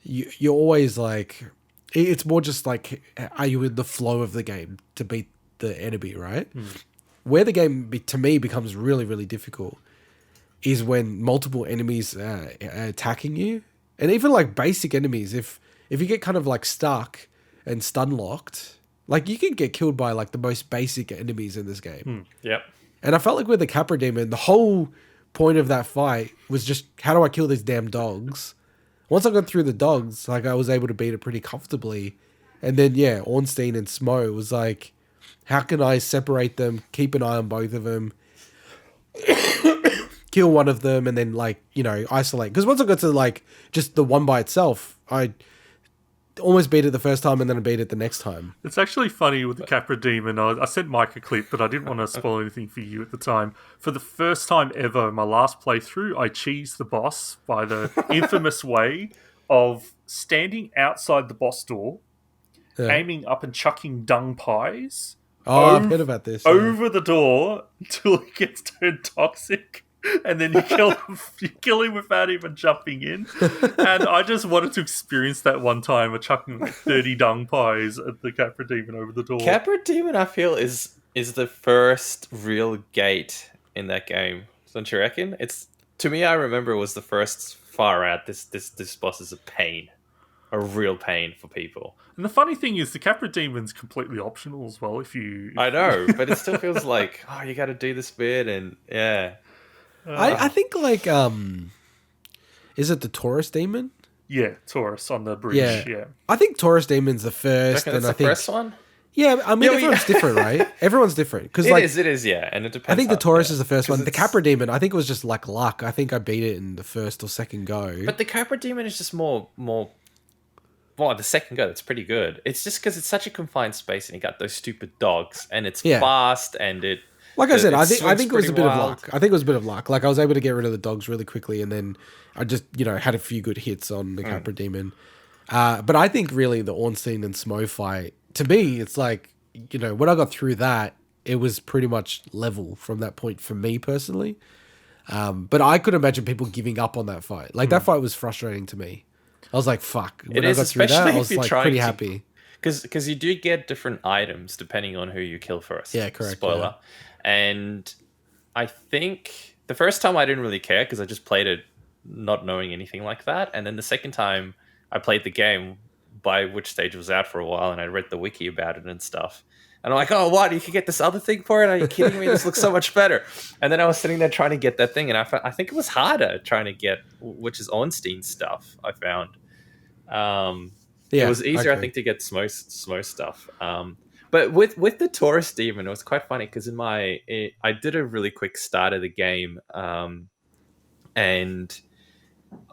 you're always like, it's more just like, are you in the flow of the game to beat the enemy, right? Where the game, to me, becomes really, really difficult is when multiple enemies are attacking you. And even like basic enemies, if you get kind of like stuck and stun locked, like you can get killed by like the most basic enemies in this game. Yep. And I felt like with the Capra Demon, the whole point of that fight was just, how do I kill these damn dogs? Once I got through the dogs, like I was able to beat it pretty comfortably. And then, yeah, Ornstein and Smo was like, how can I separate them, keep an eye on both of them, kill one of them, and then, like, you know, isolate. Because once I got to, like, just the one by itself, I almost beat it the first time and then I beat it the next time. It's actually funny with the Capra Demon. I sent Mike a clip, but I didn't want to spoil anything for you at the time. For the first time ever, in my last playthrough, I cheesed the boss by the infamous way of standing outside the boss door, aiming up and chucking dung pies. I've heard about this. Over the door until it gets turned toxic. And then you kill him without even jumping in. And I just wanted to experience that one time of chucking like 30 dung pies at the Capra Demon over the door. Capra Demon, I feel, is the first real gate in that game. Don't you reckon? It's, to me, I remember it was the first far out. This boss is a pain. A real pain for people. And the funny thing is, the Capra Demon's completely optional as well. I know, but it still feels like, oh, you got to do this bit, and yeah. I think, like, is it the Taurus Demon? Yeah, Taurus on the bridge. Yeah. I think Taurus Demon's the first. And I think first one. Yeah, I mean, everyone's different, right? Everyone's different because it is, yeah, and it depends. I think the Taurus is the first one. The Capra Demon, I think it was just like luck. I think I beat it in the first or second go. But the Capra Demon is just more. Well, the second go, that's pretty good. It's just because it's such a confined space, and you got those stupid dogs, and it's fast, and it. Like I said, I think it was a bit of luck. I think it was a bit of luck. Like, I was able to get rid of the dogs really quickly, and then I just, you know, had a few good hits on the Capra Demon. But I think really the Ornstein and Smo fight, to me, it's like, you know, when I got through that, it was pretty much level from that point for me personally. But I could imagine people giving up on that fight. Like, that fight was frustrating to me. I was like, fuck. When I got through that, I was like pretty happy. Because you do get different items depending on who you kill first. Yeah, correct. Spoiler. Yeah. And I think the first time I didn't really care because I just played it not knowing anything like that. And then the second time I played the game, by which stage it was out for a while, and I read the wiki about it and stuff. And I'm like, oh, what? You can get this other thing for it? Are you kidding me? This looks so much better. And then I was sitting there trying to get that thing, and I think it was harder trying to get, which is Ornstein stuff, I found. It was easier, I think, to get Smo stuff. But with the Taurus Demon, it was quite funny because I did a really quick start of the game, and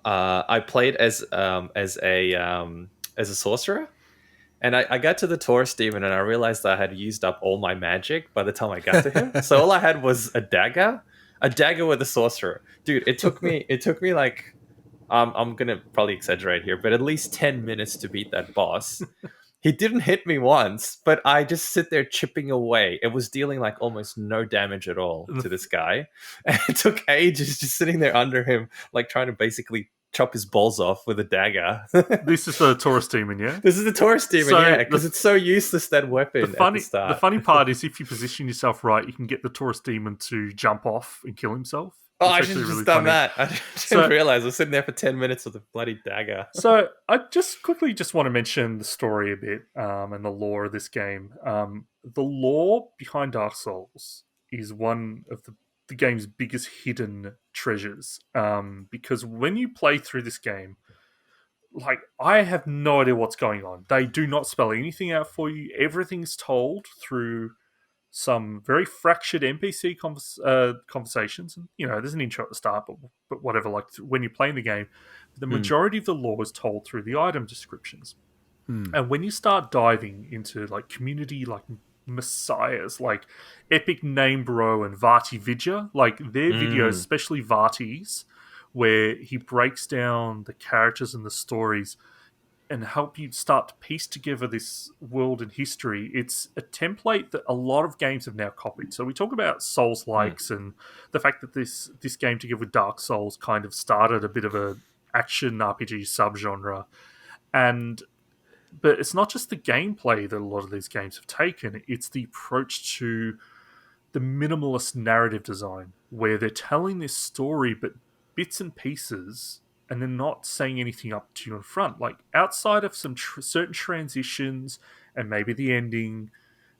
I played as a sorcerer, and I got to the Taurus Demon, and I realized that I had used up all my magic by the time I got to him. So all I had was a dagger with a sorcerer. Dude, it took me like, I'm gonna probably exaggerate here, but at least 10 minutes to beat that boss. He didn't hit me once, but I just sit there chipping away. It was dealing like almost no damage at all to this guy. And it took ages just sitting there under him, like trying to basically chop his balls off with a dagger. This is the Taurus Demon, yeah? This is the Taurus Demon, yeah, because it's so useless, that weapon at the start. The funny part is if you position yourself right, you can get the Taurus Demon to jump off and kill himself. Oh, I should have just done that. I didn't realize I was sitting there for 10 minutes with a bloody dagger. So I just quickly want to mention the story a bit and the lore of this game. The lore behind Dark Souls is one of the game's biggest hidden treasures. Because when you play through this game, like, I have no idea what's going on. They do not spell anything out for you. Everything's told through some very fractured NPC conversations. And, you know, there's an intro at the start, but whatever, like when you're playing the game, the majority of the lore is told through the item descriptions. And when you start diving into like community, like messiahs, like Epic Name Bro and Vati Vidya, like their videos, especially Vati's, where he breaks down the characters and the stories, and help you start to piece together this world and history. It's a template that a lot of games have now copied. So we talk about Souls-likes and the fact that this game, together with Dark Souls, kind of started a bit of a action RPG subgenre. But it's not just the gameplay that a lot of these games have taken, it's the approach to the minimalist narrative design, where they're telling this story but bits and pieces, and they're not saying anything up to you in front. Like, outside of some certain transitions and maybe the ending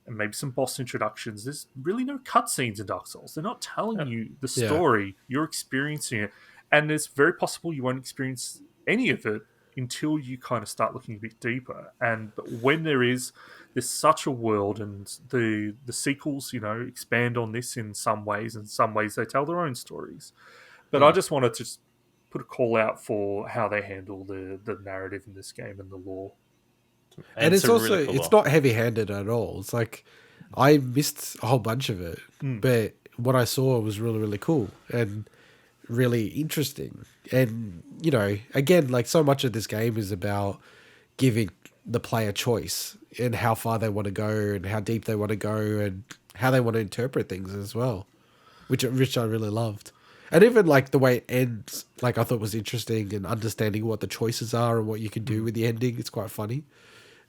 and maybe some boss introductions, there's really no cutscenes in Dark Souls. They're not telling you the story. You're experiencing it. And it's very possible you won't experience any of it until you kind of start looking a bit deeper. But when there's such a world, and the sequels, expand on this in some ways, and some ways they tell their own stories. But I just wanted to put a call out for how they handle the narrative in this game and the lore. And it's also really cool, it's not heavy-handed at all. It's like, I missed a whole bunch of it, but what I saw was really, really cool and really interesting. And, again, like, so much of this game is about giving the player choice in how far they want to go and how deep they want to go and how they want to interpret things as well, which I really loved. And even like the way it ends, like, I thought was interesting, and understanding what the choices are and what you can do with the ending. It's quite funny.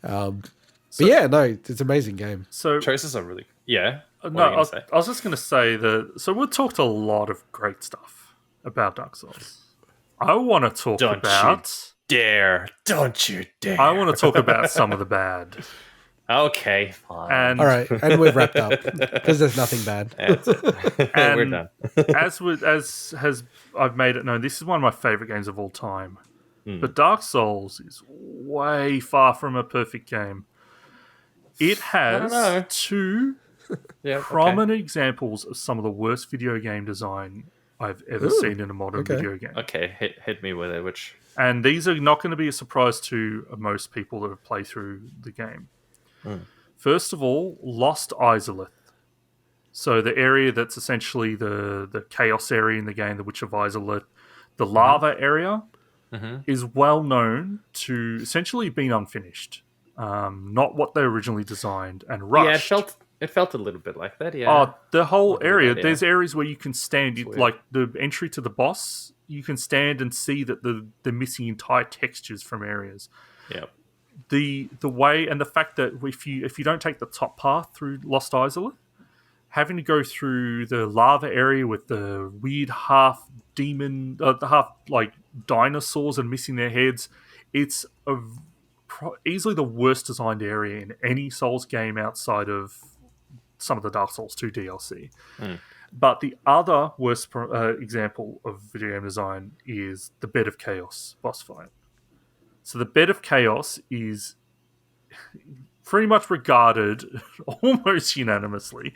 But yeah, no, it's an amazing game. So choices are really, I was just going to say that. So we've talked a lot of great stuff about Dark Souls. I want to talk about. Don't you dare! I want to talk about some of the bad. Okay, fine. All right, and we've wrapped up because there's nothing bad. And we're done. as I've made it known, this is one of my favorite games of all time. But Dark Souls is way far from a perfect game. It has two prominent examples of some of the worst video game design I've ever seen in a modern video game. Okay, hit me with it. And these are not going to be a surprise to most people that have played through the game. First of all, Lost Izalith. So the area that's essentially the chaos area in the game, the Witch of Izalith, the lava area, is well known to essentially being unfinished. Not what they originally designed and rushed. Yeah, it felt a little bit like that, yeah. The whole area, there's areas where you can stand, like the entry to the boss, you can stand and see that they're missing entire textures from areas. Yep. The way and the fact that if you don't take the top path through Lost Izalith, having to go through the lava area with the weird half demon, the half like dinosaurs and missing their heads, it's easily the worst designed area in any Souls game outside of some of the Dark Souls 2 DLC. But the other worst example of video game design is the Bed of Chaos boss fight. So the Bed of Chaos is pretty much regarded almost unanimously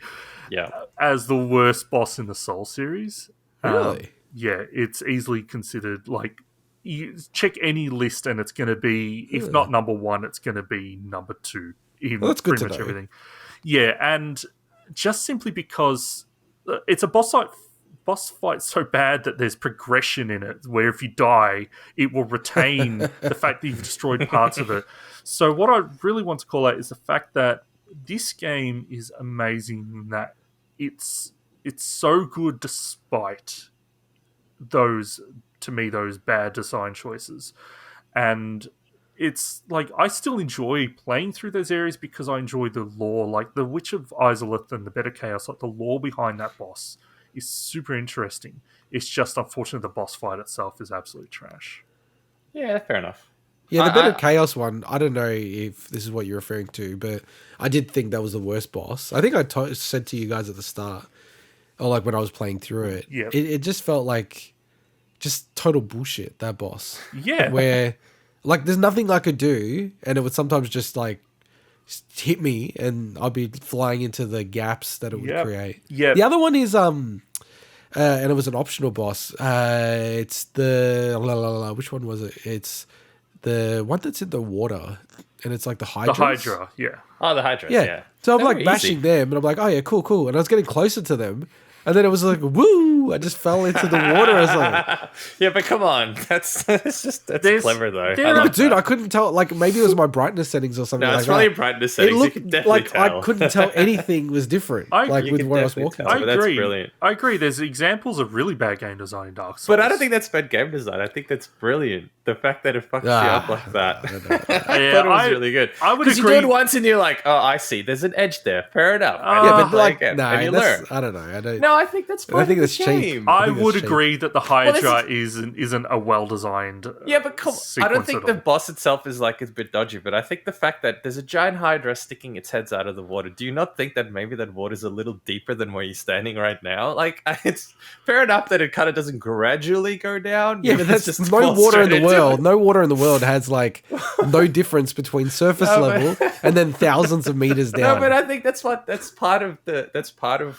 as the worst boss in the Soul series. Really? Yeah, it's easily considered, like, you check any list and it's going to be, if not number one, it's going to be number two. That's good to know. Everything. Yeah, and just simply because it's a boss fight so bad that there's progression in it, where if you die, it will retain the fact that you've destroyed parts of it. So what I really want to call out is the fact that this game is amazing in that it's so good despite those bad design choices. And it's like, I still enjoy playing through those areas because I enjoy the lore, like the Witch of Izalith and the Bed of Chaos, like the lore behind that boss is super interesting. It's just unfortunate the boss fight itself is absolute trash. Yeah, fair enough. Yeah, the Bed of Chaos one, I don't know if this is what you're referring to, but I did think that was the worst boss. I think I said to you guys at the start, or like when I was playing through it, it just felt like just total bullshit, that boss. Yeah. Where, like, there's nothing I could do, and it would sometimes just, like, hit me, and I'd be flying into the gaps that it would create. Yeah. The other one is, and it was an optional boss. It's the... which one was it? It's the one that's in the water, and it's like the Hydra. The Hydra, yeah. Oh, the Hydra, yeah. So I'm like bashing them, and I'm like, oh yeah, cool. And I was getting closer to them, And then it was like, woo! I just fell into the water or something. Yeah, but come on, that's clever though. But dude, I couldn't tell. Like maybe it was my brightness settings or something. No, like it's probably that. brightness settings. It looked you can definitely like tell. I couldn't tell anything was different. Like with what I was walking. I That's agree. brilliant. I agree. There's examples of really bad game design in Dark Souls. But I don't think that's bad game design. I think that's brilliant. The fact that it fucks you up like that. I thought it was really good. I would Because you do agree. it once and you're like, oh, I see. There's an edge there. Fair enough. Yeah, but like, and you that's, learn. I don't know. I don't. No, I think that's part I think of that's the cheap. game. I think would that's cheap. agree that the Hydra this isn't a well-designed. Yeah, but come on. I sequence don't think at the all. boss itself is like it's a bit dodgy, but I think the fact that there's a giant Hydra sticking its heads out of the water. Do you not think that maybe that water's a little deeper than where you're standing right now? Like, it's fair enough that it kind of doesn't gradually go down. Yeah, but that's just no falls water in straight the into world. it. No water in the world has like no difference between surface No, level and then thousands of meters down. No, but I think that's part of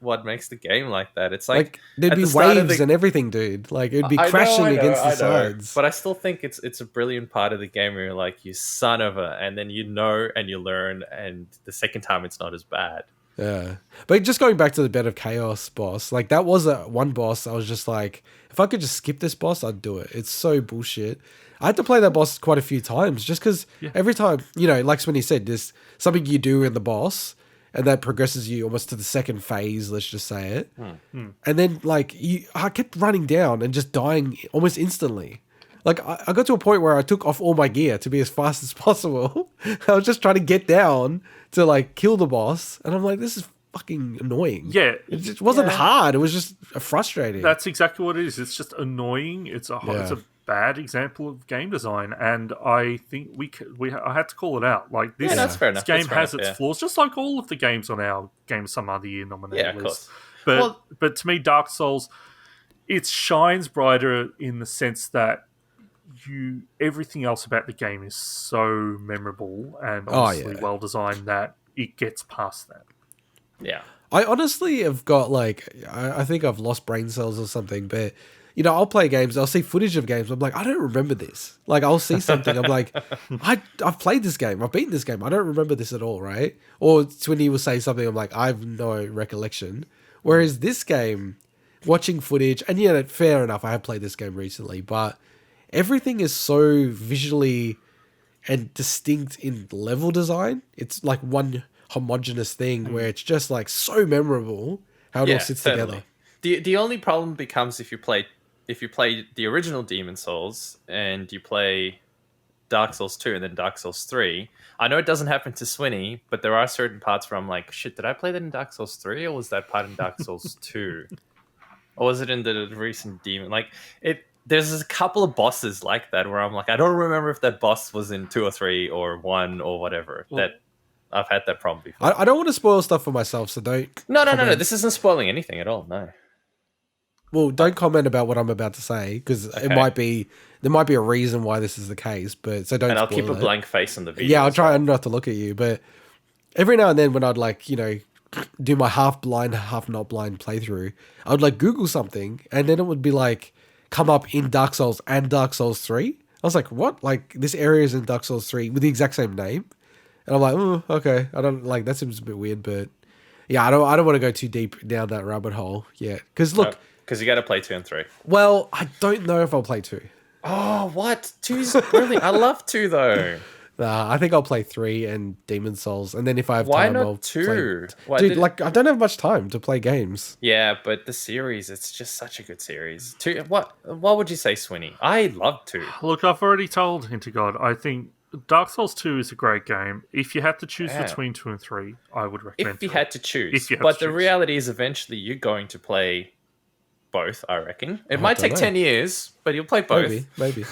what makes the game like that. It's like there'd at be the start of waves the- and everything, dude. Like it'd be I know, crashing I know, against the I know. sides. But I still think it's a brilliant part of the game where you're like, you son of a, and then you know and you learn, and the second time it's not as bad. Yeah, but just going back to the Bed of Chaos boss, like that was one boss. I was just like, if I could just skip this boss, I'd do it. It's so bullshit. I had to play that boss quite a few times just because every time, like Swinny said, there's something you do in the boss and that progresses you almost to the second phase, let's just say it. And then like I kept running down and just dying almost instantly. Like I got to a point where I took off all my gear to be as fast as possible. I was just trying to get down to like kill the boss. And I'm like, this is fucking annoying. Yeah. It just wasn't hard. It was just frustrating. That's exactly what it is. It's just annoying. It's a bad example of game design, and I think I had to call it out. Like this, that's fair enough. this game has its flaws, just like all of the games on our Game Some Other Year nominee Yeah, of list. course. But to me, Dark Souls, it shines brighter in the sense that everything else about the game is so memorable and honestly well designed that it gets past that. Yeah. I honestly have got like, I think I've lost brain cells or something, but I'll play games, I'll see footage of games, I'm like, I don't remember this. Like, I'll see something, I'm like, I've played this game, I've beaten this game, I don't remember this at all, right? Or Swinny will say something, I'm like, I have no recollection. Whereas this game, watching footage, and fair enough, I have played this game recently, but everything is so visually and distinct in level design. It's like one homogenous thing where it's just like so memorable how it all sits together. The only problem becomes if you play the original Demon Souls and you play Dark Souls 2 and then Dark Souls 3. I know it doesn't happen to Swinny, but there are certain parts where I'm like, shit, did I play that in Dark Souls 3 or was that part in Dark Souls 2? Or was it in the recent Demon? Like there's a couple of bosses like that where I'm like, I don't remember if that boss was in 2 or 3 or 1 or whatever. That I've had that problem before. I don't want to spoil stuff for myself, so don't. No. This isn't spoiling anything at all. No. Well, don't comment about what I'm about to say because there might be a reason why this is the case. But so don't. And I'll spoil keep a it. blank face on the video. Yeah, I'll try not to look at you. But every now and then, when I'd like do my half blind, half not blind playthrough, I would like Google something, and then it would be like come up in Dark Souls and Dark Souls 3. I was like, what? Like this area is in Dark Souls 3 with the exact same name, and I'm like, okay, I don't like that seems a bit weird, but yeah, I don't want to go too deep down that rabbit hole yet. Because look. Because you got to play 2 and 3. Well, I don't know if I'll play 2. Oh, what? 2's brilliant. I love 2 though. I think I'll play 3 and Demon Souls, and then if I have Why time, not I'll 2? Play... Dude, like I don't have much time to play games. Yeah, but the series, it's just such a good series. 2. What would you say, Swinny? I love 2. Look, I've already told Intergod, I think Dark Souls 2 is a great game. If you had to choose between 2 and 3, I would recommend If you 3. had to choose. But the reality is eventually you're going to play both, I reckon. It might take 10 years, but you'll play both. Maybe.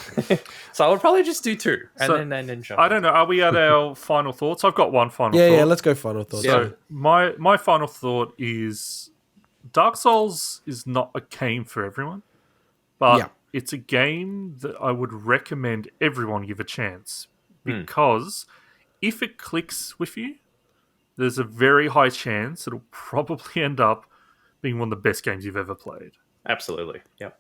So I would probably just do 2 and then jump. I don't know. Are we at our final thoughts? I've got one final thought. Yeah, let's go final thoughts. So my final thought is Dark Souls is not a game for everyone, but it's a game that I would recommend everyone give a chance because if it clicks with you, there's a very high chance it'll probably end up being one of the best games you've ever played. Absolutely. Yep.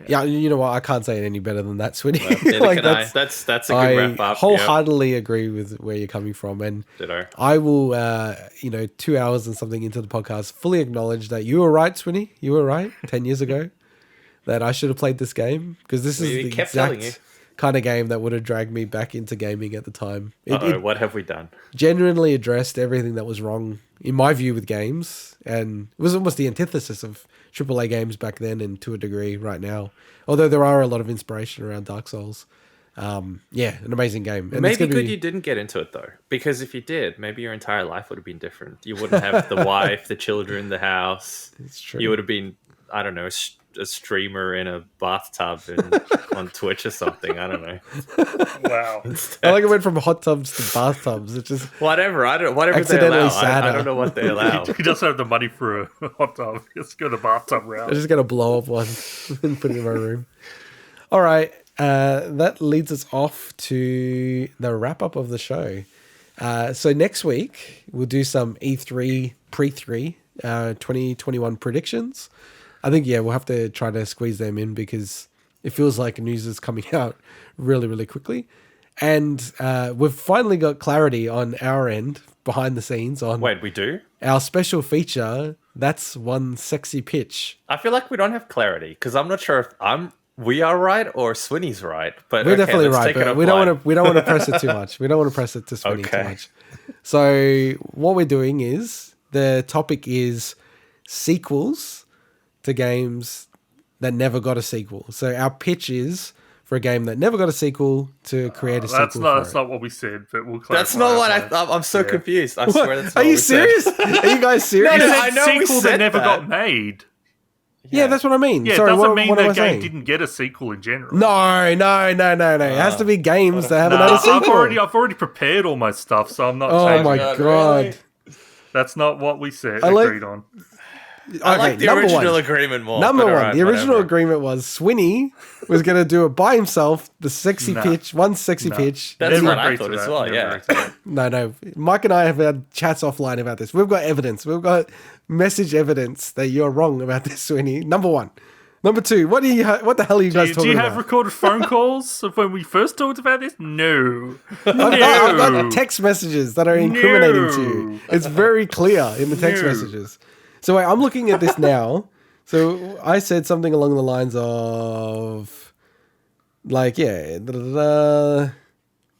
Yeah, you know what? I can't say it any better than that, Swinny. That's a good wrap up. Wholeheartedly agree with where you're coming from, and Ditto. I will, 2 hours and something into the podcast, fully acknowledge that you were right, Swinny. You were right 10 years ago that I should have played this game, because this is the exact kind of game that would have dragged me back into gaming at the time. What have we done? Genuinely addressed everything that was wrong, in my view, with games, and it was almost the antithesis of AAA games back then, and to a degree right now. Although there are a lot of inspiration around Dark Souls. An amazing game. And maybe good you didn't get into it, though, because if you did, maybe your entire life would have been different. You wouldn't have the wife, the children, the house. It's true. You would have been, I don't know, a streamer in a bathtub on Twitch or something. I don't know. Wow. I like it went from hot tubs to bathtubs. It's just whatever they allow. I don't know what they allow. He doesn't have the money for a hot tub. Let's go the bathtub route. I'm just going to blow up one and put it in my room. All right. That leads us off to the wrap up of the show. So next week, we'll do some E3 pre-3 2021 predictions. I think, we'll have to try to squeeze them in because it feels like news is coming out really, really quickly. And we've finally got clarity on our end, behind the scenes, on... Wait, we do? Our special feature, That's One Sexy Pitch. I feel like we don't have clarity because I'm not sure if we are right or Swinny's right. But we're definitely right, but we don't want to press it too much. We don't want to press it to Swinny too much. So what we're doing is, the topic is sequels to games that never got a sequel. So our pitch is for a game that never got a sequel to create a sequel. That's not what we said, but we'll clarify. That's not what I'm so confused. I swear that's not Are you serious? Are you guys serious? You said I know sequel that never got made. Yeah, that's what I mean. Yeah, Sorry, it doesn't mean what the game didn't get a sequel in general. No. It has to be games that haven't had a sequel. I've already prepared all my stuff, so I'm not changing. Oh my God. Really? That's not what we said. Agreed on. I like the original agreement more. Number one, the original agreement was Swinny was going to do it by himself, the sexy pitch, one sexy pitch. That's what I thought as well, yeah. No. Mike and I have had chats offline about this. We've got evidence. We've got message evidence that you're wrong about this, Swinny. Number one. Number two, what the hell are you guys talking about? Do you have recorded phone calls of when we first talked about this? No. I've got text messages that are incriminating to you. It's very clear in the text messages. So wait, I'm looking at this now. So I said something along the lines of,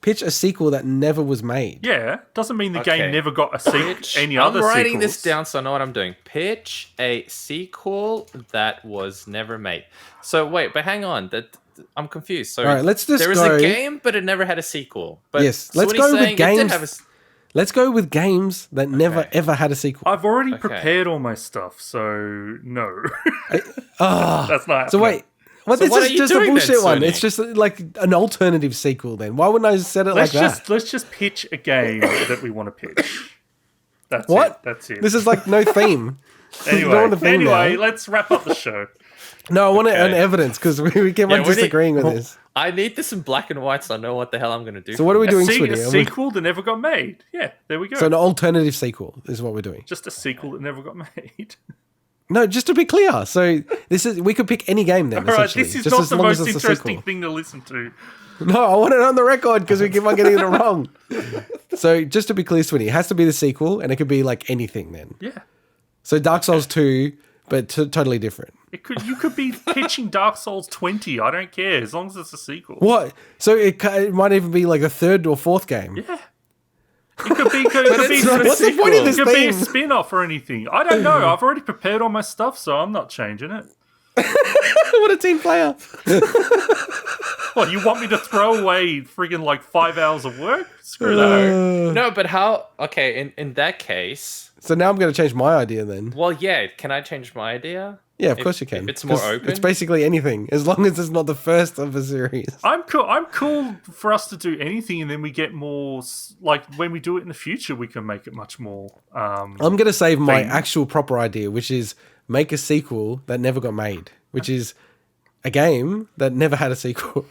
pitch a sequel that never was made. Yeah, doesn't mean the game never got a sequel. I'm writing this down so I know what I'm doing. Pitch a sequel that was never made. So wait, but hang on. I'm confused. So all right, let's just there was a game, but it never had a sequel. But yes, let's go with games. Let's go with games that never ever had a sequel. I've already prepared all my stuff, so no. That's not happening. So wait. This is just a bullshit one. It's just like an alternative sequel then. Why wouldn't I have said it like that? Let's just pitch a game that we want to pitch. That's what? It. That's it. This is like no theme. Anyway, let's wrap up the show. No, I want it on evidence because we keep on disagreeing with this. I need this in black and white so I know what the hell I'm going to do. So what are we doing, Swinny? A sequel that never got made. Yeah, there we go. So an alternative sequel is what we're doing. Just a sequel that never got made. No, just to be clear. So we could pick any game then. All right, this is not the most interesting thing to listen to. No, I want it on the record because we keep on getting it wrong. So just to be clear, Swinny, it has to be the sequel and it could be like anything then. Yeah. So Dark Souls 2, but totally different. You could be pitching Dark Souls 20. I don't care as long as it's a sequel. What? So it might even be like a third or fourth game. Yeah. It could be. What's the point of this thing? It could be a spin-off or anything. I don't know. I've already prepared all my stuff, so I'm not changing it. What a team player! What, you want me to throw away friggin' like 5 hours of work? Screw that. No, but how? Okay, in that case. So now I'm going to change my idea then. Well, yeah. Can I change my idea? Yeah, of course you can. If it's more open. It's basically anything, as long as it's not the first of a series. I'm cool for us to do anything, and then we get more. Like when we do it in the future, we can make it much more. I'm going to save my actual proper idea, which is make a sequel that never got made, which is a game that never had a sequel.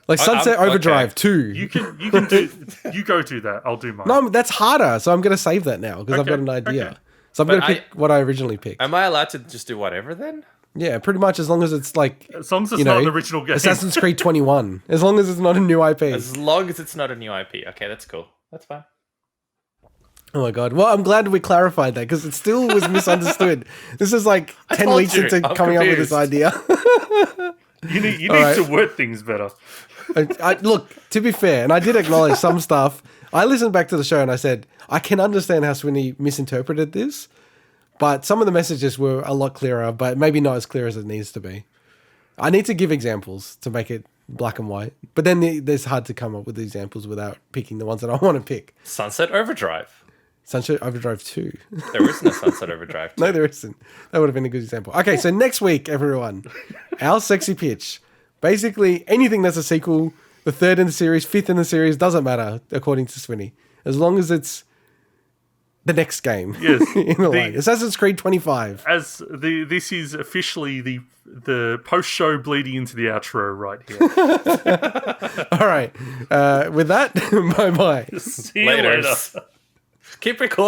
Like Sunset Overdrive 2. You go do that. I'll do mine. No, that's harder. So I'm going to save that now because I've got an idea. Okay. So I'm going to pick what I originally picked. Am I allowed to just do whatever then? Yeah, pretty much as long as it's like... As long as it's not an original game. Assassin's Creed 21. As long as it's not a new IP. As long as it's not a new IP. Okay, that's cool. That's fine. Oh my god. Well, I'm glad we clarified that because it still was misunderstood. This is like 10 weeks into coming up with this idea. You need to word things better. Look, to be fair, and I did acknowledge some stuff. I listened back to the show and I said, I can understand how Swinny misinterpreted this, but some of the messages were a lot clearer, but maybe not as clear as it needs to be. I need to give examples to make it black and white, but then it's hard to come up with the examples without picking the ones that I want to pick. Sunset Overdrive. Sunset Overdrive 2. There isn't a Sunset Overdrive 2. No, there isn't. That would have been a good example. Okay, so next week, everyone, our sexy pitch. Basically, anything that's a sequel, the third in the series, fifth in the series, doesn't matter, according to Swinny. As long as it's the next game. Yes. In the line. Assassin's Creed 25. This is officially the post-show bleeding into the outro right here. All right. With that, bye-bye. See you later. Keep recording.